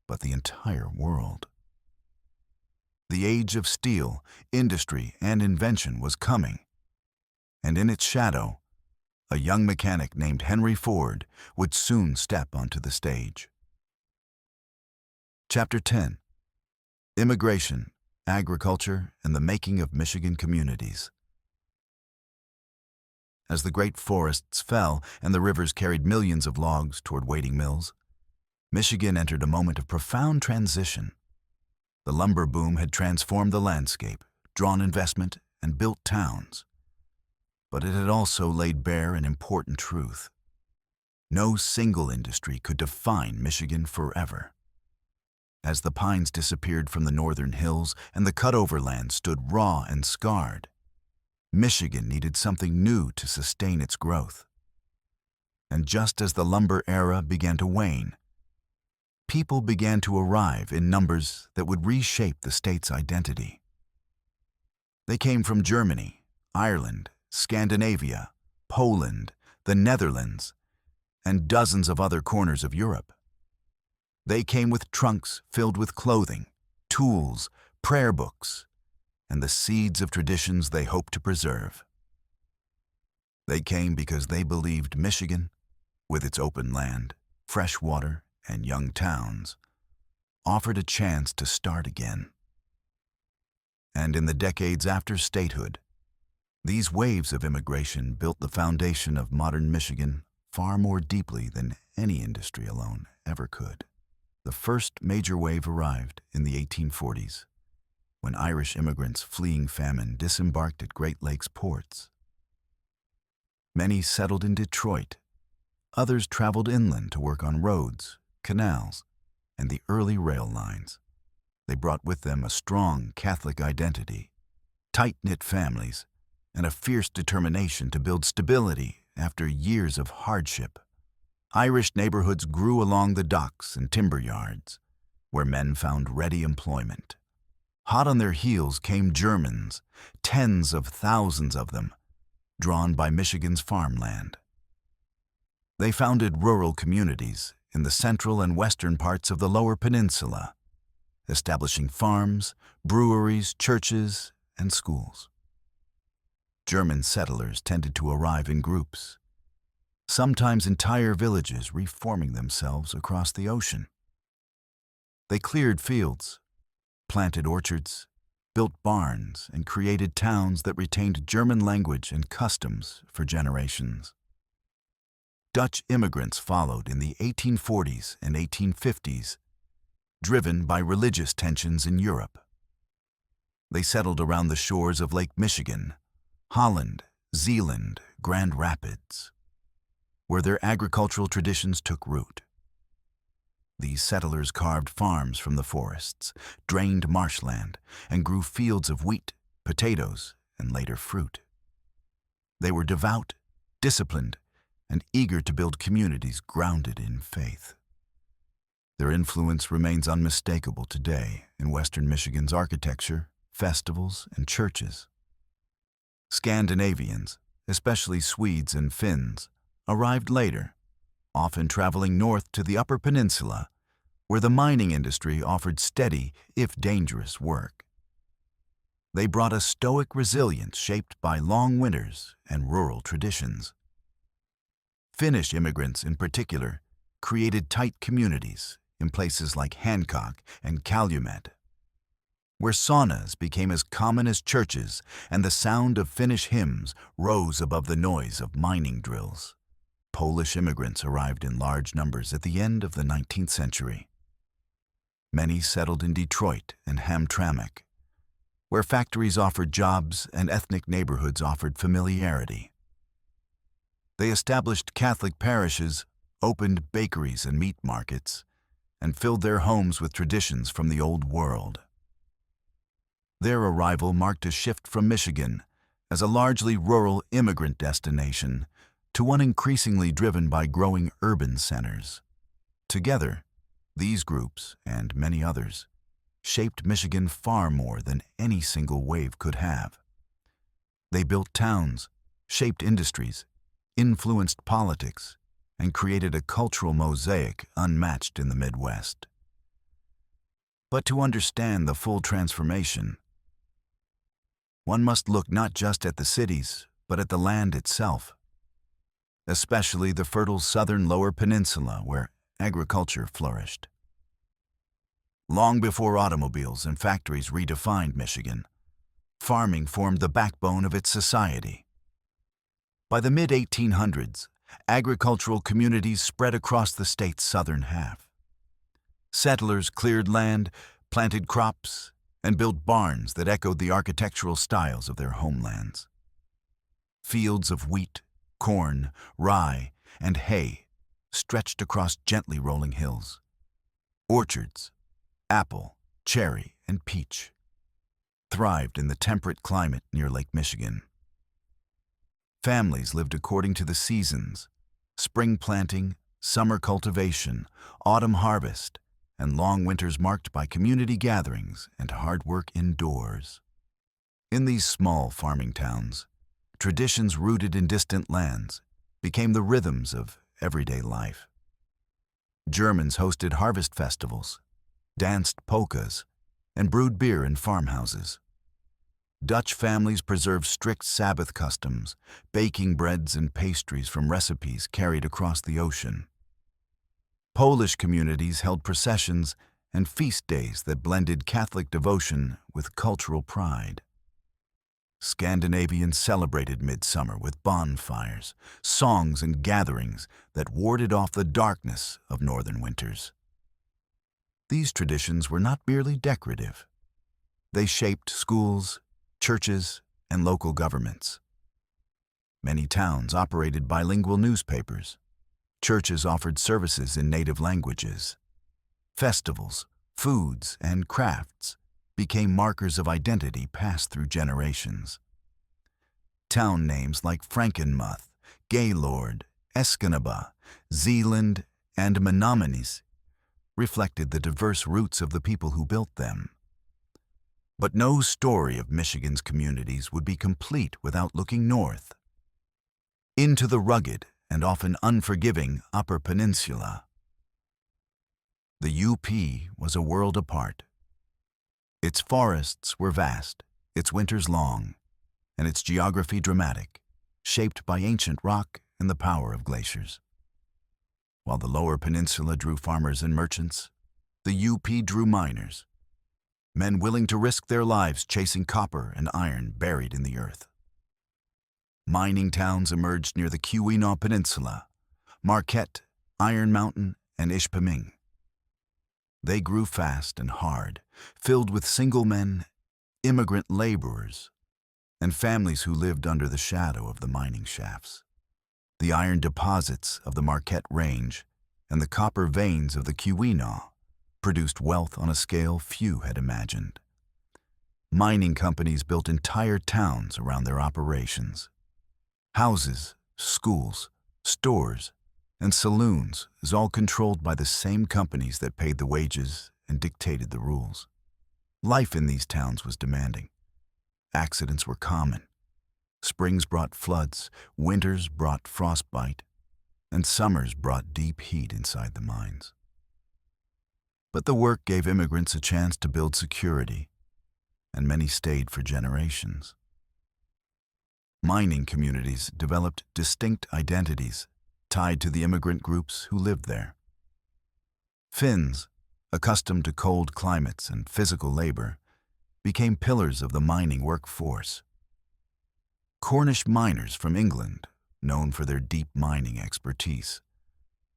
but the entire world. The age of steel, industry, and invention was coming, and in its shadow, a young mechanic named Henry Ford would soon step onto the stage. Chapter 10: Immigration, Agriculture, and the Making of Michigan Communities. As the great forests fell and the rivers carried millions of logs toward waiting mills, Michigan entered a moment of profound transition. The lumber boom had transformed the landscape, drawn investment, and built towns. But it had also laid bare an important truth. No single industry could define Michigan forever. As the pines disappeared from the northern hills and the cut-over land stood raw and scarred, Michigan needed something new to sustain its growth. And just as the lumber era began to wane, people began to arrive in numbers that would reshape the state's identity. They came from Germany, Ireland, Scandinavia, Poland, the Netherlands, and dozens of other corners of Europe. They came with trunks filled with clothing, tools, prayer books, and the seeds of traditions they hoped to preserve. They came because they believed Michigan, with its open land, fresh water, and young towns, offered a chance to start again. And in the decades after statehood, these waves of immigration built the foundation of modern Michigan far more deeply than any industry alone ever could. The first major wave arrived in the 1840s, when Irish immigrants fleeing famine disembarked at Great Lakes ports. Many settled in Detroit. Others traveled inland to work on roads, canals, and the early rail lines. They brought with them a strong Catholic identity, tight-knit families, and a fierce determination to build stability after years of hardship. Irish neighborhoods grew along the docks and timber yards, where men found ready employment. Hot on their heels came Germans, tens of thousands of them, drawn by Michigan's farmland. They founded rural communities in the central and western parts of the Lower Peninsula, establishing farms, breweries, churches, and schools. German settlers tended to arrive in groups, sometimes entire villages reforming themselves across the ocean. They cleared fields, planted orchards, built barns, and created towns that retained German language and customs for generations. Dutch immigrants followed in the 1840s and 1850s, driven by religious tensions in Europe. They settled around the shores of Lake Michigan, Holland, Zeeland, Grand Rapids, where their agricultural traditions took root. These settlers carved farms from the forests, drained marshland, and grew fields of wheat, potatoes, and later fruit. They were devout, disciplined, and eager to build communities grounded in faith. Their influence remains unmistakable today in Western Michigan's architecture, festivals, and churches. Scandinavians, especially Swedes and Finns, arrived later, often traveling north to the Upper Peninsula, where the mining industry offered steady, if dangerous, work. They brought a stoic resilience shaped by long winters and rural traditions. Finnish immigrants, in particular, created tight communities in places like Hancock and Calumet, where saunas became as common as churches and the sound of Finnish hymns rose above the noise of mining drills. Polish immigrants arrived in large numbers at the end of the 19th century. Many settled in Detroit and Hamtramck, where factories offered jobs and ethnic neighborhoods offered familiarity. They established Catholic parishes, opened bakeries and meat markets, and filled their homes with traditions from the Old World. Their arrival marked a shift from Michigan as a largely rural immigrant destination to one increasingly driven by growing urban centers. Together, these groups, and many others, shaped Michigan far more than any single wave could have. They built towns, shaped industries, influenced politics, and created a cultural mosaic unmatched in the Midwest. But to understand the full transformation, one must look not just at the cities, but at the land itself, especially the fertile southern Lower Peninsula where agriculture flourished. Long before automobiles and factories redefined Michigan, farming formed the backbone of its society. By the mid-1800s, agricultural communities spread across the state's southern half. Settlers cleared land, planted crops, and built barns that echoed the architectural styles of their homelands. Fields of wheat, corn, rye, and hay stretched across gently rolling hills. Orchards, apple, cherry, and peach, thrived in the temperate climate near Lake Michigan. Families lived according to the seasons: spring planting, summer cultivation, autumn harvest, and long winters marked by community gatherings and hard work indoors. In these small farming towns, traditions rooted in distant lands became the rhythms of everyday life. Germans hosted harvest festivals, danced polkas, and brewed beer in farmhouses. Dutch families preserved strict Sabbath customs, baking breads and pastries from recipes carried across the ocean. Polish communities held processions and feast days that blended Catholic devotion with cultural pride. Scandinavians celebrated midsummer with bonfires, songs, and gatherings that warded off the darkness of northern winters. These traditions were not merely decorative. They shaped schools, churches, and local governments. Many towns operated bilingual newspapers. Churches offered services in native languages. Festivals, foods, and crafts became markers of identity passed through generations. Town names like Frankenmuth, Gaylord, Anishinaabe, Zealand, and Menominee reflected the diverse roots of the people who built them. But no story of Michigan's communities would be complete without looking north, into the rugged and often unforgiving Upper Peninsula. The UP was a world apart. Its forests were vast, its winters long, and its geography dramatic, shaped by ancient rock and the power of glaciers. While the lower peninsula drew farmers and merchants, the UP drew miners, men willing to risk their lives chasing copper and iron buried in the earth. Mining towns emerged near the Keweenaw Peninsula, Marquette, Iron Mountain, and Ishpeming. They grew fast and hard, filled with single men, immigrant laborers, and families who lived under the shadow of the mining shafts. The iron deposits of the Marquette Range and the copper veins of the Keweenaw produced wealth on a scale few had imagined. Mining companies built entire towns around their operations. Houses, schools, stores, and saloons is all controlled by the same companies that paid the wages and dictated the rules. Life in these towns was demanding. Accidents were common. Springs brought floods, winters brought frostbite, and summers brought deep heat inside the mines. But the work gave immigrants a chance to build security, and many stayed for generations. Mining communities developed distinct identities tied to the immigrant groups who lived there. Finns, accustomed to cold climates and physical labor, became pillars of the mining workforce. Cornish miners from England, known for their deep mining expertise,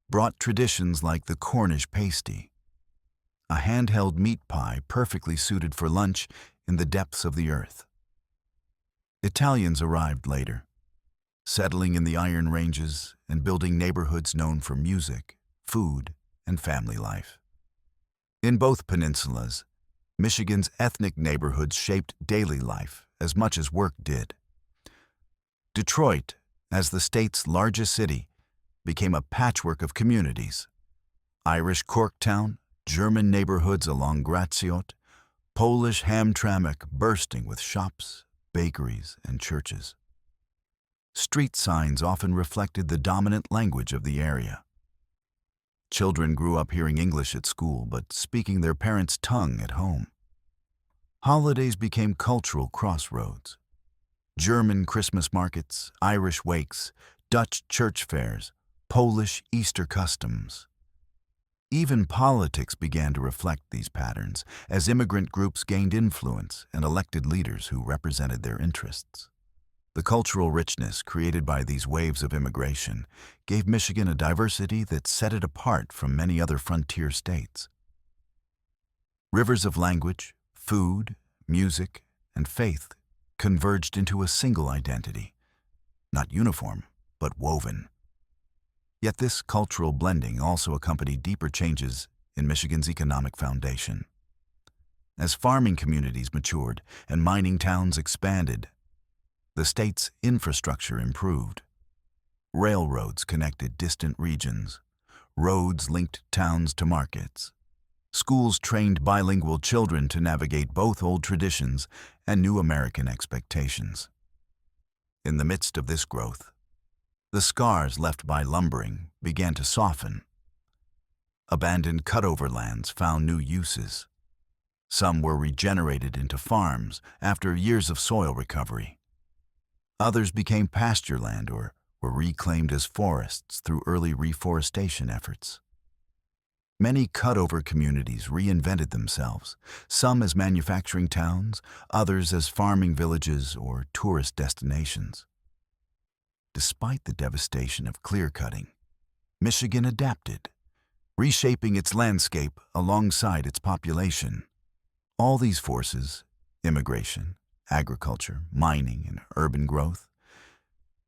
brought traditions like the Cornish pasty, a handheld meat pie perfectly suited for lunch in the depths of the earth. Italians arrived later, settling in the Iron Ranges and building neighborhoods known for music, food, and family life. In both peninsulas, Michigan's ethnic neighborhoods shaped daily life as much as work did. Detroit, as the state's largest city, became a patchwork of communities. Irish Corktown, German neighborhoods along Gratiot, Polish Hamtramck bursting with shops, bakeries, and churches. Street signs often reflected the dominant language of the area. Children grew up hearing English at school but speaking their parents' tongue at home. Holidays became cultural crossroads. German Christmas markets, Irish wakes, Dutch church fairs, Polish Easter customs. Even politics began to reflect these patterns as immigrant groups gained influence and elected leaders who represented their interests. The cultural richness created by these waves of immigration gave Michigan a diversity that set it apart from many other frontier states. Rivers of language, food, music, and faith converged into a single identity, not uniform, but woven. Yet this cultural blending also accompanied deeper changes in Michigan's economic foundation. As farming communities matured and mining towns expanded, the state's infrastructure improved. Railroads connected distant regions. Roads linked towns to markets. Schools trained bilingual children to navigate both old traditions and new American expectations. In the midst of this growth, the scars left by lumbering began to soften. Abandoned cutover lands found new uses. Some were regenerated into farms after years of soil recovery. Others became pasture land or were reclaimed as forests through early reforestation efforts. Many cutover communities reinvented themselves, some as manufacturing towns, others as farming villages or tourist destinations. Despite the devastation of clear-cutting, Michigan adapted, reshaping its landscape alongside its population. All these forces, immigration, agriculture, mining, and urban growth,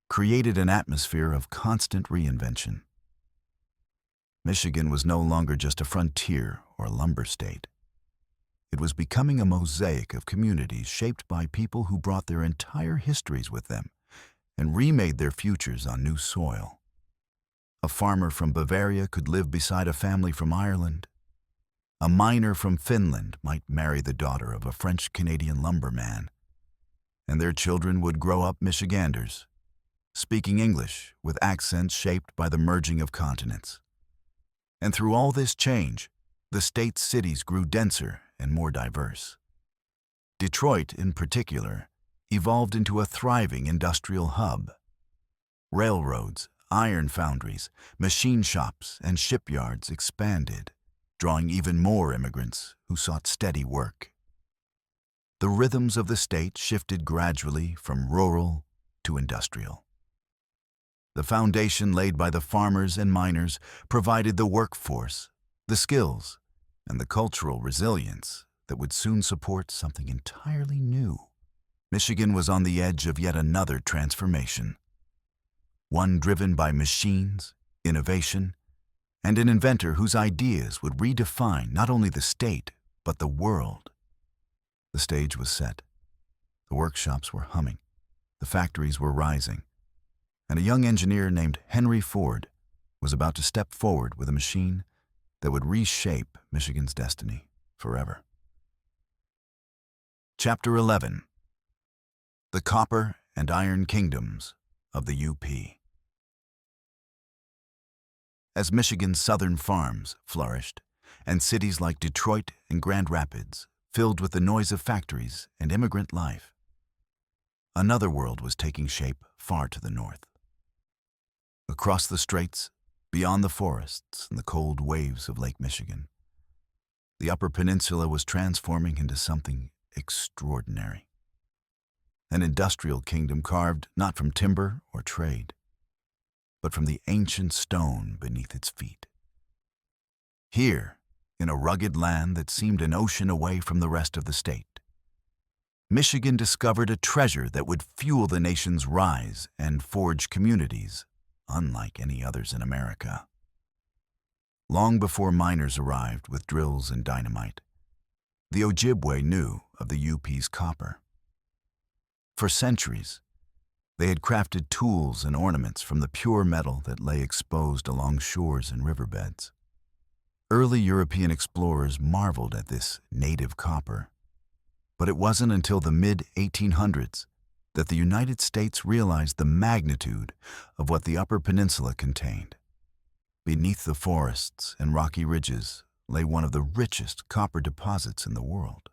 created an atmosphere of constant reinvention. Michigan was no longer just a frontier or lumber state. It was becoming a mosaic of communities shaped by people who brought their entire histories with them and remade their futures on new soil. A farmer from Bavaria could live beside a family from Ireland. A miner from Finland might marry the daughter of a French-Canadian lumberman, and their children would grow up Michiganders, speaking English with accents shaped by the merging of continents. And through all this change, the state's cities grew denser and more diverse. Detroit, in particular, evolved into a thriving industrial hub. Railroads, iron foundries, machine shops, and shipyards expanded, drawing even more immigrants who sought steady work. The rhythms of the state shifted gradually from rural to industrial. The foundation laid by the farmers and miners provided the workforce, the skills, and the cultural resilience that would soon support something entirely new. Michigan was on the edge of yet another transformation, one driven by machines, innovation, and an inventor whose ideas would redefine not only the state, but the world. The stage was set. The workshops were humming. The factories were rising. And a young engineer named Henry Ford was about to step forward with a machine that would reshape Michigan's destiny forever. Chapter 11. The Copper and Iron Kingdoms of the UP. As Michigan's southern farms flourished, and cities like Detroit and Grand Rapids filled with the noise of factories and immigrant life, another world was taking shape far to the north. Across the straits, beyond the forests and the cold waves of Lake Michigan, the Upper Peninsula was transforming into something extraordinary. An industrial kingdom carved not from timber or trade, but from the ancient stone beneath its feet. Here, in a rugged land that seemed an ocean away from the rest of the state, Michigan discovered a treasure that would fuel the nation's rise and forge communities unlike any others in America. Long before miners arrived with drills and dynamite, the Ojibwe knew of the UP's copper. For centuries, they had crafted tools and ornaments from the pure metal that lay exposed along shores and riverbeds. Early European explorers marveled at this native copper, but it wasn't until the mid-1800s that the United States realized the magnitude of what the Upper Peninsula contained. Beneath the forests and rocky ridges lay one of the richest copper deposits in the world.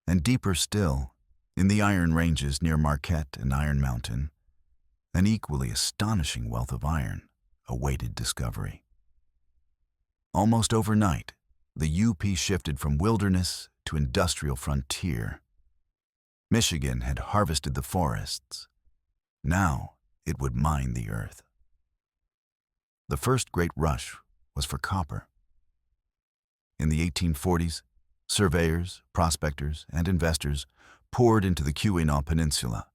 And deeper still, in the Iron Ranges near Marquette and Iron Mountain, an equally astonishing wealth of iron awaited discovery. Almost overnight, the UP shifted from wilderness to industrial frontier. Michigan had harvested the forests. Now it would mine the earth. The first great rush was for copper. In the 1840s, surveyors, prospectors, and investors poured into the Keweenaw Peninsula,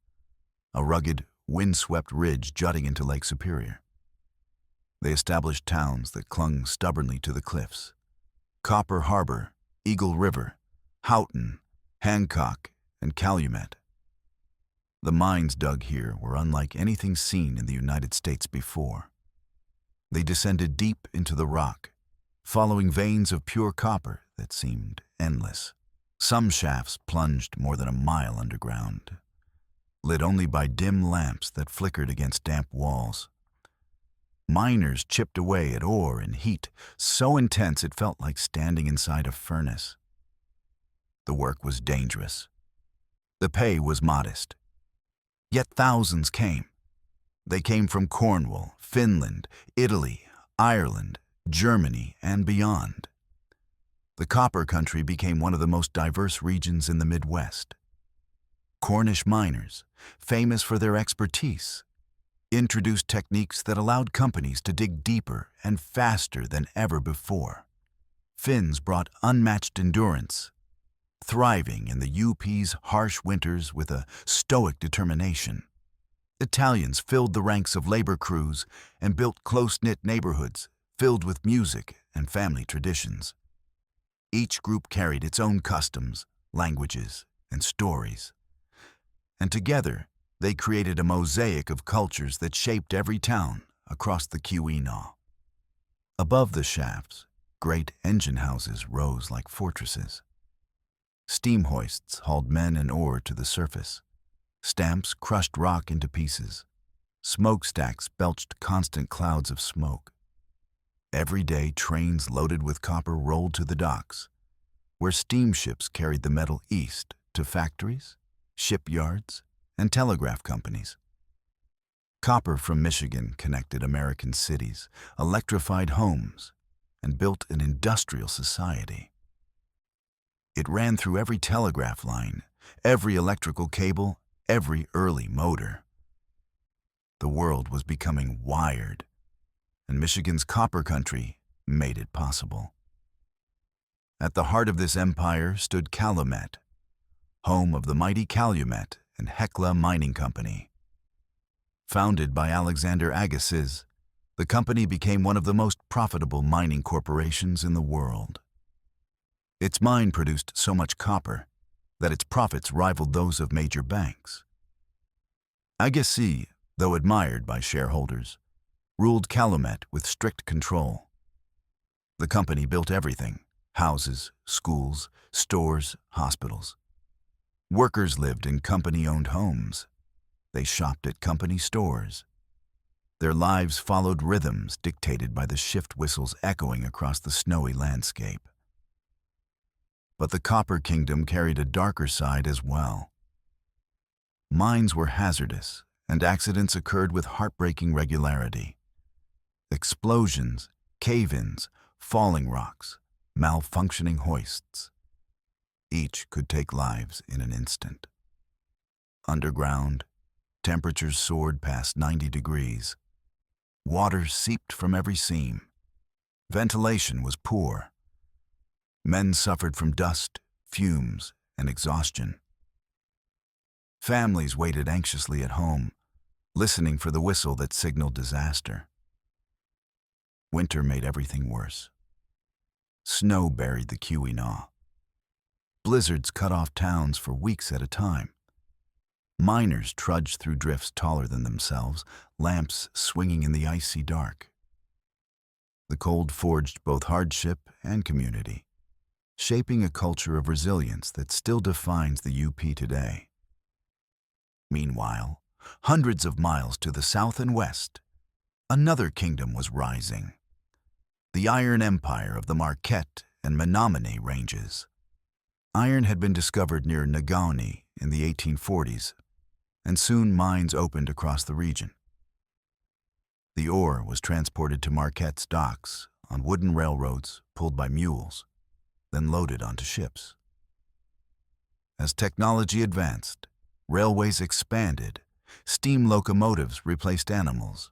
a rugged, wind-swept ridge jutting into Lake Superior. They established towns that clung stubbornly to the cliffs: Copper Harbor, Eagle River, Houghton, Hancock, and Calumet. The mines dug here were unlike anything seen in the United States before. They descended deep into the rock, following veins of pure copper that seemed endless. Some shafts plunged more than a mile underground, lit only by dim lamps that flickered against damp walls. Miners chipped away at ore in heat so intense it felt like standing inside a furnace. The work was dangerous. The pay was modest. Yet thousands came. They came from Cornwall, Finland, Italy, Ireland, Germany, and beyond. The copper country became one of the most diverse regions in the Midwest. Cornish miners, famous for their expertise, introduced techniques that allowed companies to dig deeper and faster than ever before. Finns brought unmatched endurance, thriving in the UP's harsh winters with a stoic determination. Italians filled the ranks of labor crews and built close-knit neighborhoods filled with music and family traditions. Each group carried its own customs, languages, and stories. And together, they created a mosaic of cultures that shaped every town across the Keweenaw. Above the shafts, great engine houses rose like fortresses. Steam hoists hauled men and ore to the surface. Stamps crushed rock into pieces. Smokestacks belched constant clouds of smoke. Every day, trains loaded with copper rolled to the docks, where steamships carried the metal east to factories, shipyards, and telegraph companies. Copper from Michigan connected American cities, electrified homes, and built an industrial society. It ran through every telegraph line, every electrical cable, every early motor. The world was becoming wired, and Michigan's copper country made it possible. At the heart of this empire stood Calumet, home of the mighty Calumet and Hecla Mining Company. Founded by Alexander Agassiz, the company became one of the most profitable mining corporations in the world. Its mine produced so much copper that its profits rivaled those of major banks. Agassiz, though admired by shareholders, ruled Calumet with strict control. The company built everything: houses, schools, stores, hospitals. Workers lived in company-owned homes. They shopped at company stores. Their lives followed rhythms dictated by the shift whistles echoing across the snowy landscape. But the Copper Kingdom carried a darker side as well. Mines were hazardous, and accidents occurred with heartbreaking regularity. Explosions, cave-ins, falling rocks, malfunctioning hoists. Each could take lives in an instant. Underground, temperatures soared past 90 degrees. Water seeped from every seam. Ventilation was poor. Men suffered from dust, fumes, and exhaustion. Families waited anxiously at home, listening for the whistle that signaled disaster. Winter made everything worse. Snow buried the Keweenaw. Blizzards cut off towns for weeks at a time. Miners trudged through drifts taller than themselves, lamps swinging in the icy dark. The cold forged both hardship and community, shaping a culture of resilience that still defines the UP today. Meanwhile, hundreds of miles to the south and west, another kingdom was rising: the Iron Empire of the Marquette and Menominee Ranges. Iron had been discovered near Negaunee in the 1840s, and soon mines opened across the region. The ore was transported to Marquette's docks on wooden railroads pulled by mules, then loaded onto ships. As technology advanced, railways expanded, steam locomotives replaced animals.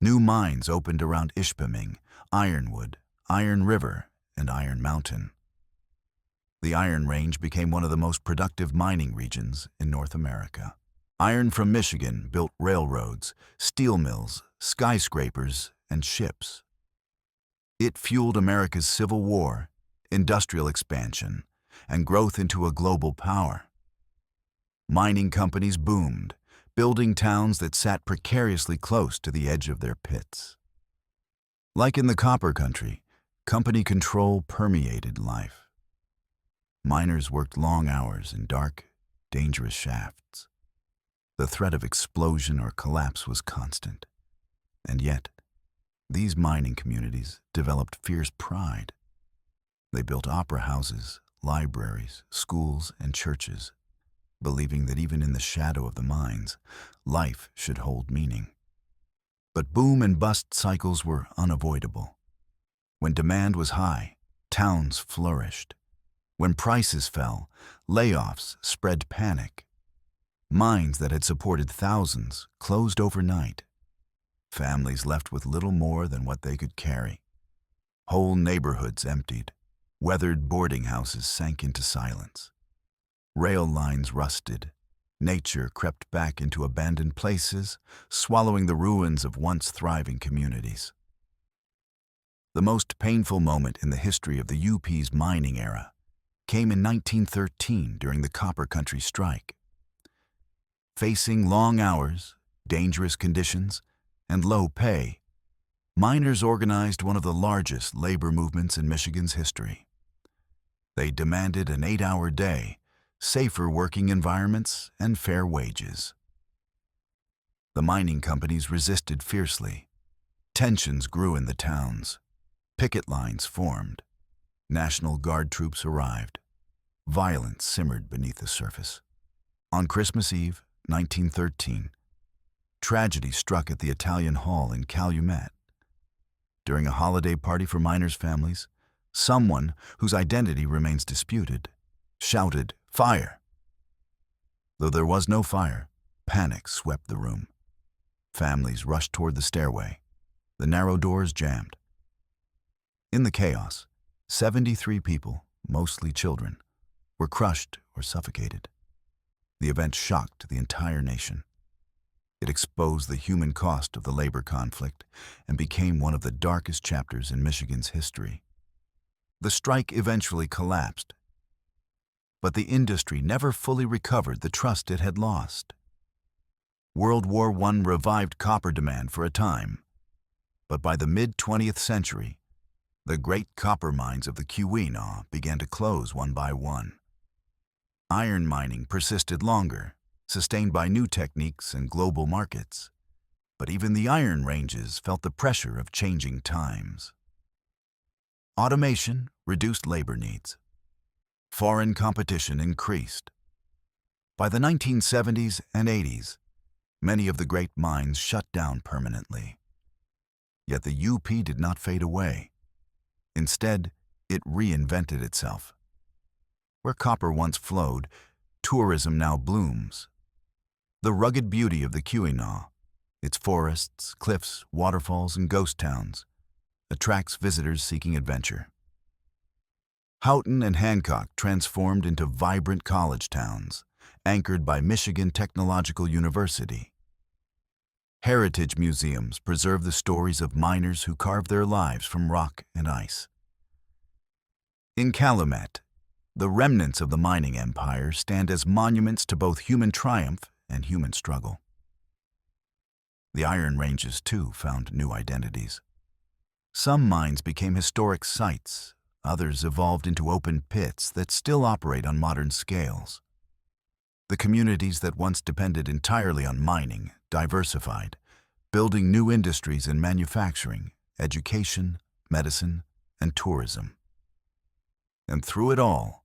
New mines opened around Ishpeming, Ironwood, Iron River, and Iron Mountain. The Iron Range became one of the most productive mining regions in North America. Iron from Michigan built railroads, steel mills, skyscrapers, and ships. It fueled America's Civil War, industrial expansion, and growth into a global power. Mining companies boomed, building towns that sat precariously close to the edge of their pits. Like in the Copper Country, company control permeated life. Miners worked long hours in dark, dangerous shafts. The threat of explosion or collapse was constant. And yet, these mining communities developed fierce pride. They built opera houses, libraries, schools, and churches, believing that even in the shadow of the mines, life should hold meaning. But boom and bust cycles were unavoidable. When demand was high, towns flourished. When prices fell, layoffs spread panic. Mines that had supported thousands closed overnight. Families left with little more than what they could carry. Whole neighborhoods emptied. Weathered boarding houses sank into silence. Rail lines rusted. Nature crept back into abandoned places, swallowing the ruins of once thriving communities. The most painful moment in the history of the UP's mining era came in 1913 during the Copper Country Strike. Facing long hours, dangerous conditions, and low pay, miners organized one of the largest labor movements in Michigan's history. They demanded an 8-hour day, safer working environments, and fair wages. The mining companies resisted fiercely. Tensions grew in the towns. Picket lines formed. National Guard troops arrived. Violence simmered beneath the surface. On Christmas Eve, 1913, tragedy struck at the Italian Hall in Calumet. During a holiday party for miners' families, someone whose identity remains disputed shouted, "Fire!" Though there was no fire, panic swept the room. Families rushed toward the stairway. The narrow doors jammed. In the chaos, 73 people, mostly children, were crushed or suffocated. The event shocked the entire nation. It exposed the human cost of the labor conflict and became one of the darkest chapters in Michigan's history. The strike eventually collapsed, but the industry never fully recovered the trust it had lost. World War I revived copper demand for a time, but by the mid-20th century, the great copper mines of the Keweenaw began to close one by one. Iron mining persisted longer, sustained by new techniques and global markets. But even the iron ranges felt the pressure of changing times. Automation reduced labor needs. Foreign competition increased. By the 1970s and 80s, many of the great mines shut down permanently. Yet the UP did not fade away. Instead, it reinvented itself. Where copper once flowed, tourism now blooms. The rugged beauty of the Keweenaw, its forests, cliffs, waterfalls, and ghost towns, attracts visitors seeking adventure. Houghton and Hancock transformed into vibrant college towns, anchored by Michigan Technological University. Heritage museums preserve the stories of miners who carved their lives from rock and ice. In Calumet, the remnants of the mining empire stand as monuments to both human triumph and human struggle. The Iron Ranges, too, found new identities. Some mines became historic sites, others evolved into open pits that still operate on modern scales. The communities that once depended entirely on mining diversified, building new industries in manufacturing, education, medicine, and tourism. And through it all,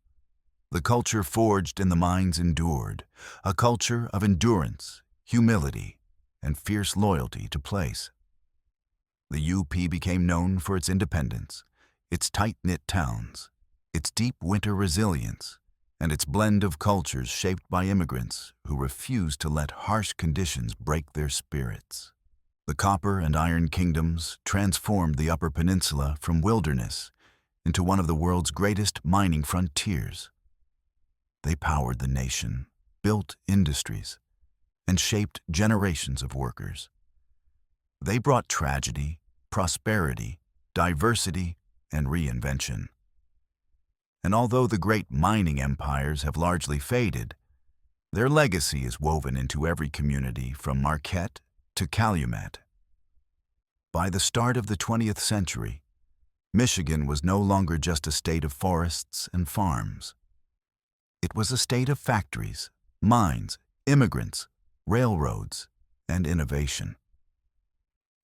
the culture forged in the mines endured, a culture of endurance, humility, and fierce loyalty to place. The UP became known for its independence, its tight-knit towns, its deep winter resilience, and its blend of cultures shaped by immigrants who refused to let harsh conditions break their spirits. The copper and iron kingdoms transformed the Upper Peninsula from wilderness into one of the world's greatest mining frontiers. They powered the nation, built industries, and shaped generations of workers. They brought tragedy, prosperity, diversity, and reinvention. And although the great mining empires have largely faded, their legacy is woven into every community from Marquette to Calumet. By the start of the 20th century, Michigan was no longer just a state of forests and farms. It was a state of factories, mines, immigrants, railroads, and innovation.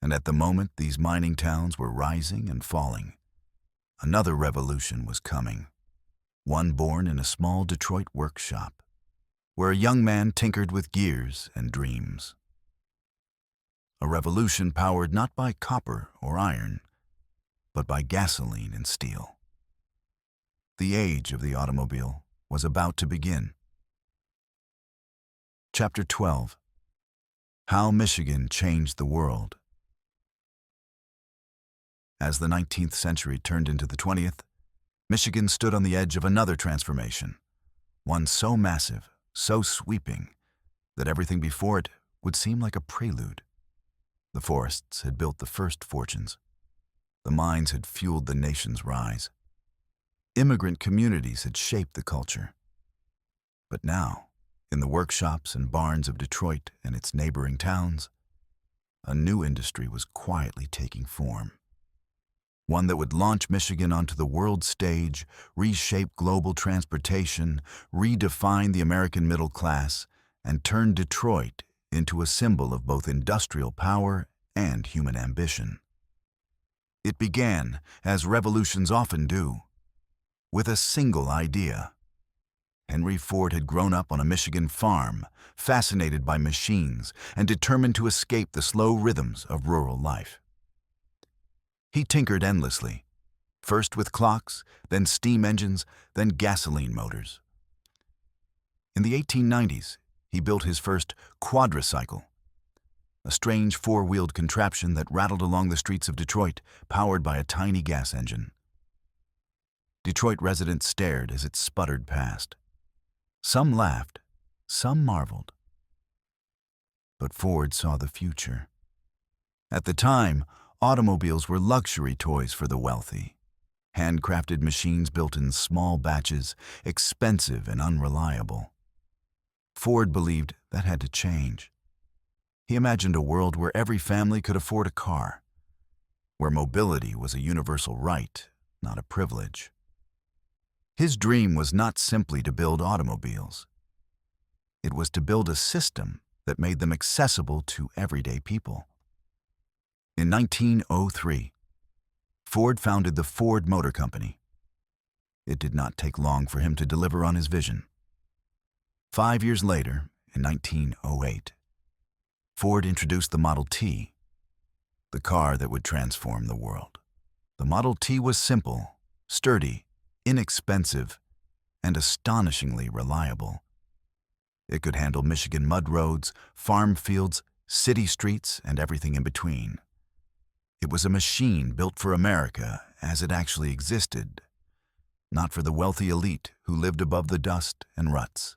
And at the moment these mining towns were rising and falling, another revolution was coming, one born in a small Detroit workshop, where a young man tinkered with gears and dreams. A revolution powered not by copper or iron, but by gasoline and steel. The age of the automobile was about to begin. Chapter 12. How Michigan Changed the World. As the 19th century turned into the 20th, Michigan stood on the edge of another transformation, one so massive, so sweeping, that everything before it would seem like a prelude. The forests had built the first fortunes. The mines had fueled the nation's rise. Immigrant communities had shaped the culture. But now, in the workshops and barns of Detroit and its neighboring towns, a new industry was quietly taking form. One that would launch Michigan onto the world stage, reshape global transportation, redefine the American middle class, and turn Detroit into a symbol of both industrial power and human ambition. It began, as revolutions often do, with a single idea. Henry Ford had grown up on a Michigan farm, fascinated by machines and determined to escape the slow rhythms of rural life. He tinkered endlessly, first with clocks, then steam engines, then gasoline motors. In the 1890s, he built his first quadricycle, a strange four-wheeled contraption that rattled along the streets of Detroit, powered by a tiny gas engine. Detroit residents stared as it sputtered past. Some laughed, some marveled. But Ford saw the future. At the time, automobiles were luxury toys for the wealthy. Handcrafted machines built in small batches, expensive and unreliable. Ford believed that had to change. He imagined a world where every family could afford a car, where mobility was a universal right, not a privilege. His dream was not simply to build automobiles. It was to build a system that made them accessible to everyday people. In 1903, Ford founded the Ford Motor Company. It did not take long for him to deliver on his vision. 5 years later, in 1908, Ford introduced the Model T, the car that would transform the world. The Model T was simple, sturdy, inexpensive, and astonishingly reliable. It could handle Michigan mud roads, farm fields, city streets, and everything in between. It was a machine built for America as it actually existed, not for the wealthy elite who lived above the dust and ruts.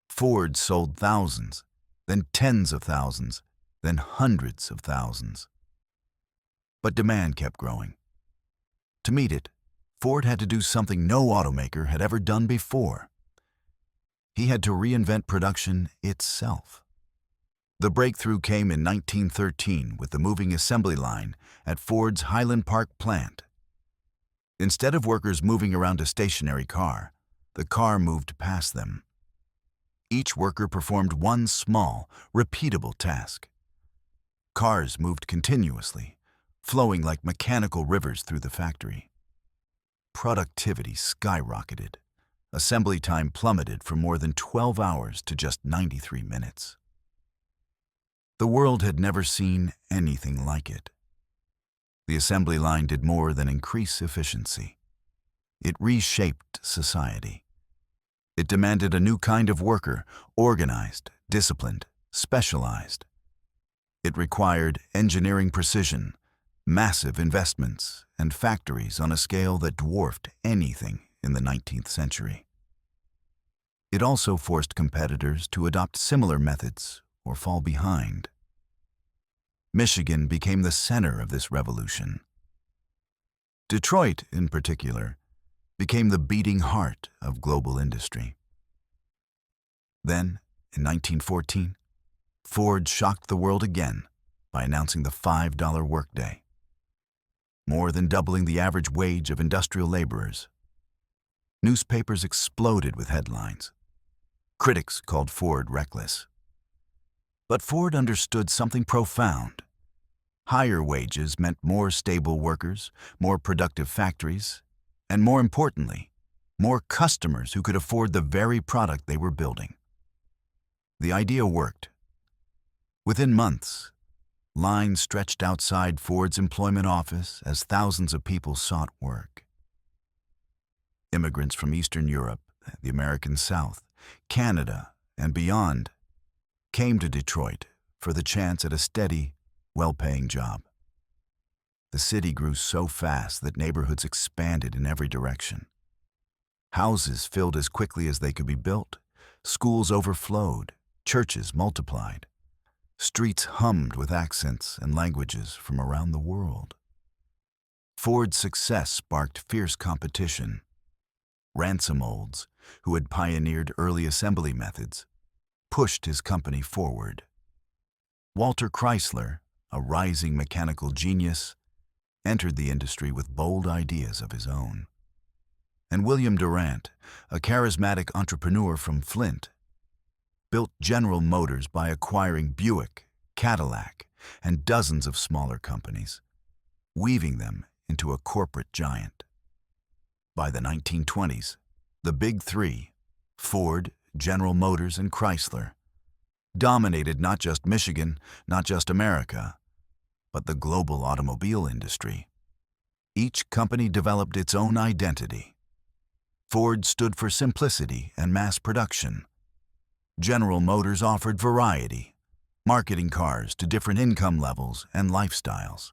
Ford sold thousands, then tens of thousands, then hundreds of thousands. But demand kept growing. To meet it, Ford had to do something no automaker had ever done before. He had to reinvent production itself. The breakthrough came in 1913 with the moving assembly line at Ford's Highland Park plant. Instead of workers moving around a stationary car, the car moved past them. Each worker performed one small, repeatable task. Cars moved continuously, flowing like mechanical rivers through the factory. Productivity skyrocketed. Assembly time plummeted from more than 12 hours to just 93 minutes. The world had never seen anything like it. The assembly line did more than increase efficiency. It reshaped society. It demanded a new kind of worker, organized, disciplined, specialized. It required engineering precision, massive investments, and factories on a scale that dwarfed anything in the 19th century. It also forced competitors to adopt similar methods or fall behind. Michigan became the center of this revolution. Detroit, in particular, became the beating heart of global industry. Then, in 1914, Ford shocked the world again by announcing the $5 workday, more than doubling the average wage of industrial laborers. Newspapers exploded with headlines. Critics called Ford reckless. But Ford understood something profound. Higher wages meant more stable workers, more productive factories, and more importantly, more customers who could afford the very product they were building. The idea worked. Within months, lines stretched outside Ford's employment office as thousands of people sought work. Immigrants from Eastern Europe, the American South, Canada, and beyond came to Detroit for the chance at a steady, well-paying job. The city grew so fast that neighborhoods expanded in every direction. Houses filled as quickly as they could be built, schools overflowed, Churches multiplied. Streets hummed with accents and languages from around the world. Ford's success sparked fierce competition. Ransom-olds, who had pioneered early assembly methods, pushed his company forward. Walter Chrysler, a rising mechanical genius, entered the industry with bold ideas of his own. And William Durant, a charismatic entrepreneur from Flint, built General Motors by acquiring Buick, Cadillac, and dozens of smaller companies, weaving them into a corporate giant. By the 1920s, the Big Three, Ford, General Motors, and Chrysler, dominated not just Michigan, not just America, but the global automobile industry. Each company developed its own identity. Ford stood for simplicity and mass production. General Motors offered variety, marketing cars to different income levels and lifestyles.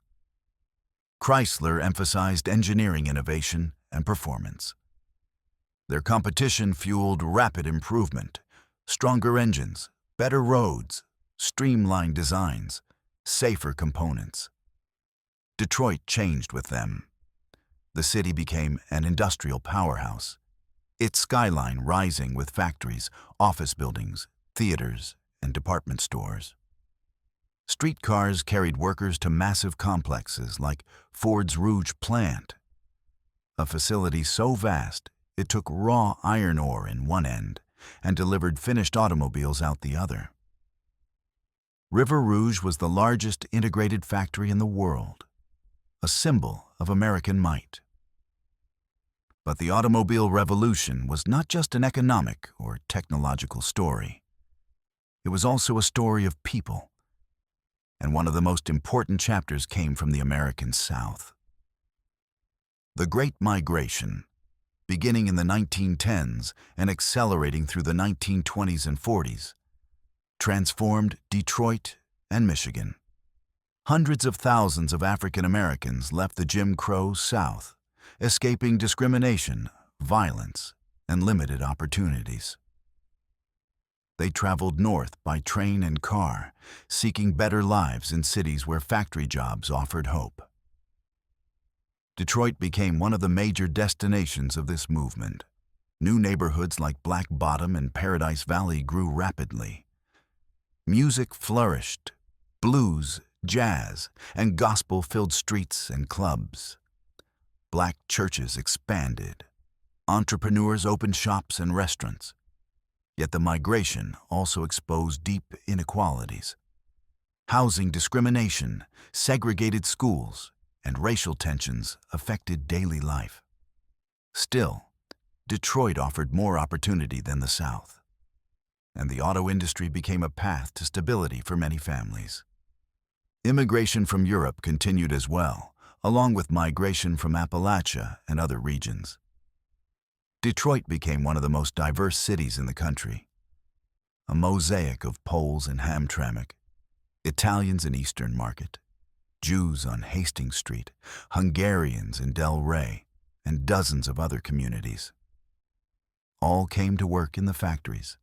Chrysler emphasized engineering innovation and performance. Their competition fueled rapid improvement, stronger engines, better roads, streamlined designs, safer components. Detroit changed with them. The city became an industrial powerhouse, its skyline rising with factories, office buildings, theaters, and department stores. Streetcars carried workers to massive complexes like Ford's Rouge plant, a facility so vast it took raw iron ore in one end and delivered finished automobiles out the other. River Rouge was the largest integrated factory in the world, a symbol of American might. But the automobile revolution was not just an economic or technological story. It was also a story of people, and one of the most important chapters came from the American South. The Great Migration, beginning in the 1910s and accelerating through the 1920s and 40s, transformed Detroit and Michigan. Hundreds of thousands of African Americans left the Jim Crow South, escaping discrimination, violence, and limited opportunities. They traveled north by train and car, seeking better lives in cities where factory jobs offered hope. Detroit became one of the major destinations of this movement. New neighborhoods like Black Bottom and Paradise Valley grew rapidly. Music flourished. Blues, jazz, and gospel filled streets and clubs. Black churches expanded. Entrepreneurs opened shops and restaurants. Yet the migration also exposed deep inequalities. Housing discrimination, segregated schools, and racial tensions affected daily life. Still, Detroit offered more opportunity than the South, and the auto industry became a path to stability for many families. Immigration from Europe continued as well, along with migration from Appalachia and other regions. Detroit became one of the most diverse cities in the country. A mosaic of Poles in Hamtramck, Italians in Eastern Market, Jews on Hastings Street, Hungarians in Del Rey, and dozens of other communities. All came to work in the factories,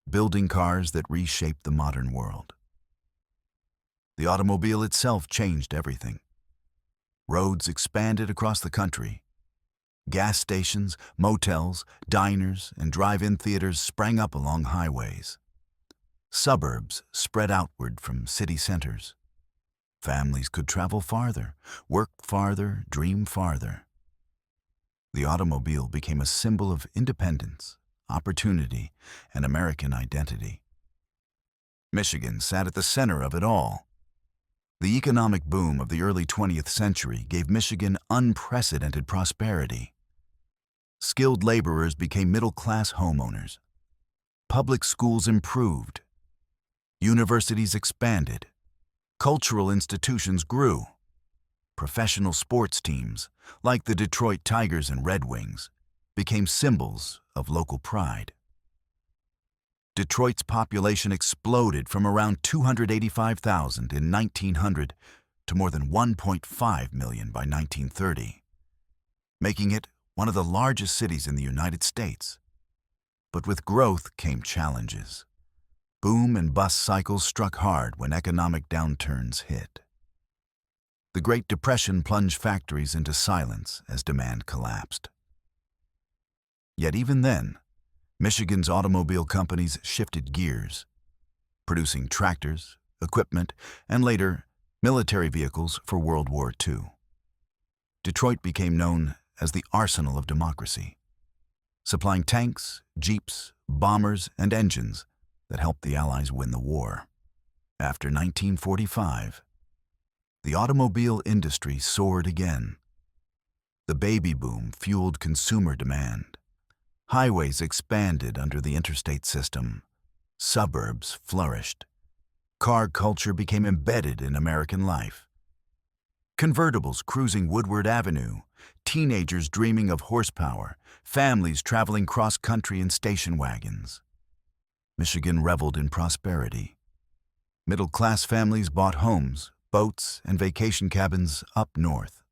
building cars that reshaped the modern world. The automobile itself changed everything. Roads expanded across the country. Gas stations, motels, diners, and drive-in theaters sprang up along highways. Suburbs spread outward from city centers. Families could travel farther, work farther, dream farther. The automobile became a symbol of independence, opportunity, and American identity. Michigan sat at the center of it all. The economic boom of the early 20th century gave Michigan unprecedented prosperity. Skilled laborers became middle-class homeowners. Public schools improved. Universities expanded. Cultural institutions grew. Professional sports teams, like the Detroit Tigers and Red Wings, became symbols of local pride. Detroit's population exploded from around 285,000 in 1900 to more than 1.5 million by 1930, making it one of the largest cities in the United States. But with growth came challenges. Boom and bust cycles struck hard when economic downturns hit. The Great Depression plunged factories into silence as demand collapsed. Yet even then, Michigan's automobile companies shifted gears, producing tractors, equipment, and later, military vehicles for World War II. Detroit became known as the arsenal of democracy, supplying tanks, jeeps, bombers, and engines that helped the Allies win the war. After 1945, the automobile industry soared again. The baby boom fueled consumer demand. Highways expanded under the interstate system. Suburbs flourished. Car culture became embedded in American life. Convertibles cruising Woodward Avenue, teenagers dreaming of horsepower, families traveling cross-country in station wagons. Michigan reveled in prosperity. Middle-class families bought homes, boats, and vacation cabins up north.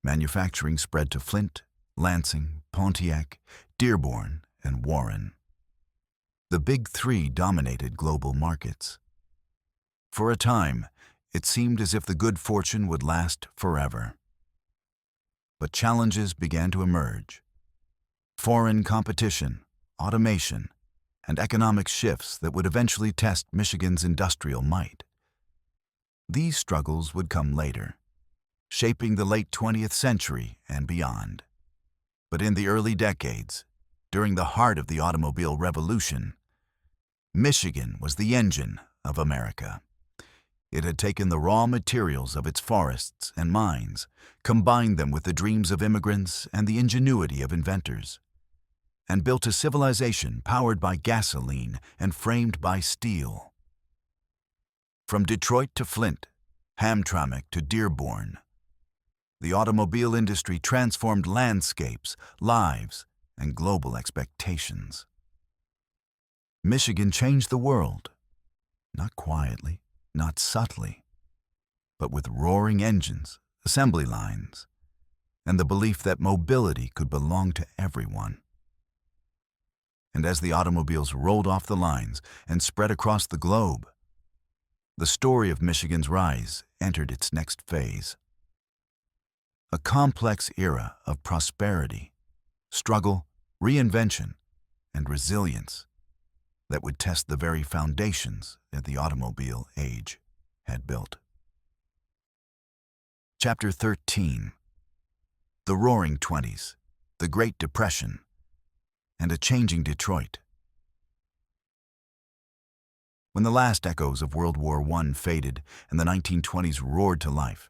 Manufacturing spread to Flint, Lansing, Pontiac, Dearborn, and Warren. The Big Three dominated global markets. For a time, it seemed as if the good fortune would last forever. But challenges began to emerge. Foreign competition, automation, and economic shifts that would eventually test Michigan's industrial might. These struggles would come later, shaping the late 20th century and beyond. But in the early decades, during the heart of the automobile revolution, Michigan was the engine of America. It had taken the raw materials of its forests and mines, combined them with the dreams of immigrants and the ingenuity of inventors, and built a civilization powered by gasoline and framed by steel. From Detroit to Flint, Hamtramck to Dearborn, the automobile industry transformed landscapes, lives, and global expectations. Michigan changed the world, not quietly, not subtly, but with roaring engines, assembly lines, and the belief that mobility could belong to everyone. And as the automobiles rolled off the lines and spread across the globe, the story of Michigan's rise entered its next phase. A complex era of prosperity, struggle, reinvention, and resilience that would test the very foundations that the automobile age had built. Chapter 13. The Roaring Twenties, the Great Depression, and a Changing Detroit. When the last echoes of World War I faded and the 1920s roared to life,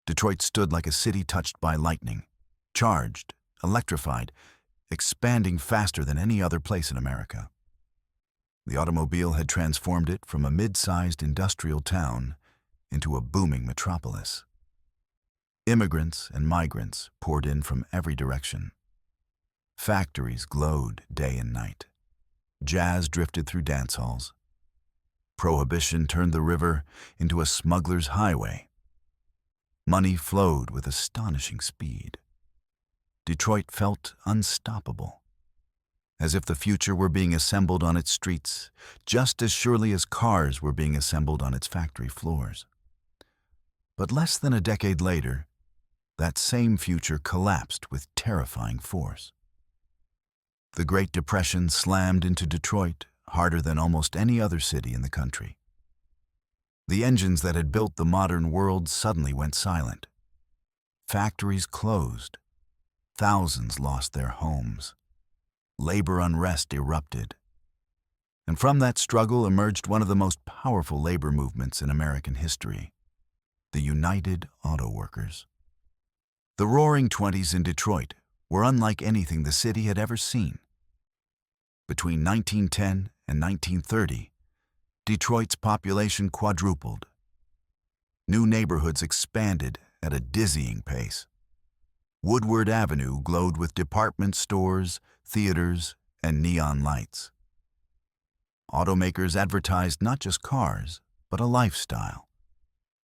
Detroit stood like a city touched by lightning, charged, electrified, expanding faster than any other place in America. The automobile had transformed it from a mid-sized industrial town into a booming metropolis. Immigrants and migrants poured in from every direction. Factories glowed day and night. Jazz drifted through dance halls. Prohibition turned the river into a smuggler's highway. Money flowed with astonishing speed. Detroit felt unstoppable, as if the future were being assembled on its streets just as surely as cars were being assembled on its factory floors. But less than a decade later, that same future collapsed with terrifying force. The Great Depression slammed into Detroit harder than almost any other city in the country. The engines that had built the modern world suddenly went silent. Factories closed. Thousands lost their homes. Labor unrest erupted. And from that struggle emerged one of the most powerful labor movements in American history, the United Auto Workers. The Roaring Twenties in Detroit were unlike anything the city had ever seen. Between 1910 and 1930, Detroit's population quadrupled. New neighborhoods expanded at a dizzying pace. Woodward Avenue glowed with department stores, theaters, and neon lights. Automakers advertised not just cars, but a lifestyle,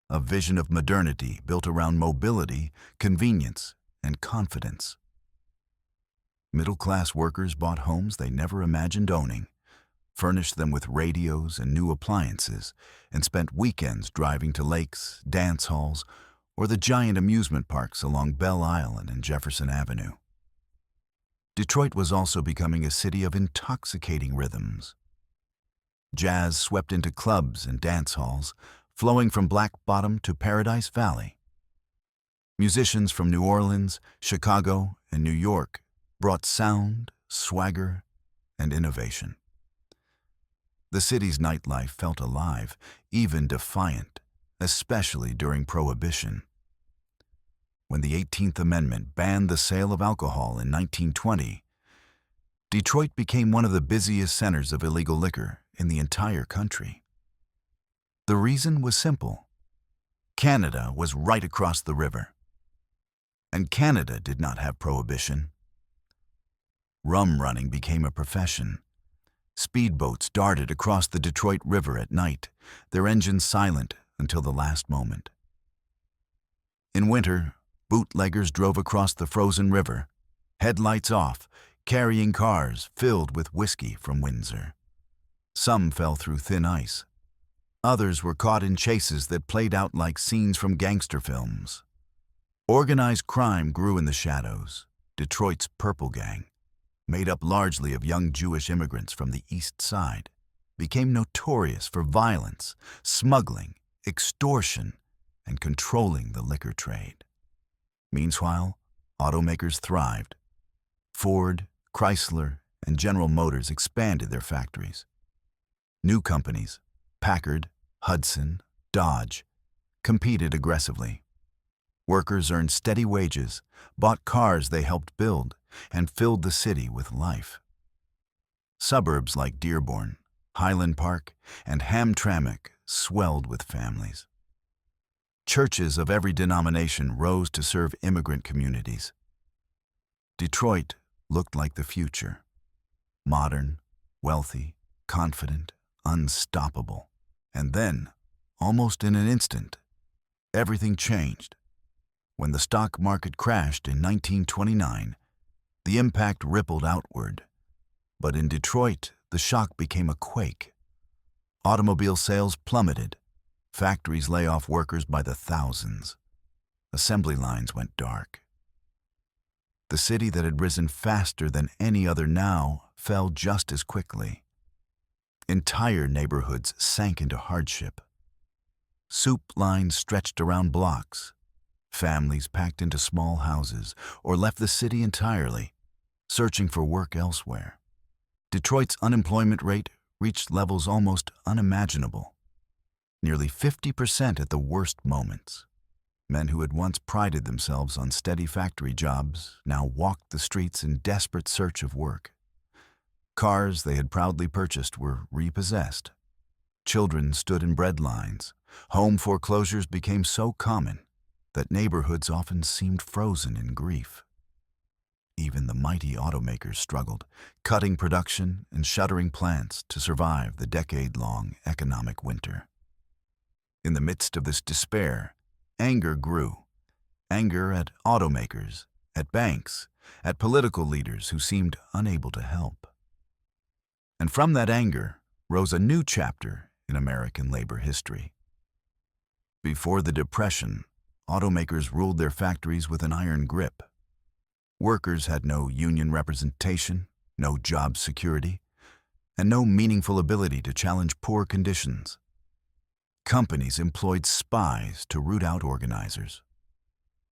a vision of modernity built around mobility, convenience, and confidence. Middle-class workers bought homes they never imagined owning, furnished them with radios and new appliances, and spent weekends driving to lakes, dance halls, or the giant amusement parks along Belle Isle and Jefferson Avenue. Detroit was also becoming a city of intoxicating rhythms. Jazz swept into clubs and dance halls, flowing from Black Bottom to Paradise Valley. Musicians from New Orleans, Chicago, and New York brought sound, swagger, and innovation. The city's nightlife felt alive, even defiant, especially during Prohibition. When the 18th Amendment banned the sale of alcohol in 1920, Detroit became one of the busiest centers of illegal liquor in the entire country. The reason was simple. Canada was right across the river. And Canada did not have prohibition. Rum running became a profession. Speedboats darted across the Detroit River at night, their engines silent until the last moment. In winter, bootleggers drove across the frozen river, headlights off, carrying cars filled with whiskey from Windsor. Some fell through thin ice. Others were caught in chases that played out like scenes from gangster films. Organized crime grew in the shadows. Detroit's Purple Gang, made up largely of young Jewish immigrants from the East Side, became notorious for violence, smuggling, extortion, and controlling the liquor trade. Meanwhile, automakers thrived. Ford, Chrysler, and General Motors expanded their factories. New companies, Packard, Hudson, Dodge, competed aggressively. Workers earned steady wages, bought cars they helped build, and filled the city with life. Suburbs like Dearborn, Highland Park, and Hamtramck swelled with families. Churches of every denomination rose to serve immigrant communities. Detroit looked like the future. Modern, wealthy, confident, unstoppable. And then, almost in an instant, everything changed. When the stock market crashed in 1929, the impact rippled outward. But in Detroit, the shock became a quake. Automobile sales plummeted. Factories lay off workers by the thousands. Assembly lines went dark. The city that had risen faster than any other now fell just as quickly. Entire neighborhoods sank into hardship. Soup lines stretched around blocks. Families packed into small houses or left the city entirely, searching for work elsewhere. Detroit's unemployment rate reached levels almost unimaginable. Nearly 50% at the worst moments. Men who had once prided themselves on steady factory jobs now walked the streets in desperate search of work. Cars they had proudly purchased were repossessed. Children stood in bread lines. Home foreclosures became so common that neighborhoods often seemed frozen in grief. Even the mighty automakers struggled, cutting production and shuttering plants to survive the decade-long economic winter. In the midst of this despair, anger grew. Anger at automakers, at banks, at political leaders who seemed unable to help. And from that anger rose a new chapter in American labor history. Before the Depression, automakers ruled their factories with an iron grip. Workers had no union representation, no job security, and no meaningful ability to challenge poor conditions. Companies employed spies to root out organizers.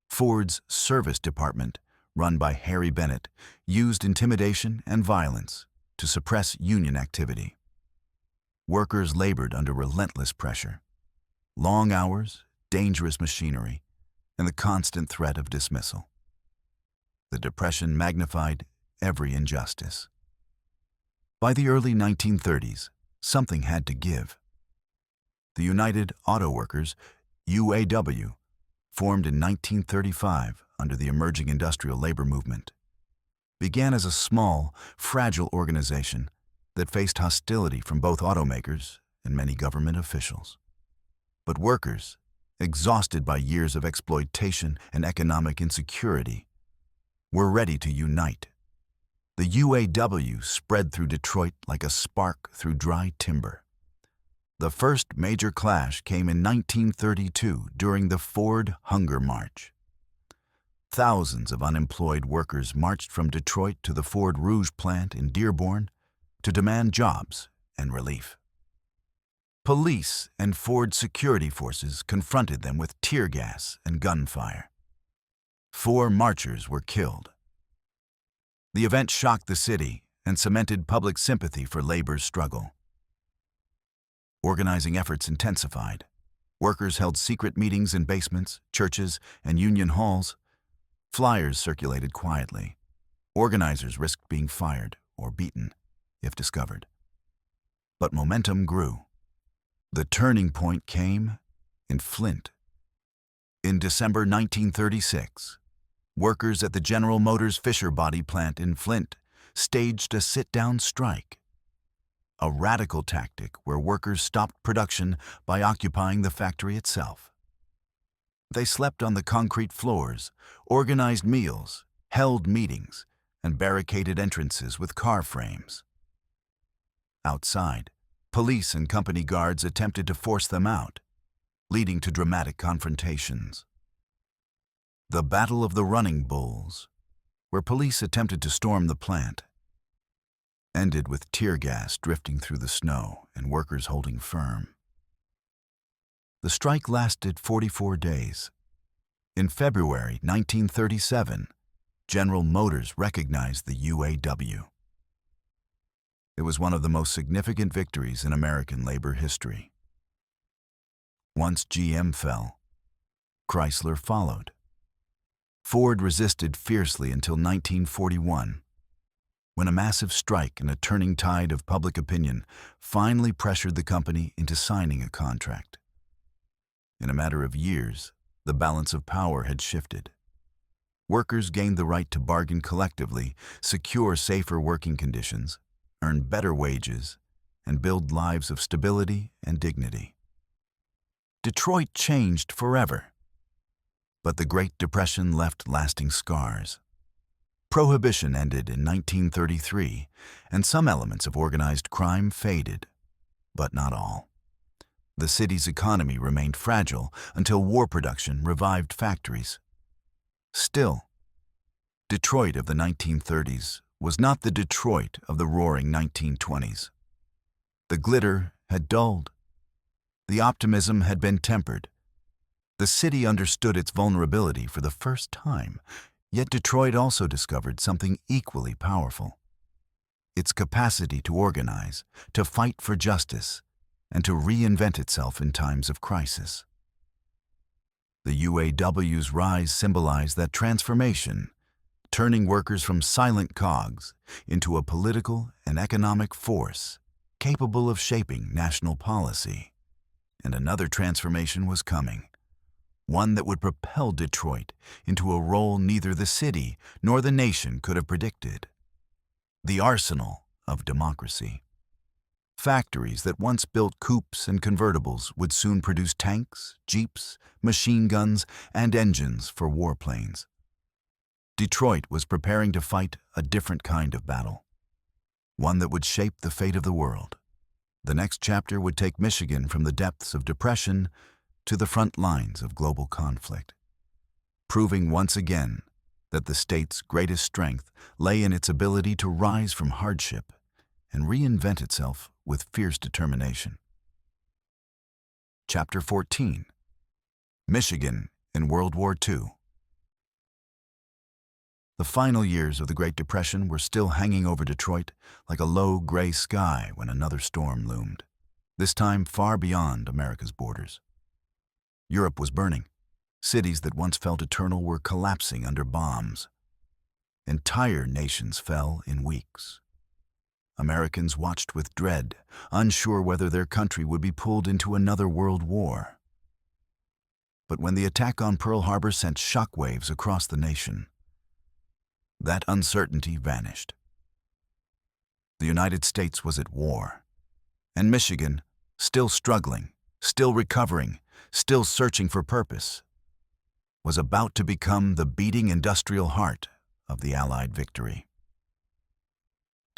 Ford's service department, run by Harry Bennett, used intimidation and violence to suppress union activity. Workers labored under relentless pressure. Long hours, dangerous machinery, and the constant threat of dismissal. The Depression magnified every injustice. By the early 1930s, something had to give. The United Auto Workers, UAW, formed in 1935 under the emerging industrial labor movement, began as a small, fragile organization that faced hostility from both automakers and many government officials. But workers, exhausted by years of exploitation and economic insecurity, were ready to unite. The UAW spread through Detroit like a spark through dry timber. The first major clash came in 1932 during the Ford Hunger March. Thousands of unemployed workers marched from Detroit to the Ford Rouge plant in Dearborn to demand jobs and relief. Police and Ford security forces confronted them with tear gas and gunfire. 4 marchers were killed. The event shocked the city and cemented public sympathy for labor's struggle. Organizing efforts intensified. Workers held secret meetings in basements, churches, and union halls. Flyers circulated quietly. Organizers risked being fired or beaten if discovered. But momentum grew. The turning point came in Flint. In December 1936, workers at the General Motors Fisher Body plant in Flint staged a sit-down strike, a radical tactic where workers stopped production by occupying the factory itself. They slept on the concrete floors, organized meals, held meetings, and barricaded entrances with car frames. Outside, police and company guards attempted to force them out, leading to dramatic confrontations. The Battle of the Running Bulls, where police attempted to storm the plant, ended with tear gas drifting through the snow and workers holding firm. The strike lasted 44 days. In February 1937, General Motors recognized the UAW. It was one of the most significant victories in American labor history. Once GM fell, Chrysler followed. Ford resisted fiercely until 1941, when a massive strike and a turning tide of public opinion finally pressured the company into signing a contract. In a matter of years, the balance of power had shifted. Workers gained the right to bargain collectively, secure safer working conditions, earn better wages, and build lives of stability and dignity. Detroit changed forever. But the Great Depression left lasting scars. Prohibition ended in 1933, and some elements of organized crime faded, but not all. The city's economy remained fragile until war production revived factories. Still, Detroit of the 1930s was not the Detroit of the roaring 1920s. The glitter had dulled. The optimism had been tempered. The city understood its vulnerability for the first time, yet Detroit also discovered something equally powerful: its capacity to organize, to fight for justice, and to reinvent itself in times of crisis. The UAW's rise symbolized that transformation, turning workers from silent cogs into a political and economic force capable of shaping national policy. And another transformation was coming. One that would propel Detroit into a role neither the city nor the nation could have predicted: the arsenal of democracy. Factories that once built coupes and convertibles would soon produce tanks, jeeps, machine guns, and engines for warplanes. Detroit was preparing to fight a different kind of battle, one that would shape the fate of the world. The next chapter would take Michigan from the depths of depression to the front lines of global conflict, proving once again that the state's greatest strength lay in its ability to rise from hardship and reinvent itself with fierce determination. Chapter 14: Michigan in World War II. The final years of the Great Depression were still hanging over Detroit like a low gray sky when another storm loomed, this time far beyond America's borders. Europe was burning. Cities that once felt eternal were collapsing under bombs. Entire nations fell in weeks. Americans watched with dread, unsure whether their country would be pulled into another world war. But when the attack on Pearl Harbor sent shockwaves across the nation, that uncertainty vanished. The United States was at war, and Michigan, still struggling, still recovering, still searching for purpose, was about to become the beating industrial heart of the Allied victory.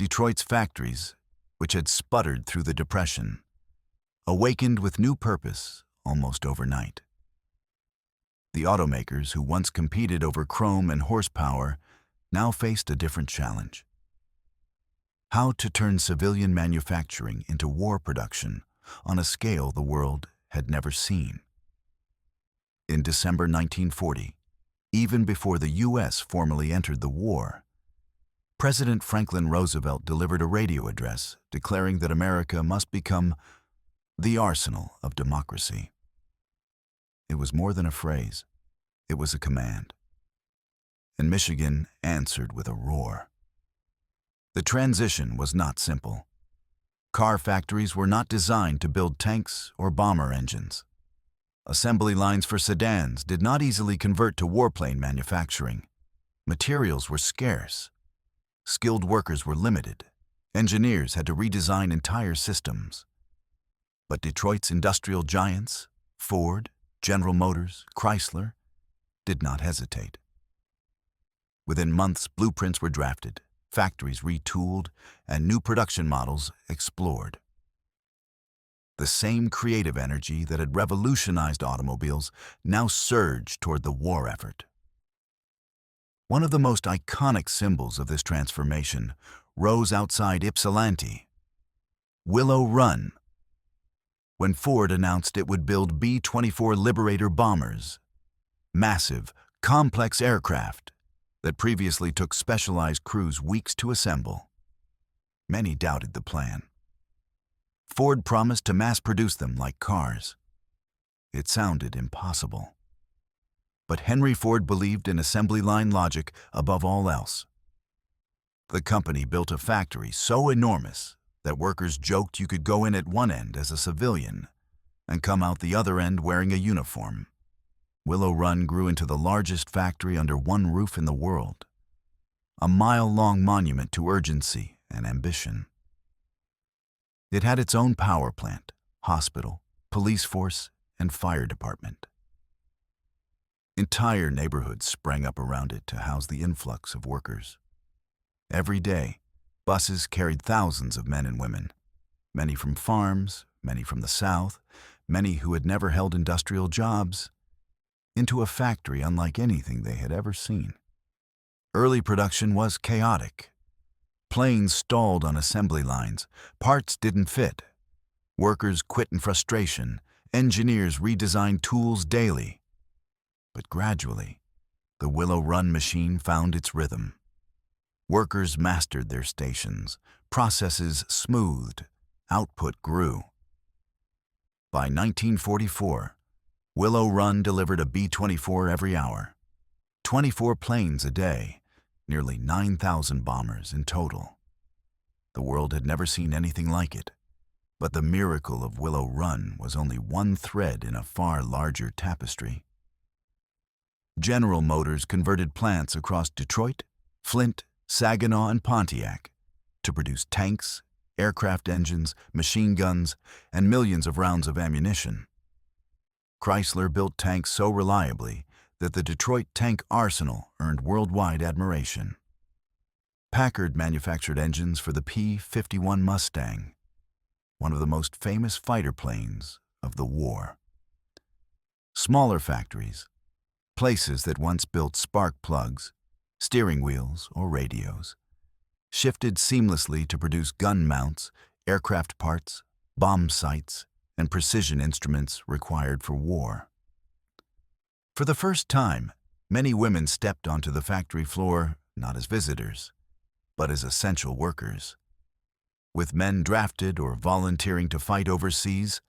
Detroit's factories, which had sputtered through the Depression, awakened with new purpose almost overnight. The automakers who once competed over chrome and horsepower now faced a different challenge: how to turn civilian manufacturing into war production on a scale the world had never seen. In December 1940, even before the U.S. formally entered the war, President Franklin Roosevelt delivered a radio address declaring that America must become the arsenal of democracy. It was more than a phrase. It was a command. And Michigan answered with a roar. The transition was not simple. Car factories were not designed to build tanks or bomber engines. Assembly lines for sedans did not easily convert to warplane manufacturing. Materials were scarce. Skilled workers were limited. Engineers had to redesign entire systems. But Detroit's industrial giants, Ford, General Motors, Chrysler, did not hesitate. Within months, blueprints were drafted, factories retooled, and new production models explored. The same creative energy that had revolutionized automobiles now surged toward the war effort. One of the most iconic symbols of this transformation rose outside Ypsilanti, Willow Run, when Ford announced it would build B-24 Liberator bombers, massive, complex aircraft that previously took specialized crews weeks to assemble. Many doubted the plan. Ford promised to mass-produce them like cars. It sounded impossible. But Henry Ford believed in assembly line logic above all else. The company built a factory so enormous that workers joked you could go in at one end as a civilian and come out the other end wearing a uniform. Willow Run grew into the largest factory under one roof in the world, a mile-long monument to urgency and ambition. It had its own power plant, hospital, police force, and fire department. Entire neighborhoods sprang up around it to house the influx of workers. Every day, buses carried thousands of men and women, many from farms, many from the South, many who had never held industrial jobs, into a factory unlike anything they had ever seen. Early production was chaotic. Planes stalled on assembly lines, parts didn't fit. Workers quit in frustration, engineers redesigned tools daily. But gradually, the Willow Run machine found its rhythm. Workers mastered their stations, processes smoothed, output grew. By 1944, Willow Run delivered a B-24 every hour, 24 planes a day, nearly 9,000 bombers in total. The world had never seen anything like it, but the miracle of Willow Run was only one thread in a far larger tapestry. General Motors converted plants across Detroit, Flint, Saginaw, and Pontiac to produce tanks, aircraft engines, machine guns, and millions of rounds of ammunition. Chrysler built tanks so reliably that the Detroit tank arsenal earned worldwide admiration. Packard manufactured engines for the P-51 Mustang, one of the most famous fighter planes of the war. Smaller factories, places that once built spark plugs, steering wheels, or radios, shifted seamlessly to produce gun mounts, aircraft parts, bomb sights, and precision instruments required for war. For the first time, many women stepped onto the factory floor not as visitors, but as essential workers. With men drafted or volunteering to fight overseas,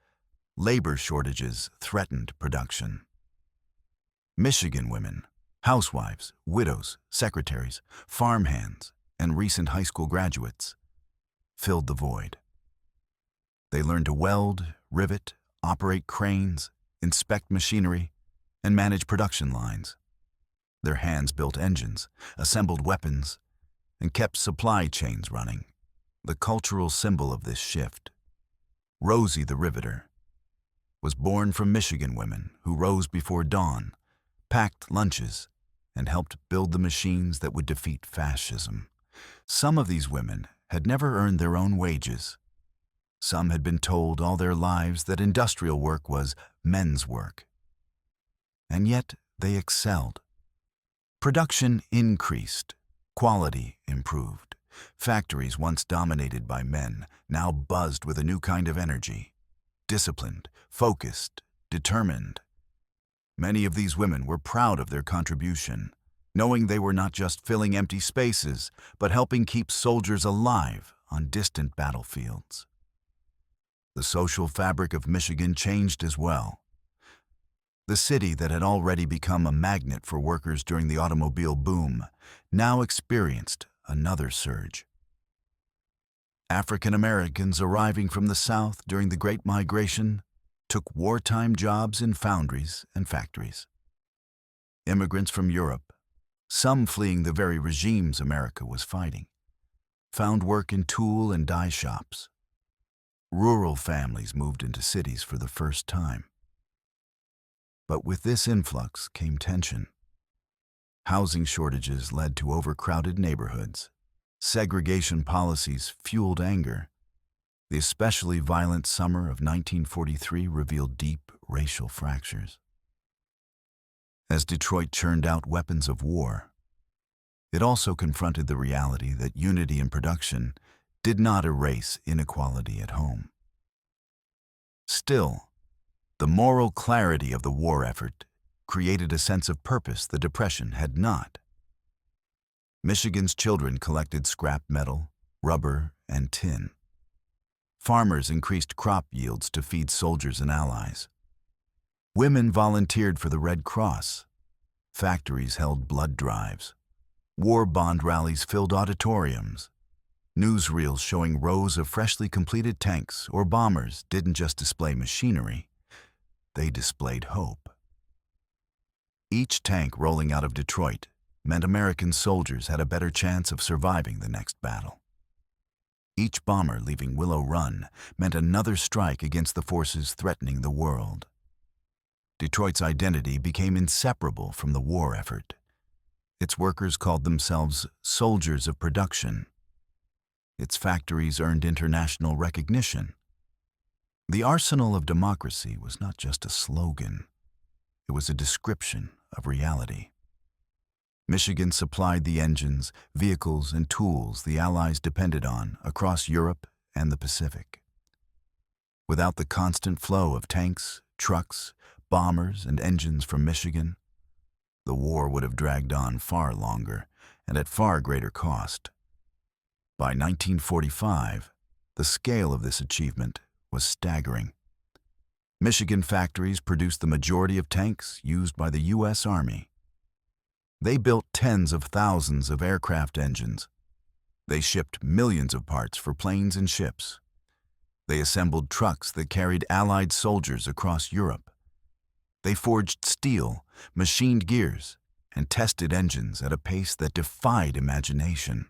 labor shortages threatened production. Michigan women, housewives, widows, secretaries, farmhands, and recent high school graduates filled the void. They learned to weld, rivet, operate cranes, inspect machinery, and manage production lines. Their hands built engines, assembled weapons, and kept supply chains running. The cultural symbol of this shift, Rosie the Riveter, was born from Michigan women who rose before dawn, packed lunches, and helped build the machines that would defeat fascism. Some of these women had never earned their own wages. Some had been told all their lives that industrial work was men's work. And yet they excelled. Production increased, quality improved. Factories once dominated by men now buzzed with a new kind of energy. Disciplined, focused, determined. Many of these women were proud of their contribution, knowing they were not just filling empty spaces, but helping keep soldiers alive on distant battlefields. The social fabric of Michigan changed as well. The city that had already become a magnet for workers during the automobile boom now experienced another surge. African Americans arriving from the South during the Great Migration took wartime jobs in foundries and factories. Immigrants from Europe, some fleeing the very regimes America was fighting, found work in tool and die shops. Rural families moved into cities for the first time. But with this influx came tension. Housing shortages led to overcrowded neighborhoods. Segregation policies fueled anger. The especially violent summer of 1943 revealed deep racial fractures. As Detroit churned out weapons of war, it also confronted the reality that unity in production did not erase inequality at home. Still, the moral clarity of the war effort created a sense of purpose the Depression had not. Michigan's children collected scrap metal, rubber, and tin. Farmers increased crop yields to feed soldiers and allies. Women volunteered for the Red Cross. Factories held blood drives. War bond rallies filled auditoriums. Newsreels showing rows of freshly completed tanks or bombers didn't just display machinery, they displayed hope. Each tank rolling out of Detroit meant American soldiers had a better chance of surviving the next battle. Each bomber leaving Willow Run meant another strike against the forces threatening the world. Detroit's identity became inseparable from the war effort. Its workers called themselves soldiers of production. Its factories earned international recognition. The arsenal of democracy was not just a slogan. It was a description of reality. Michigan supplied the engines, vehicles, and tools the Allies depended on across Europe and the Pacific. Without the constant flow of tanks, trucks, bombers, and engines from Michigan, the war would have dragged on far longer and at far greater cost. By 1945, the scale of this achievement was staggering. Michigan factories produced the majority of tanks used by the U.S. Army. They built tens of thousands of aircraft engines. They shipped millions of parts for planes and ships. They assembled trucks that carried Allied soldiers across Europe. They forged steel, machined gears, and tested engines at a pace that defied imagination.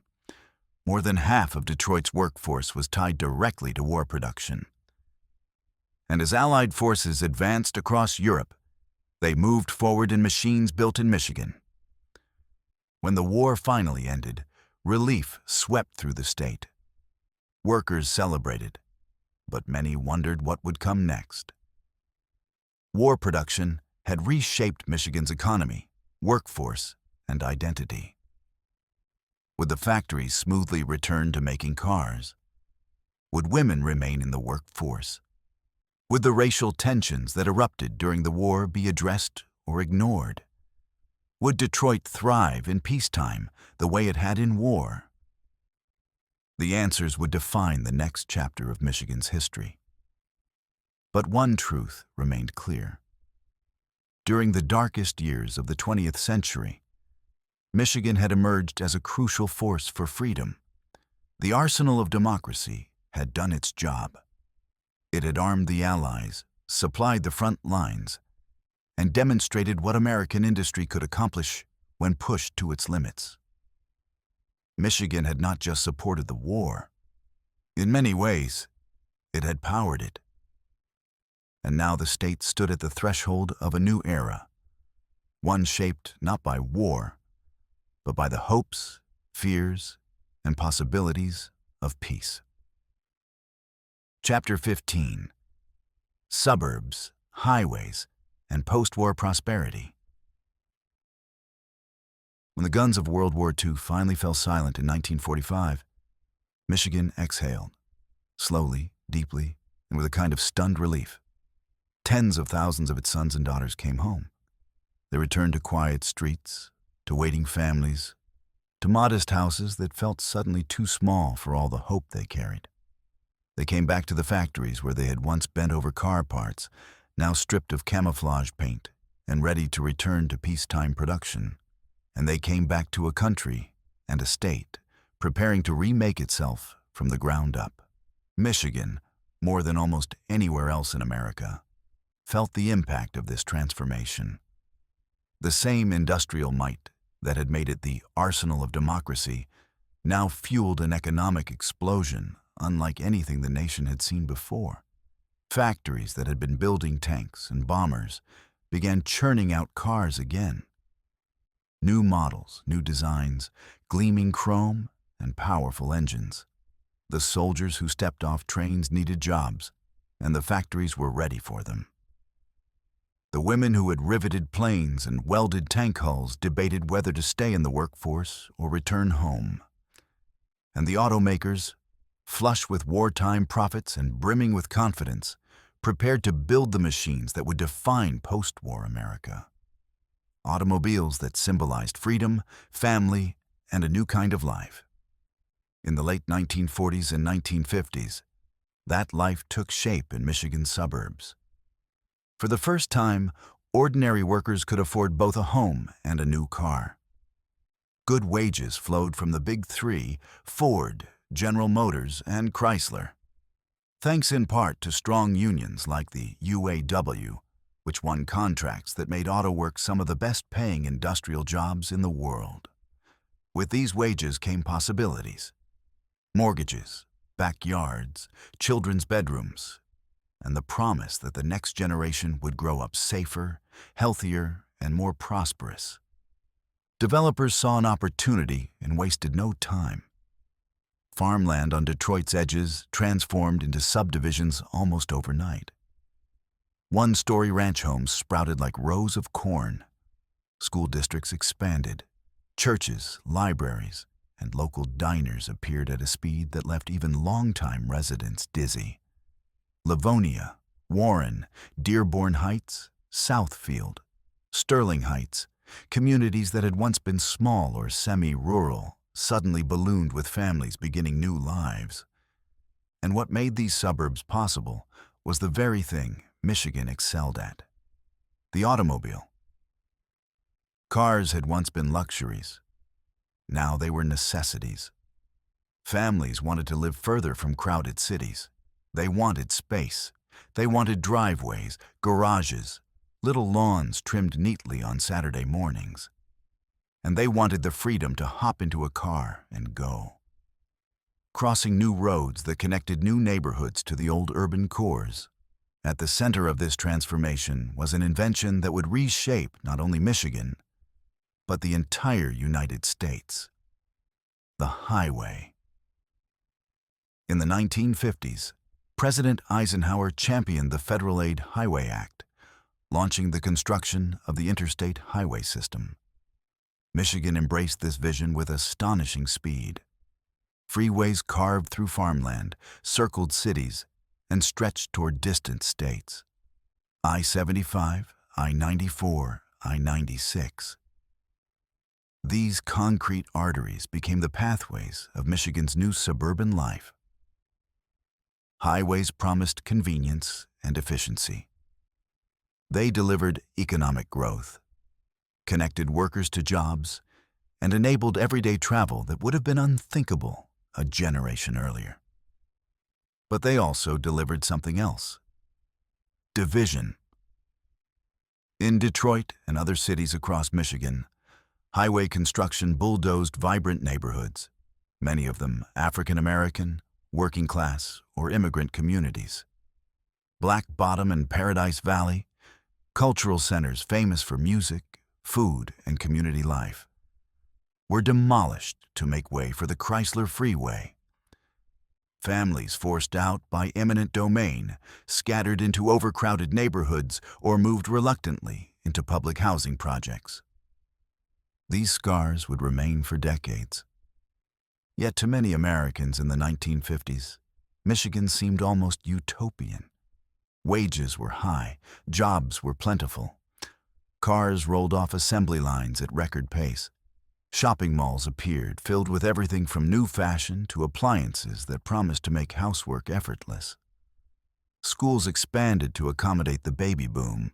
More than half of Detroit's workforce was tied directly to war production. And as Allied forces advanced across Europe, they moved forward in machines built in Michigan. When the war finally ended, relief swept through the state. Workers celebrated, but many wondered what would come next. War production had reshaped Michigan's economy, workforce, and identity. Would the factories smoothly return to making cars? Would women remain in the workforce? Would the racial tensions that erupted during the war be addressed or ignored? Would Detroit thrive in peacetime the way it had in war? The answers would define the next chapter of Michigan's history. But one truth remained clear. During the darkest years of the 20th century, Michigan had emerged as a crucial force for freedom. The arsenal of democracy had done its job. It had armed the Allies, supplied the front lines, and demonstrated what American industry could accomplish when pushed to its limits. Michigan had not just supported the war. In many ways, it had powered it. And now the state stood at the threshold of a new era, one shaped not by war, but by the hopes, fears, and possibilities of peace. Chapter 15: Suburbs, Highways, and Post-War Prosperity. When the guns of World War II finally fell silent in 1945, Michigan exhaled, slowly, deeply, and with a kind of stunned relief. Tens of thousands of its sons and daughters came home. They returned to quiet streets, to waiting families, to modest houses that felt suddenly too small for all the hope they carried. They came back to the factories where they had once bent over car parts, now stripped of camouflage paint and ready to return to peacetime production. And they came back to a country and a state preparing to remake itself from the ground up. Michigan, more than almost anywhere else in America, felt the impact of this transformation. The same industrial might that had made it the arsenal of democracy now fueled an economic explosion unlike anything the nation had seen before. Factories that had been building tanks and bombers began churning out cars again. New models, new designs, gleaming chrome, and powerful engines. The soldiers who stepped off trains needed jobs, and the factories were ready for them. The women who had riveted planes and welded tank hulls debated whether to stay in the workforce or return home. And the automakers, flush with wartime profits and brimming with confidence, prepared to build the machines that would define post-war America. Automobiles that symbolized freedom, family, and a new kind of life. In the late 1940s and 1950s, that life took shape in Michigan's suburbs. For the first time, ordinary workers could afford both a home and a new car. Good wages flowed from the big three: Ford, General Motors, and Chrysler. Thanks in part to strong unions like the UAW, which won contracts that made auto work some of the best-paying industrial jobs in the world. With these wages came possibilities: mortgages, backyards, children's bedrooms, and the promise that the next generation would grow up safer, healthier, and more prosperous. Developers saw an opportunity and wasted no time. Farmland on Detroit's edges transformed into subdivisions almost overnight. One-story ranch homes sprouted like rows of corn. School districts expanded. Churches, libraries, and local diners appeared at a speed that left even longtime residents dizzy. Livonia, Warren, Dearborn Heights, Southfield, Sterling Heights, communities that had once been small or semi-rural, suddenly ballooned with families beginning new lives. And what made these suburbs possible was the very thing Michigan excelled at: the automobile. Cars had once been luxuries. Now they were necessities. Families wanted to live further from crowded cities. They wanted space. They wanted driveways, garages, little lawns trimmed neatly on Saturday mornings. And they wanted the freedom to hop into a car and go. Crossing new roads that connected new neighborhoods to the old urban cores. At the center of this transformation was an invention that would reshape not only Michigan, but the entire United States: the highway. In the 1950s, President Eisenhower championed the Federal Aid Highway Act, launching the construction of the interstate highway system. Michigan embraced this vision with astonishing speed. Freeways carved through farmland, circled cities, and stretched toward distant states. I-75, I-94, I-96. These concrete arteries became the pathways of Michigan's new suburban life. Highways promised convenience and efficiency. They delivered economic growth, connected workers to jobs, and enabled everyday travel that would have been unthinkable a generation earlier. But they also delivered something else: division. In Detroit and other cities across Michigan, highway construction bulldozed vibrant neighborhoods, many of them African American, working class, or immigrant communities. Black Bottom and Paradise Valley, cultural centers famous for music, food, and community life, were demolished to make way for the Chrysler Freeway. Families forced out by eminent domain, scattered into overcrowded neighborhoods, or moved reluctantly into public housing projects. These scars would remain for decades. Yet to many Americans in the 1950s, Michigan seemed almost utopian. Wages were high, jobs were plentiful. Cars rolled off assembly lines at record pace. Shopping malls appeared, filled with everything from new fashion to appliances that promised to make housework effortless. Schools expanded to accommodate the baby boom.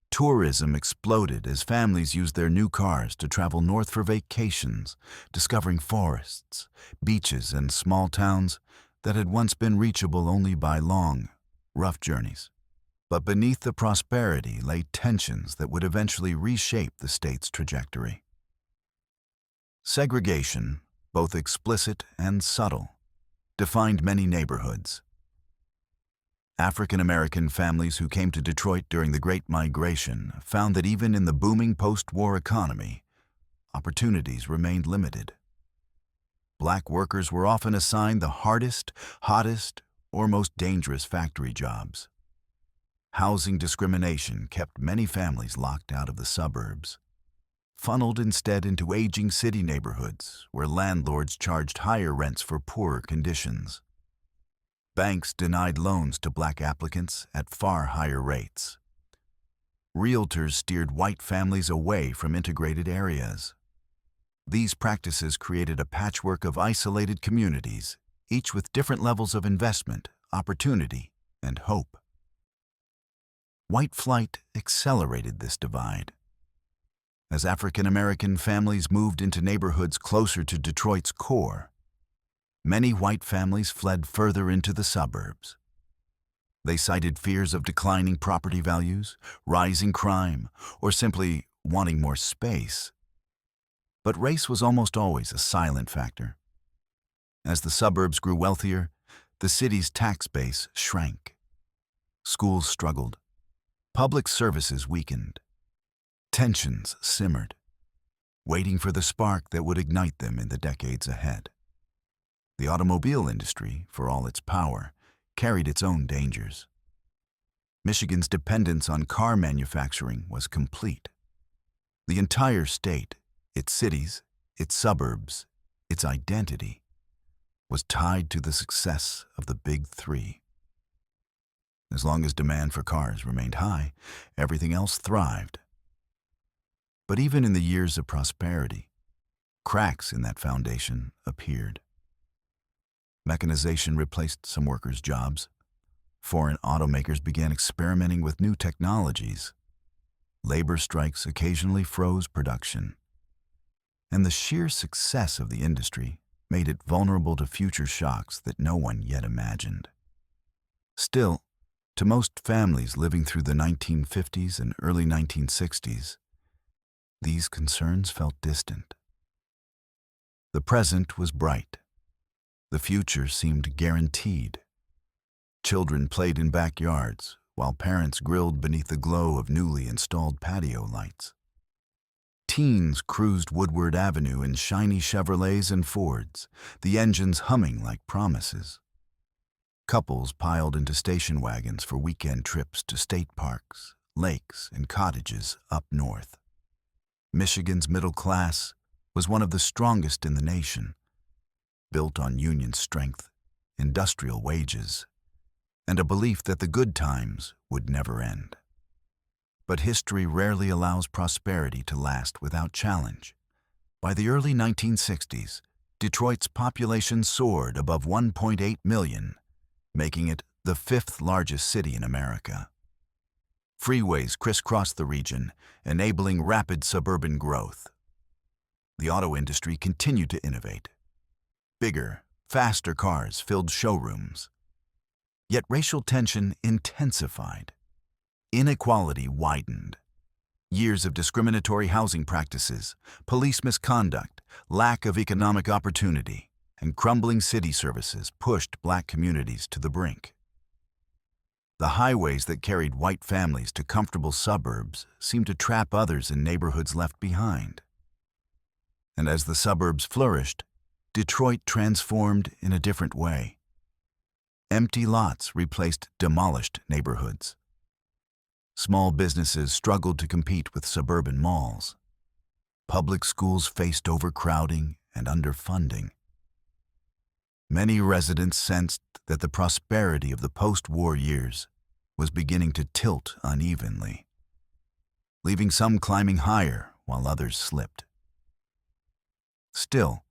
Tourism exploded as families used their new cars to travel north for vacations, discovering forests, beaches, and small towns that had once been reachable only by long, rough journeys. But beneath the prosperity lay tensions that would eventually reshape the state's trajectory. Segregation, both explicit and subtle, defined many neighborhoods. African American families who came to Detroit during the Great Migration found that even in the booming post-war economy, opportunities remained limited. Black workers were often assigned the hardest, hottest, or most dangerous factory jobs. Housing discrimination kept many families locked out of the suburbs, funneled instead into aging city neighborhoods where landlords charged higher rents for poorer conditions. Banks denied loans to black applicants at far higher rates. Realtors steered white families away from integrated areas. These practices created a patchwork of isolated communities, each with different levels of investment, opportunity, and hope. White flight accelerated this divide. As African American families moved into neighborhoods closer to Detroit's core, many white families fled further into the suburbs. They cited fears of declining property values, rising crime, or simply wanting more space. But race was almost always a silent factor. As the suburbs grew wealthier, the city's tax base shrank. Schools struggled. Public services weakened. Tensions simmered, waiting for the spark that would ignite them in the decades ahead. The automobile industry, for all its power, carried its own dangers. Michigan's dependence on car manufacturing was complete. The entire state, its cities, its suburbs, its identity, was tied to the success of the Big Three. As long as demand for cars remained high, everything else thrived. But even in the years of prosperity, cracks in that foundation appeared. Mechanization replaced some workers' jobs. Foreign automakers began experimenting with new technologies. Labor strikes occasionally froze production. And the sheer success of the industry made it vulnerable to future shocks that no one yet imagined. Still, to most families living through the 1950s and early 1960s, these concerns felt distant. The present was bright. The future seemed guaranteed. Children played in backyards, while parents grilled beneath the glow of newly installed patio lights. Teens cruised Woodward Avenue in shiny Chevrolets and Fords, the engines humming like promises. Couples piled into station wagons for weekend trips to state parks, lakes, and cottages up north. Michigan's middle class was one of the strongest in the nation, built on union strength, industrial wages, and a belief that the good times would never end. But history rarely allows prosperity to last without challenge. By the early 1960s, Detroit's population soared above 1.8 million, making it the fifth largest city in America. Freeways crisscrossed the region, enabling rapid suburban growth. The auto industry continued to innovate. Bigger, faster cars filled showrooms. Yet racial tension intensified. Inequality widened. Years of discriminatory housing practices, police misconduct, lack of economic opportunity, and crumbling city services pushed black communities to the brink. The highways that carried white families to comfortable suburbs seemed to trap others in neighborhoods left behind. And as the suburbs flourished, Detroit transformed in a different way. Empty lots replaced demolished neighborhoods. Small businesses struggled to compete with suburban malls. Public schools faced overcrowding and underfunding. Many residents sensed that the prosperity of the post-war years was beginning to tilt unevenly, leaving some climbing higher while others slipped. Still,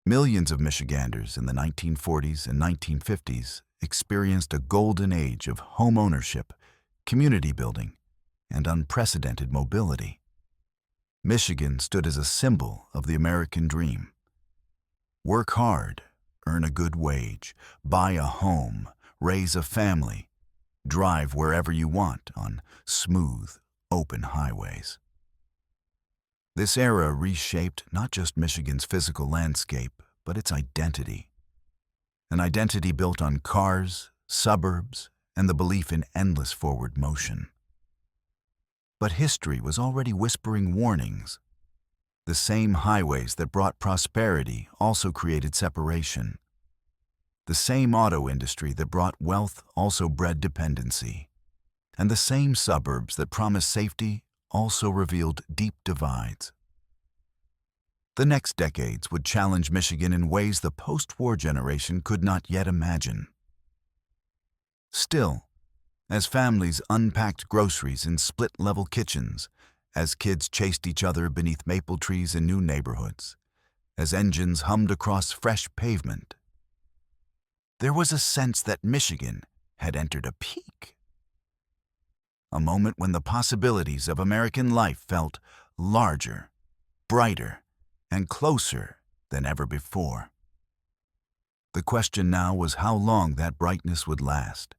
millions of Michiganders in the 1940s and 1950s experienced a golden age of home ownership, community building, and unprecedented mobility. Michigan stood as a symbol of the American dream. Work hard, earn a good wage, buy a home, raise a family, drive wherever you want on smooth, open highways. This era reshaped not just Michigan's physical landscape, but its identity. An identity built on cars, suburbs, and the belief in endless forward motion. But history was already whispering warnings. The same highways that brought prosperity also created separation. The same auto industry that brought wealth also bred dependency. And the same suburbs that promised safety also revealed deep divides. The next decades would challenge Michigan in ways the post-war generation could not yet imagine. Still, as families unpacked groceries in split-level kitchens, as kids chased each other beneath maple trees in new neighborhoods, as engines hummed across fresh pavement, there was a sense that Michigan had entered a peak. A moment when the possibilities of American life felt larger, brighter, and closer than ever before. The question now was how long that brightness would last,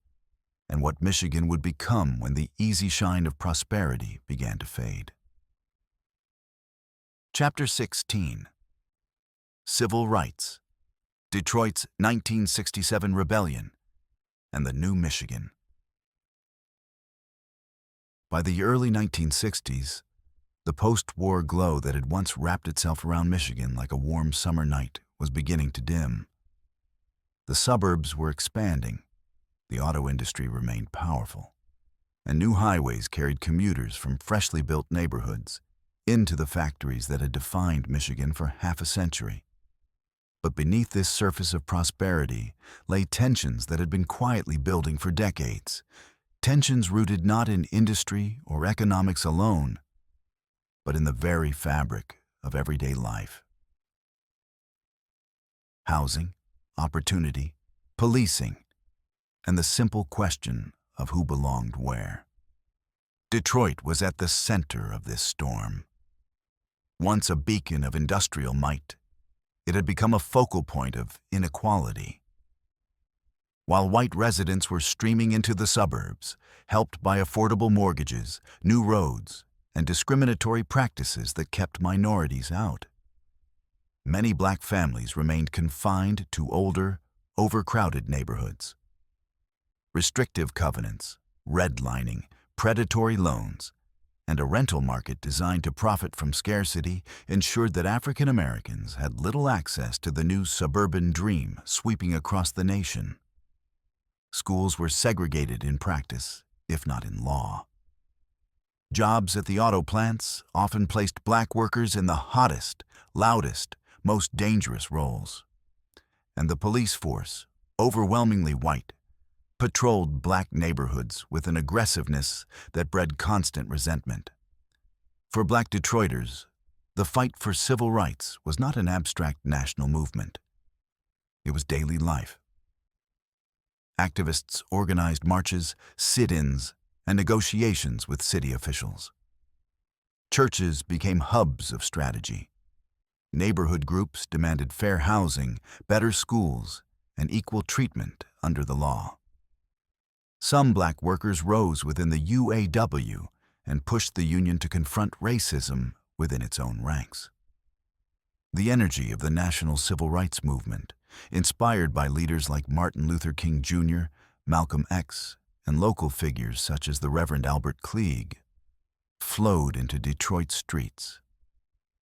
and what Michigan would become when the easy shine of prosperity began to fade. Chapter 16. Civil Rights, Detroit's 1967 Rebellion, and the New Michigan. By the early 1960s, the post-war glow that had once wrapped itself around Michigan like a warm summer night was beginning to dim. The suburbs were expanding, the auto industry remained powerful, and new highways carried commuters from freshly built neighborhoods into the factories that had defined Michigan for half a century. But beneath this surface of prosperity lay tensions that had been quietly building for decades, tensions rooted not in industry or economics alone, but in the very fabric of everyday life. Housing, opportunity, policing, and the simple question of who belonged where. Detroit was at the center of this storm. Once a beacon of industrial might, it had become a focal point of inequality. While white residents were streaming into the suburbs, helped by affordable mortgages, new roads, and discriminatory practices that kept minorities out, many black families remained confined to older, overcrowded neighborhoods. Restrictive covenants, redlining, predatory loans, and a rental market designed to profit from scarcity ensured that African Americans had little access to the new suburban dream sweeping across the nation. Schools were segregated in practice, if not in law. Jobs at the auto plants often placed black workers in the hottest, loudest, most dangerous roles. And the police force, overwhelmingly white, patrolled black neighborhoods with an aggressiveness that bred constant resentment. For black Detroiters, the fight for civil rights was not an abstract national movement. It was daily life. Activists organized marches, sit-ins, and negotiations with city officials. Churches became hubs of strategy. Neighborhood groups demanded fair housing, better schools, and equal treatment under the law. Some black workers rose within the UAW and pushed the union to confront racism within its own ranks. The energy of the national civil rights movement, inspired by leaders like Martin Luther King Jr., Malcolm X, and local figures such as the Reverend Albert Klieg, flowed into Detroit's streets,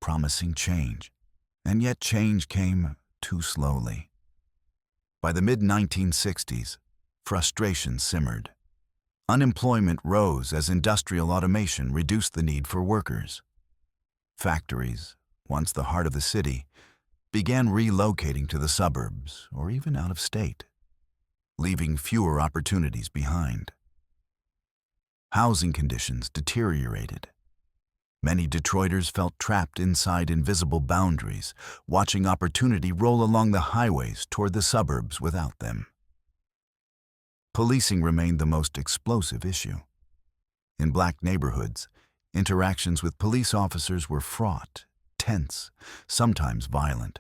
promising change. And yet change came too slowly. By the mid-1960s, frustration simmered. Unemployment rose as industrial automation reduced the need for workers. Factories, once the heart of the city, began relocating to the suburbs or even out of state, leaving fewer opportunities behind. Housing conditions deteriorated. Many Detroiters felt trapped inside invisible boundaries, watching opportunity roll along the highways toward the suburbs without them. Policing remained the most explosive issue. In black neighborhoods, interactions with police officers were fraught, tense, sometimes violent.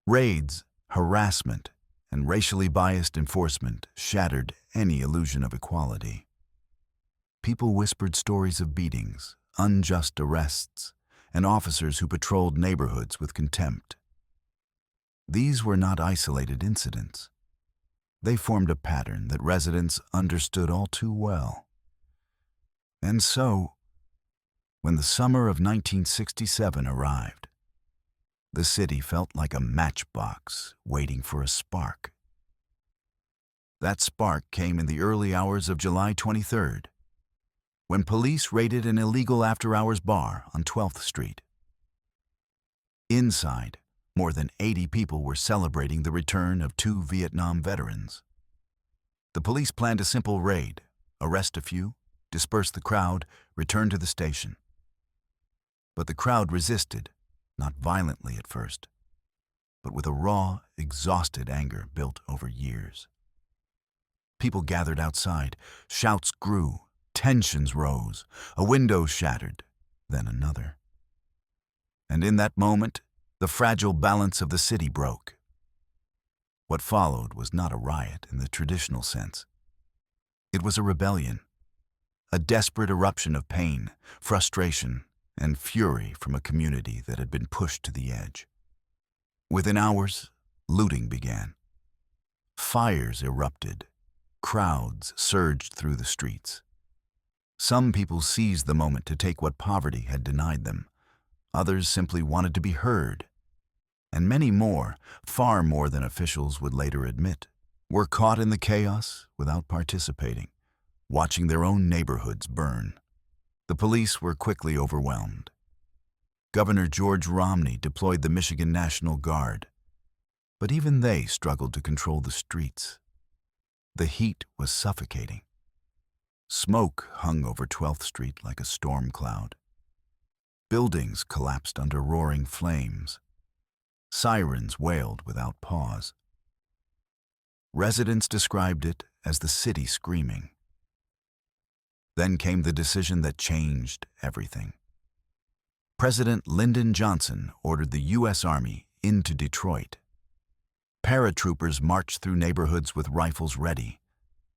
Raids, harassment, and racially biased enforcement shattered any illusion of equality. People whispered stories of beatings, unjust arrests, and officers who patrolled neighborhoods with contempt. These were not isolated incidents. They formed a pattern that residents understood all too well. And so, when the summer of 1967 arrived, the city felt like a matchbox waiting for a spark. That spark came in the early hours of July 23rd, when police raided an illegal after-hours bar on 12th Street. Inside, more than 80 people were celebrating the return of 2 Vietnam veterans. The police planned a simple raid: arrest a few, disperse the crowd, return to the station. But the crowd resisted, not violently at first, but with a raw, exhausted anger built over years. People gathered outside, shouts grew, tensions rose, a window shattered, then another. And in that moment, the fragile balance of the city broke. What followed was not a riot in the traditional sense. It was a rebellion, a desperate eruption of pain, frustration, and fury from a community that had been pushed to the edge. Within hours, looting began. Fires erupted. Crowds surged through the streets. Some people seized the moment to take what poverty had denied them. Others simply wanted to be heard. And many more, far more than officials would later admit, were caught in the chaos without participating, watching their own neighborhoods burn. The police were quickly overwhelmed. Governor George Romney deployed the Michigan National Guard, but even they struggled to control the streets. The heat was suffocating. Smoke hung over 12th Street like a storm cloud. Buildings collapsed under roaring flames. Sirens wailed without pause. Residents described it as the city screaming. Then came the decision that changed everything. President Lyndon Johnson ordered the U.S. Army into Detroit. Paratroopers marched through neighborhoods with rifles ready.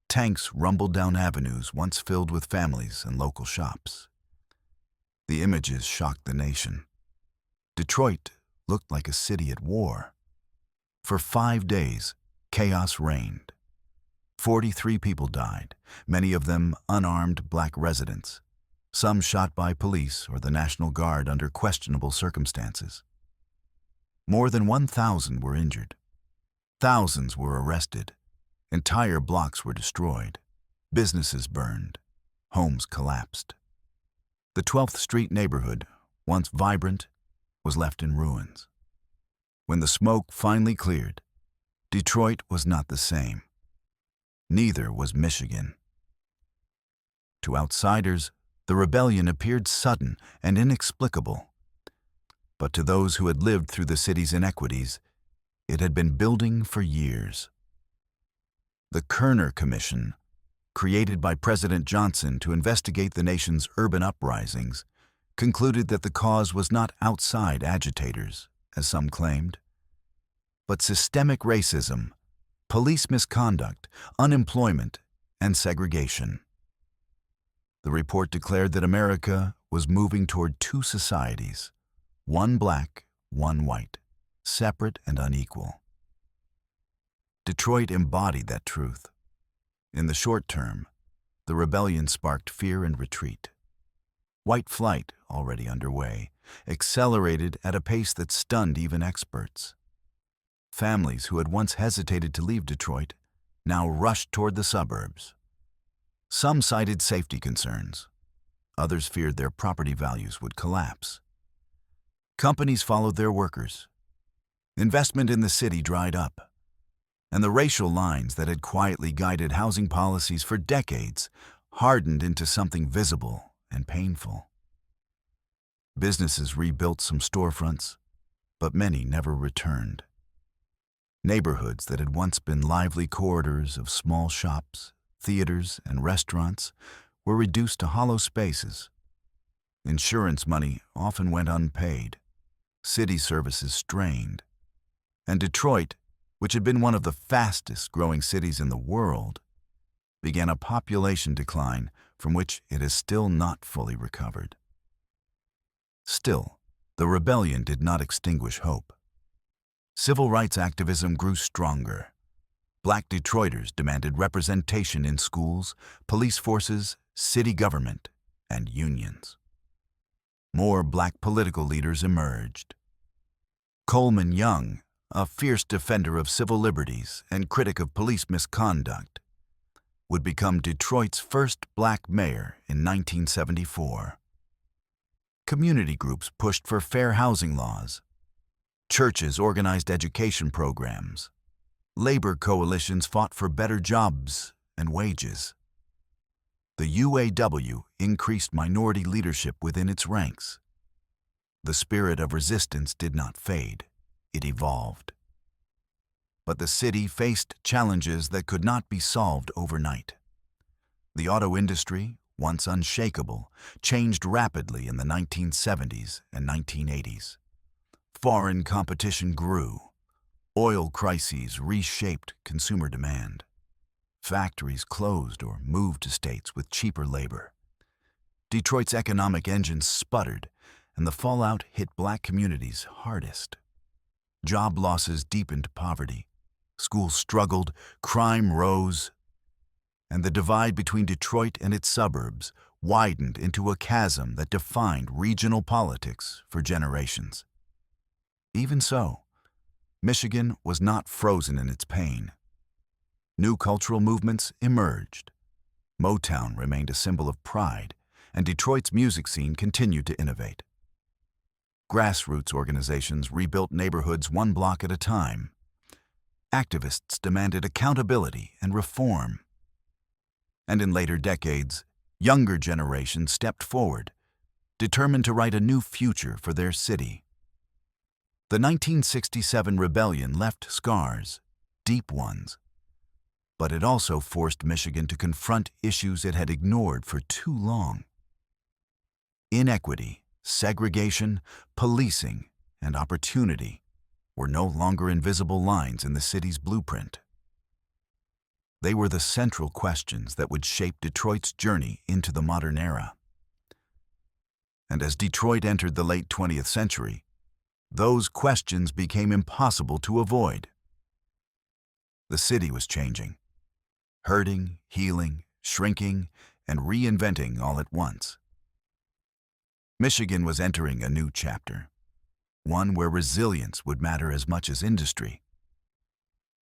Tanks rumbled down avenues once filled with families and local shops. The images shocked the nation. Detroit looked like a city at war. For 5 days, chaos reigned. 43 people died, many of them unarmed black residents, some shot by police or the National Guard under questionable circumstances. More than 1,000 were injured. Thousands were arrested. Entire blocks were destroyed. Businesses burned. Homes collapsed. The 12th Street neighborhood, once vibrant, was left in ruins. When the smoke finally cleared, Detroit was not the same. Neither was Michigan. To outsiders, the rebellion appeared sudden and inexplicable. But to those who had lived through the city's inequities, it had been building for years. The Kerner Commission, created by President Johnson to investigate the nation's urban uprisings, concluded that the cause was not outside agitators, as some claimed, but systemic racism, police misconduct, unemployment, and segregation. The report declared that America was moving toward 2 societies, one black, one white, separate and unequal. Detroit embodied that truth. In the short term, the rebellion sparked fear and retreat. White flight, already underway, accelerated at a pace that stunned even experts. Families who had once hesitated to leave Detroit now rushed toward the suburbs. Some cited safety concerns. Others feared their property values would collapse. Companies followed their workers. Investment in the city dried up, and the racial lines that had quietly guided housing policies for decades hardened into something visible and painful. Businesses rebuilt some storefronts, but many never returned. Neighborhoods that had once been lively corridors of small shops, theaters, and restaurants were reduced to hollow spaces. Insurance money often went unpaid, city services strained, and Detroit, which had been one of the fastest-growing cities in the world, began a population decline from which it has still not fully recovered. Still, the rebellion did not extinguish hope. Civil rights activism grew stronger. Black Detroiters demanded representation in schools, police forces, city government, and unions. More black political leaders emerged. Coleman Young, a fierce defender of civil liberties and critic of police misconduct, would become Detroit's first black mayor in 1974. Community groups pushed for fair housing laws. Churches organized education programs. Labor coalitions fought for better jobs and wages. The UAW increased minority leadership within its ranks. The spirit of resistance did not fade. It evolved. But the city faced challenges that could not be solved overnight. The auto industry, once unshakable, changed rapidly in the 1970s and 1980s. Foreign competition grew. Oil crises reshaped consumer demand. Factories closed or moved to states with cheaper labor. Detroit's economic engine sputtered, and the fallout hit black communities hardest. Job losses deepened poverty. Schools struggled, crime rose, and the divide between Detroit and its suburbs widened into a chasm that defined regional politics for generations. Even so, Michigan was not frozen in its pain. New cultural movements emerged. Motown remained a symbol of pride, and Detroit's music scene continued to innovate. Grassroots organizations rebuilt neighborhoods one block at a time. Activists demanded accountability and reform. And in later decades, younger generations stepped forward, determined to write a new future for their city. The 1967 rebellion left scars, deep ones, but it also forced Michigan to confront issues it had ignored for too long. Inequity, segregation, policing, and opportunity were no longer invisible lines in the city's blueprint. They were the central questions that would shape Detroit's journey into the modern era. And as Detroit entered the late 20th century, those questions became impossible to avoid. The city was changing, hurting, healing, shrinking, and reinventing all at once. Michigan was entering a new chapter, one where resilience would matter as much as industry.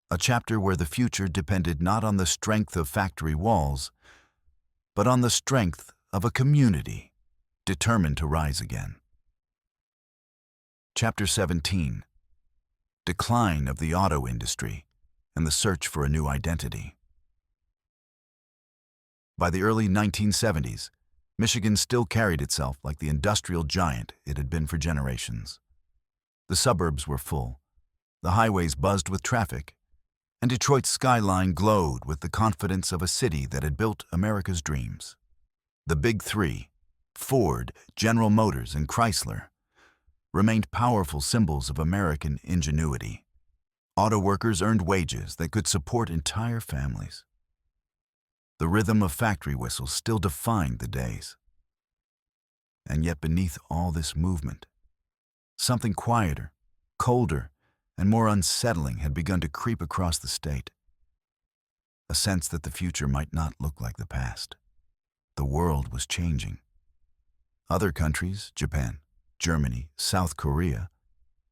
A chapter where the future depended not on the strength of factory walls, but on the strength of a community determined to rise again. Chapter 17: Decline of the Auto Industry and the Search for a New Identity. By the early 1970s, Michigan still carried itself like the industrial giant it had been for generations. The suburbs were full, the highways buzzed with traffic, and Detroit's skyline glowed with the confidence of a city that had built America's dreams. The Big Three, Ford, General Motors, and Chrysler, remained powerful symbols of American ingenuity. Auto workers earned wages that could support entire families. The rhythm of factory whistles still defined the days. And yet beneath all this movement, something quieter, colder, and more unsettling had begun to creep across the state. A sense that the future might not look like the past. The world was changing. Other countries, Japan, Germany, South Korea,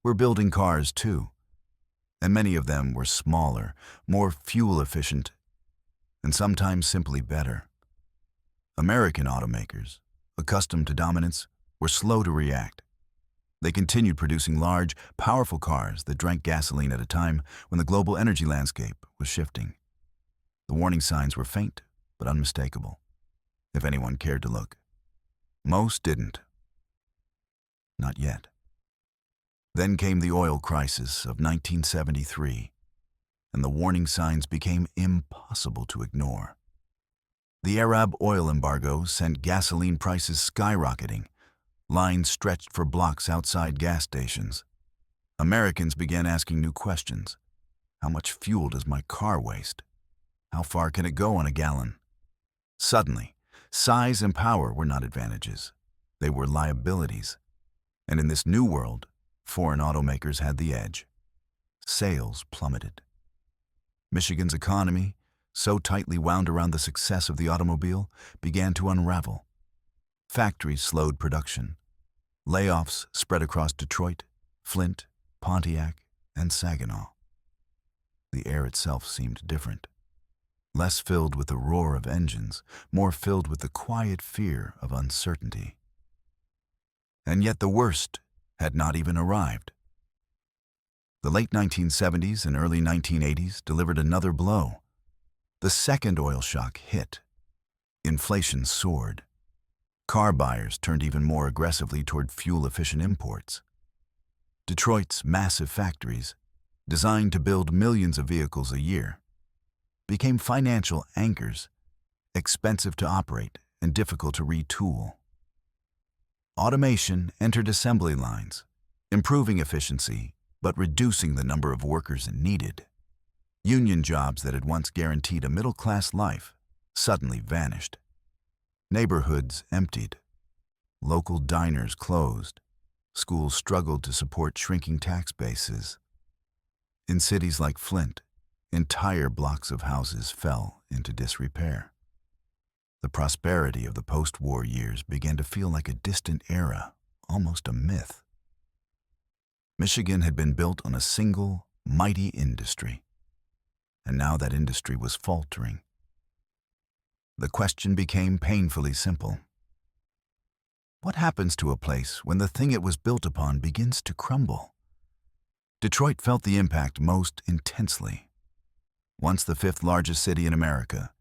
were building cars too, and many of them were smaller, more fuel-efficient, and sometimes simply better. American automakers, accustomed to dominance, were slow to react. They continued producing large, powerful cars that drank gasoline at a time when the global energy landscape was shifting. The warning signs were faint but unmistakable, if anyone cared to look. Most didn't. Not yet. Then came the oil crisis of 1973, and the warning signs became impossible to ignore. The Arab oil embargo sent gasoline prices skyrocketing. Lines stretched for blocks outside gas stations. Americans began asking new questions. How much fuel does my car waste? How far can it go on a gallon? Suddenly, size and power were not advantages. They were liabilities. And in this new world, foreign automakers had the edge. Sales plummeted. Michigan's economy, so tightly wound around the success of the automobile, began to unravel. Factories slowed production. Layoffs spread across Detroit, Flint, Pontiac, and Saginaw. The air itself seemed different. Less filled with the roar of engines, more filled with the quiet fear of uncertainty. And yet the worst had not even arrived. The late 1970s and early 1980s delivered another blow. The second oil shock hit. Inflation soared. Car buyers turned even more aggressively toward fuel-efficient imports. Detroit's massive factories, designed to build millions of vehicles a year, became financial anchors, expensive to operate and difficult to retool. Automation entered assembly lines, improving efficiency but reducing the number of workers needed. Union jobs that had once guaranteed a middle-class life suddenly vanished. Neighborhoods emptied. Local diners closed. Schools struggled to support shrinking tax bases. In cities like Flint, entire blocks of houses fell into disrepair. The prosperity of the post-war years began to feel like a distant era, almost a myth. Michigan had been built on a single, mighty industry, and now that industry was faltering. The question became painfully simple. What happens to a place when the thing it was built upon begins to crumble? Detroit felt the impact most intensely. Once the fifth largest city in America,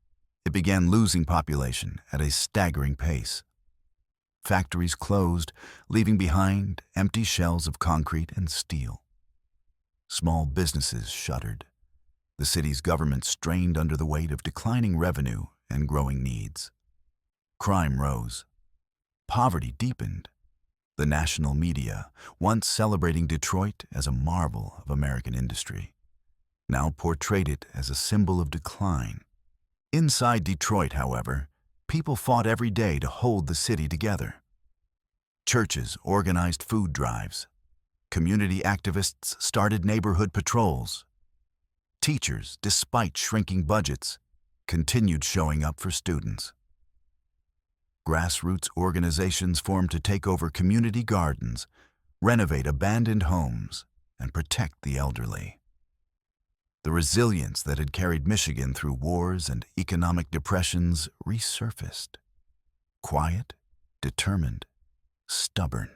it began losing population at a staggering pace. Factories closed, leaving behind empty shells of concrete and steel. Small businesses shuttered. The city's government strained under the weight of declining revenue and growing needs. Crime rose. Poverty deepened. The national media, once celebrating Detroit as a marvel of American industry, now portrayed it as a symbol of decline. Inside Detroit, however, people fought every day to hold the city together. Churches organized food drives. Community activists started neighborhood patrols. Teachers, despite shrinking budgets, continued showing up for students. Grassroots organizations formed to take over community gardens, renovate abandoned homes, and protect the elderly. The resilience that had carried Michigan through wars and economic depressions resurfaced. Quiet, determined, stubborn.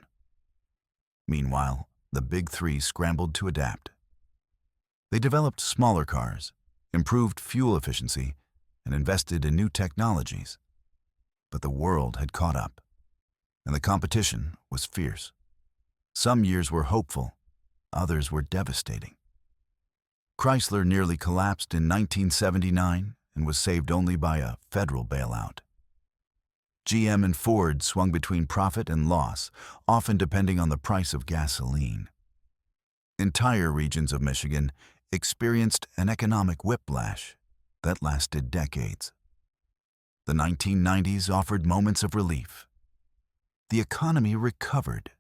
Meanwhile, the Big Three scrambled to adapt. They developed smaller cars, improved fuel efficiency, and invested in new technologies. But the world had caught up, and the competition was fierce. Some years were hopeful, others were devastating. Chrysler nearly collapsed in 1979 and was saved only by a federal bailout. GM and Ford swung between profit and loss, often depending on the price of gasoline. Entire regions of Michigan experienced an economic whiplash that lasted decades. The 1990s offered moments of relief. The economy recovered.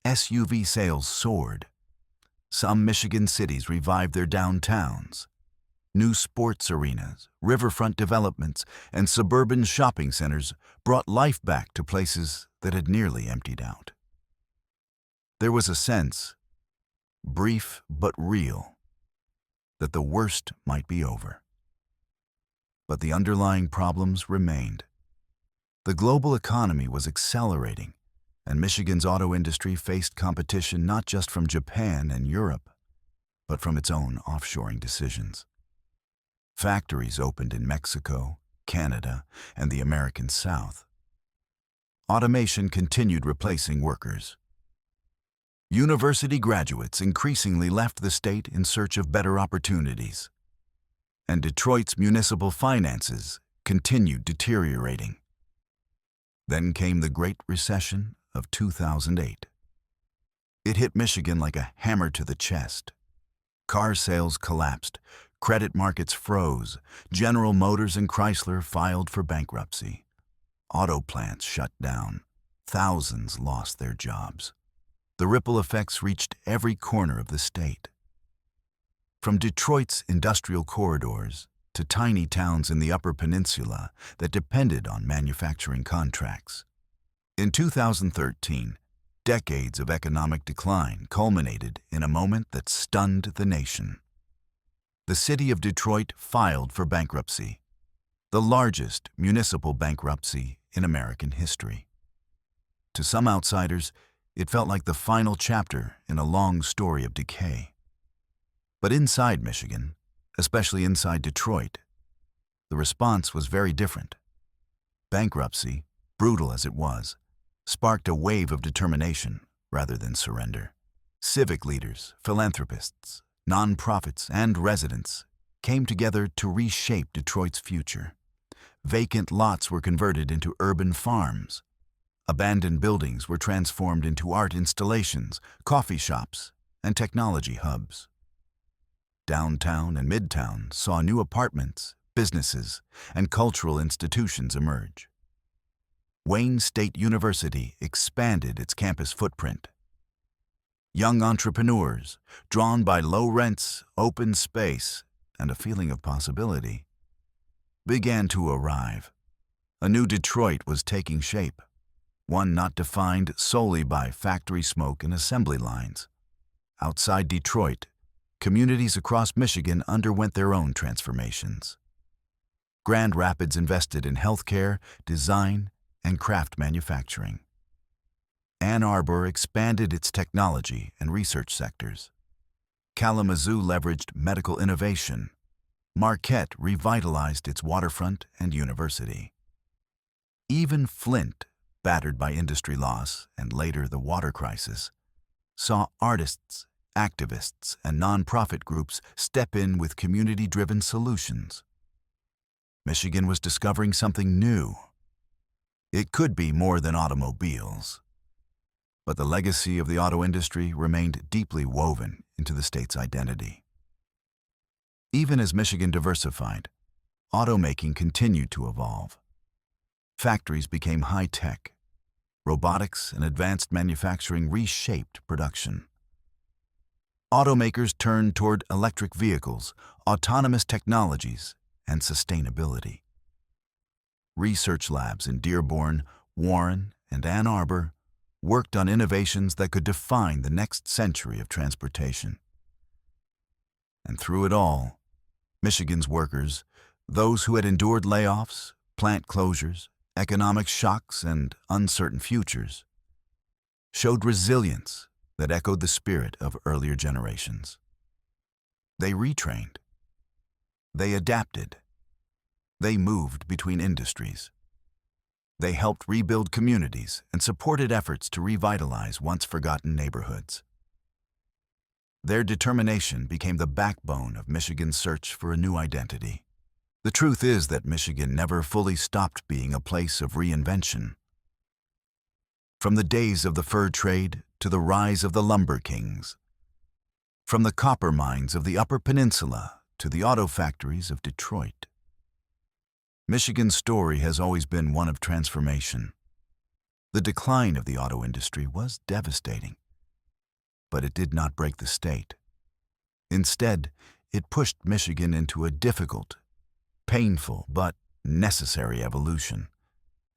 SUV sales soared. Some Michigan cities revived their downtowns. New sports arenas, riverfront developments, and suburban shopping centers brought life back to places that had nearly emptied out. There was a sense, brief but real, that the worst might be over. but the underlying problems remained. The global economy was accelerating, and Michigan's auto industry faced competition not just from Japan and Europe, but from its own offshoring decisions. Factories opened in Mexico, Canada, and the American South. Automation continued replacing workers. University graduates increasingly left the state in search of better opportunities, and Detroit's municipal finances continued deteriorating. Then came the Great Recession of 2008. It hit Michigan like a hammer to the chest. Car sales collapsed, credit markets froze, General Motors and Chrysler filed for bankruptcy. Auto plants shut down. Thousands lost their jobs. The ripple effects reached every corner of the state. From Detroit's industrial corridors to tiny towns in the Upper Peninsula that depended on manufacturing contracts. In 2013, decades of economic decline culminated in a moment that stunned the nation. The city of Detroit filed for bankruptcy, the largest municipal bankruptcy in American history. To some outsiders, it felt like the final chapter in a long story of decay. But inside Michigan, especially inside Detroit, the response was very different. Bankruptcy, brutal as it was, sparked a wave of determination rather than surrender. Civic leaders, philanthropists, nonprofits, and residents came together to reshape Detroit's future. Vacant lots were converted into urban farms. Abandoned buildings were transformed into art installations, coffee shops, and technology hubs. Downtown and Midtown saw new apartments, businesses, and cultural institutions emerge. Wayne State University expanded its campus footprint. Young entrepreneurs, drawn by low rents, open space, and a feeling of possibility, began to arrive. A new Detroit was taking shape, one not defined solely by factory smoke and assembly lines. Outside Detroit, communities across Michigan underwent their own transformations. Grand Rapids invested in healthcare, design, and craft manufacturing. Ann Arbor expanded its technology and research sectors. Kalamazoo leveraged medical innovation. Marquette revitalized its waterfront and university. Even Flint, battered by industry loss and later the water crisis, saw artists, activists, and nonprofit groups step in with community-driven solutions. Michigan was discovering something new. It could be more than automobiles. But the legacy of the auto industry remained deeply woven into the state's identity. Even as Michigan diversified, automaking continued to evolve. Factories became high-tech. Robotics and advanced manufacturing reshaped production. Automakers turned toward electric vehicles, autonomous technologies, and sustainability. Research labs in Dearborn, Warren, and Ann Arbor worked on innovations that could define the next century of transportation. And through it all, Michigan's workers, those who had endured layoffs, plant closures, economic shocks, and uncertain futures, showed resilience that echoed the spirit of earlier generations. They retrained. They adapted. They moved between industries. They helped rebuild communities and supported efforts to revitalize once forgotten neighborhoods. Their determination became the backbone of Michigan's search for a new identity. The truth is that Michigan never fully stopped being a place of reinvention. From the days of the fur trade to the rise of the lumber kings, from the copper mines of the Upper Peninsula to the auto factories of Detroit, Michigan's story has always been one of transformation. The decline of the auto industry was devastating, but it did not break the state. Instead, it pushed Michigan into a difficult, painful, but necessary evolution.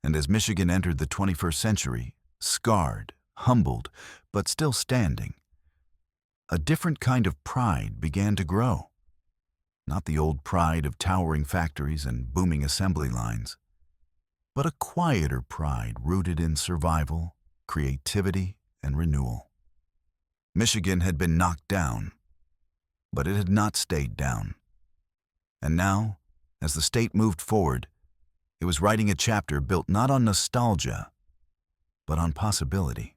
And as Michigan entered the 21st century, scarred, humbled, but still standing, a different kind of pride began to grow. not the old pride of towering factories and booming assembly lines, but a quieter pride rooted in survival, creativity, and renewal. Michigan had been knocked down, but it had not stayed down. And now, as the state moved forward, it was writing a chapter built not on nostalgia, but on possibility.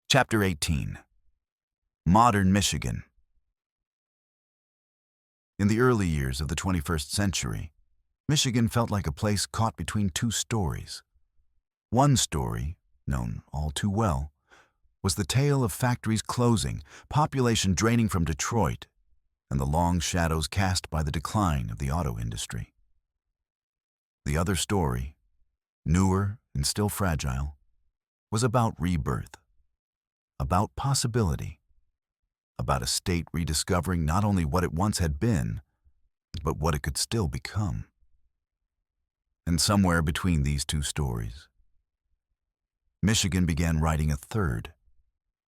Chapter 18. Modern Michigan. In the early years of the 21st century, Michigan felt like a place caught between two stories. One story, known all too well, was the tale of factories closing, population draining from Detroit, and the long shadows cast by the decline of the auto industry. The other story, newer and still fragile, was about rebirth, about possibility, about a state rediscovering not only what it once had been, but what it could still become. And somewhere between these two stories, Michigan began writing a third,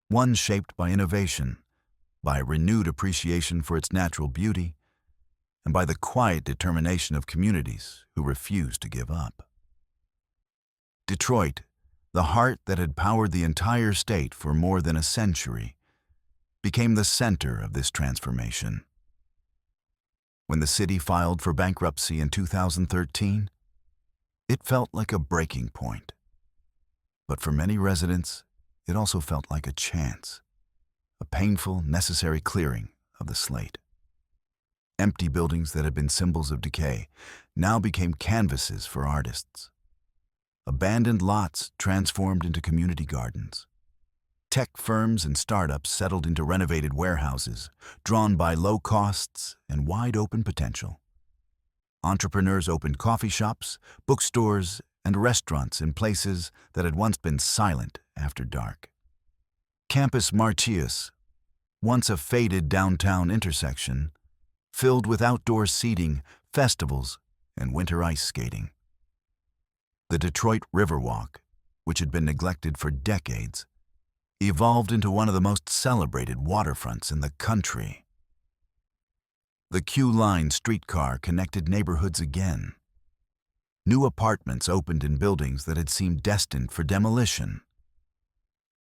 one shaped by innovation, by renewed appreciation for its natural beauty, and by the quiet determination of communities who refused to give up. Detroit, the heart that had powered the entire state for more than a century, became the center of this transformation. When the city filed for bankruptcy in 2013, it felt like a breaking point. But for many residents, it also felt like a chance, a painful, necessary clearing of the slate. Empty buildings that had been symbols of decay now became canvases for artists. Abandoned lots transformed into community gardens. Tech firms and startups settled into renovated warehouses, drawn by low costs and wide-open potential. Entrepreneurs opened coffee shops, bookstores, and restaurants in places that had once been silent after dark. Campus Martius, once a faded downtown intersection, filled with outdoor seating, festivals, and winter ice skating. The Detroit Riverwalk, which had been neglected for decades, evolved into one of the most celebrated waterfronts in the country. The Q-Line streetcar connected neighborhoods again. New apartments opened in buildings that had seemed destined for demolition.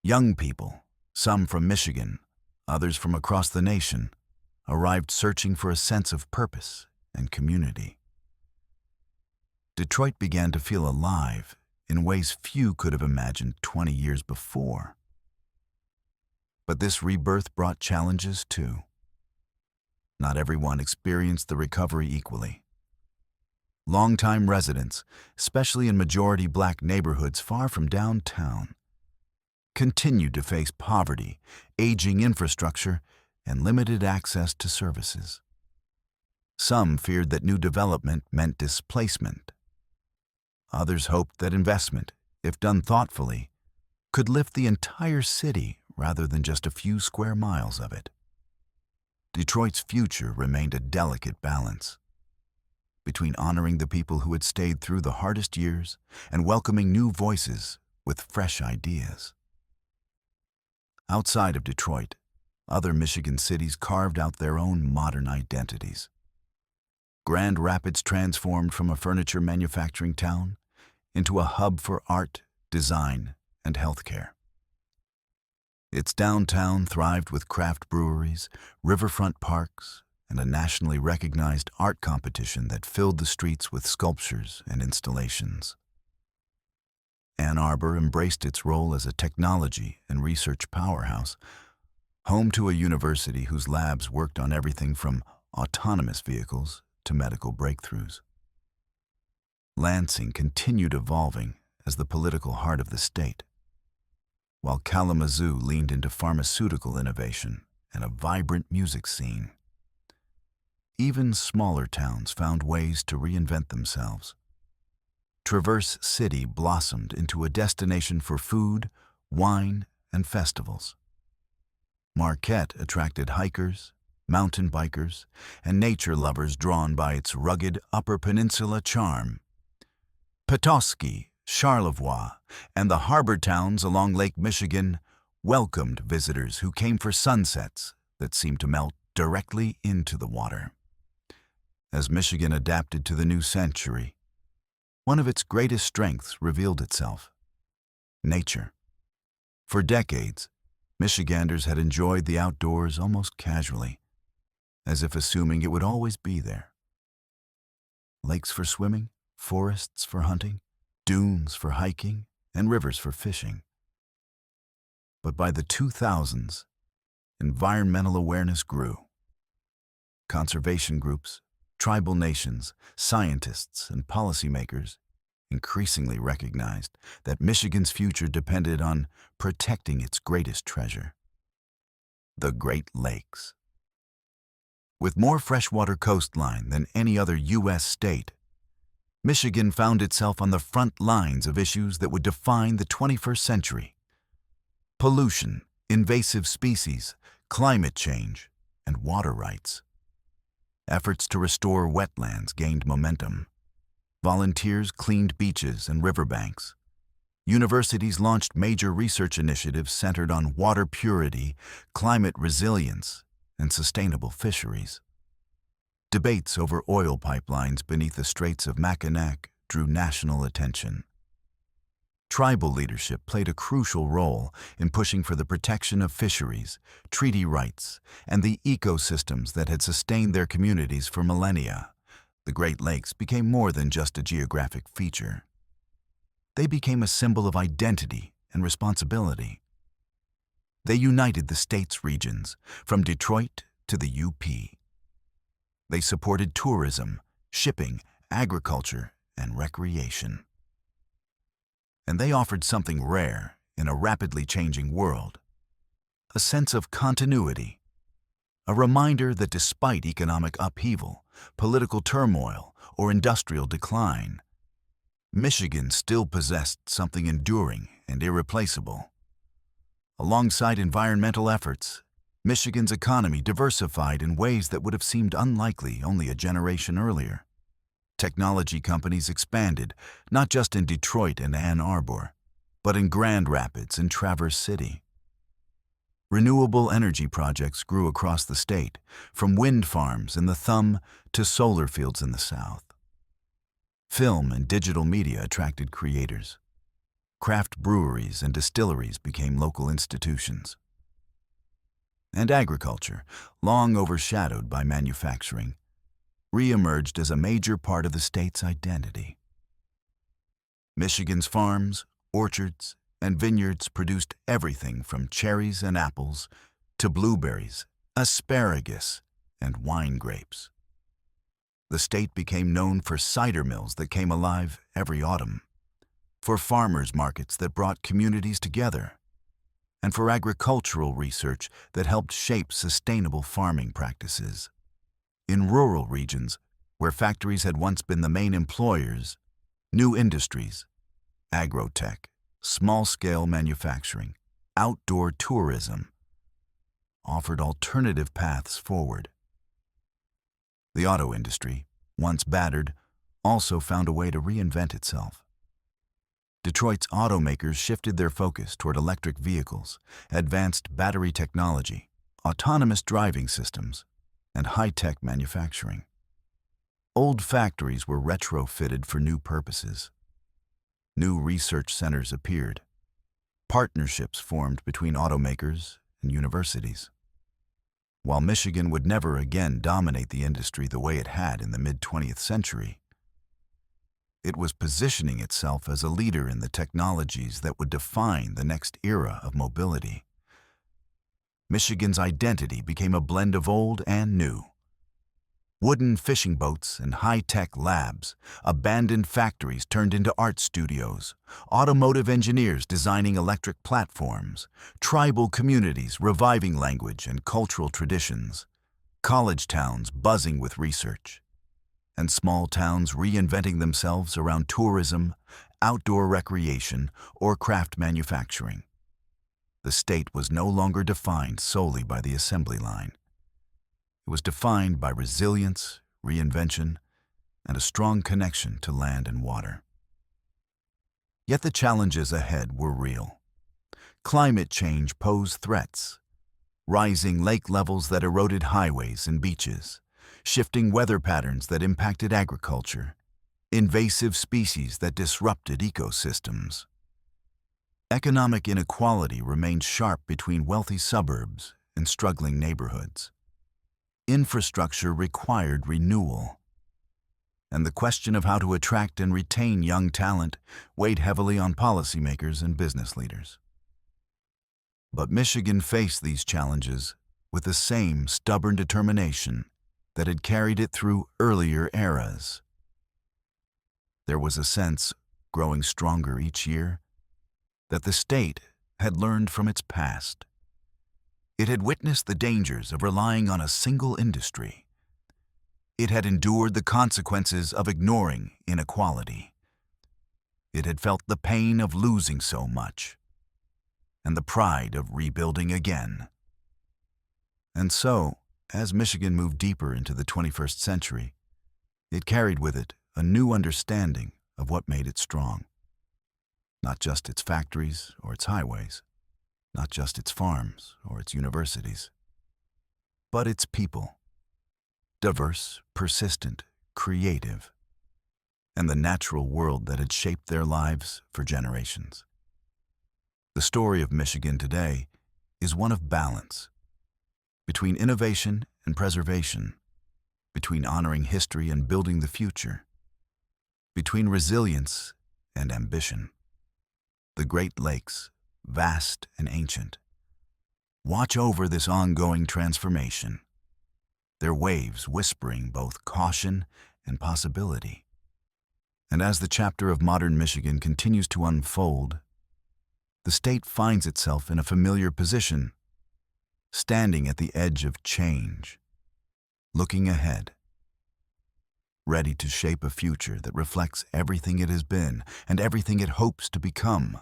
Young people, some from Michigan, others from across the nation, arrived searching for a sense of purpose and community. Detroit began to feel alive in ways few could have imagined 20 years before. But this rebirth brought challenges too. Not everyone experienced the recovery equally. Longtime residents, especially in majority Black neighborhoods far from downtown, continued to face poverty, aging infrastructure, and limited access to services. Some feared that new development meant displacement. Others hoped that investment, if done thoughtfully, could lift the entire city rather than just a few square miles of it. Detroit's future remained a delicate balance between honoring the people who had stayed through the hardest years and welcoming new voices with fresh ideas. Outside of Detroit, other Michigan cities carved out their own modern identities. Grand Rapids transformed from a furniture manufacturing town into a hub for art, design, and healthcare. Its downtown thrived with craft breweries, riverfront parks, and a nationally recognized art competition that filled the streets with sculptures and installations. Ann Arbor embraced its role as a technology and research powerhouse, home to a university whose labs worked on everything from autonomous vehicles to medical breakthroughs. Lansing continued evolving as the political heart of the state, while Kalamazoo leaned into pharmaceutical innovation and a vibrant music scene. Even smaller towns found ways to reinvent themselves. Traverse City blossomed into a destination for food, wine, and festivals. Marquette attracted hikers, mountain bikers, and nature lovers drawn by its rugged Upper Peninsula charm. Petoskey, Charlevoix, and the harbor towns along Lake Michigan welcomed visitors who came for sunsets that seemed to melt directly into the water. As Michigan adapted to the new century, one of its greatest strengths revealed itself: nature. For decades, Michiganders had enjoyed the outdoors almost casually, as if assuming it would always be there. Lakes for swimming, forests for hunting, dunes for hiking, and rivers for fishing. But by the 2000s, environmental awareness grew. Conservation groups, tribal nations, scientists, and policymakers increasingly recognized that Michigan's future depended on protecting its greatest treasure: the Great Lakes. With more freshwater coastline than any other U.S. state, Michigan found itself on the front lines of issues that would define the 21st century: pollution, invasive species, climate change, and water rights. Efforts to restore wetlands gained momentum. Volunteers cleaned beaches and riverbanks. Universities launched major research initiatives centered on water purity, climate resilience, and sustainable fisheries. Debates over oil pipelines beneath the Straits of Mackinac drew national attention. Tribal leadership played a crucial role in pushing for the protection of fisheries, treaty rights, and the ecosystems that had sustained their communities for millennia. The Great Lakes became more than just a geographic feature. They became a symbol of identity and responsibility. They united the state's regions, from Detroit to the UP. They supported tourism, shipping, agriculture, and recreation. And they offered something rare in a rapidly changing world: a sense of continuity, a reminder that despite economic upheaval, political turmoil, or industrial decline, Michigan still possessed something enduring and irreplaceable. Alongside environmental efforts, Michigan's economy diversified in ways that would have seemed unlikely only a generation earlier. Technology companies expanded, not just in Detroit and Ann Arbor, but in Grand Rapids and Traverse City. Renewable energy projects grew across the state, from wind farms in the Thumb to solar fields in the South. Film and digital media attracted creators. Craft breweries and distilleries became local institutions. And agriculture, long overshadowed by manufacturing, re-emerged as a major part of the state's identity. Michigan's farms, orchards, and vineyards produced everything from cherries and apples to blueberries, asparagus, and wine grapes. The state became known for cider mills that came alive every autumn, for farmers' markets that brought communities together, and for agricultural research that helped shape sustainable farming practices. In rural regions, where factories had once been the main employers, new industries, agrotech, small-scale manufacturing, outdoor tourism, offered alternative paths forward. The auto industry, once battered, also found a way to reinvent itself. Detroit's automakers shifted their focus toward electric vehicles, advanced battery technology, autonomous driving systems, and high-tech manufacturing. Old factories were retrofitted for new purposes. New research centers appeared. Partnerships formed between automakers and universities. While Michigan would never again dominate the industry the way it had in the mid-20th century, it was positioning itself as a leader in the technologies that would define the next era of mobility. Michigan's identity became a blend of old and new. Wooden fishing boats and high-tech labs, abandoned factories turned into art studios, automotive engineers designing electric platforms, tribal communities reviving language and cultural traditions, college towns buzzing with research, and small towns reinventing themselves around tourism, outdoor recreation, or craft manufacturing. The state was no longer defined solely by the assembly line. It was defined by resilience, reinvention, and a strong connection to land and water. Yet the challenges ahead were real. Climate change posed threats. rising lake levels that eroded highways and beaches, shifting weather patterns that impacted agriculture, invasive species that disrupted ecosystems. Economic inequality remained sharp between wealthy suburbs and struggling neighborhoods. Infrastructure required renewal, and the question of how to attract and retain young talent weighed heavily on policymakers and business leaders. But Michigan faced these challenges with the same stubborn determination that had carried it through earlier eras. There was a sense, growing stronger each year, that the state had learned from its past. It had witnessed the dangers of relying on a single industry. It had endured the consequences of ignoring inequality. It had felt the pain of losing so much, and the pride of rebuilding again. And so, as Michigan moved deeper into the 21st century, it carried with it a new understanding of what made it strong. Not just its factories or its highways, not just its farms or its universities, but its people. Diverse, persistent, creative, and the natural world that had shaped their lives for generations. The story of Michigan today is one of balance, between innovation and preservation, between honoring history and building the future, between resilience and ambition. The Great Lakes, vast and ancient, watch over this ongoing transformation, their waves whispering both caution and possibility. And as the chapter of modern Michigan continues to unfold, the state finds itself in a familiar position, standing at the edge of change, looking ahead, ready to shape a future that reflects everything it has been and everything it hopes to become.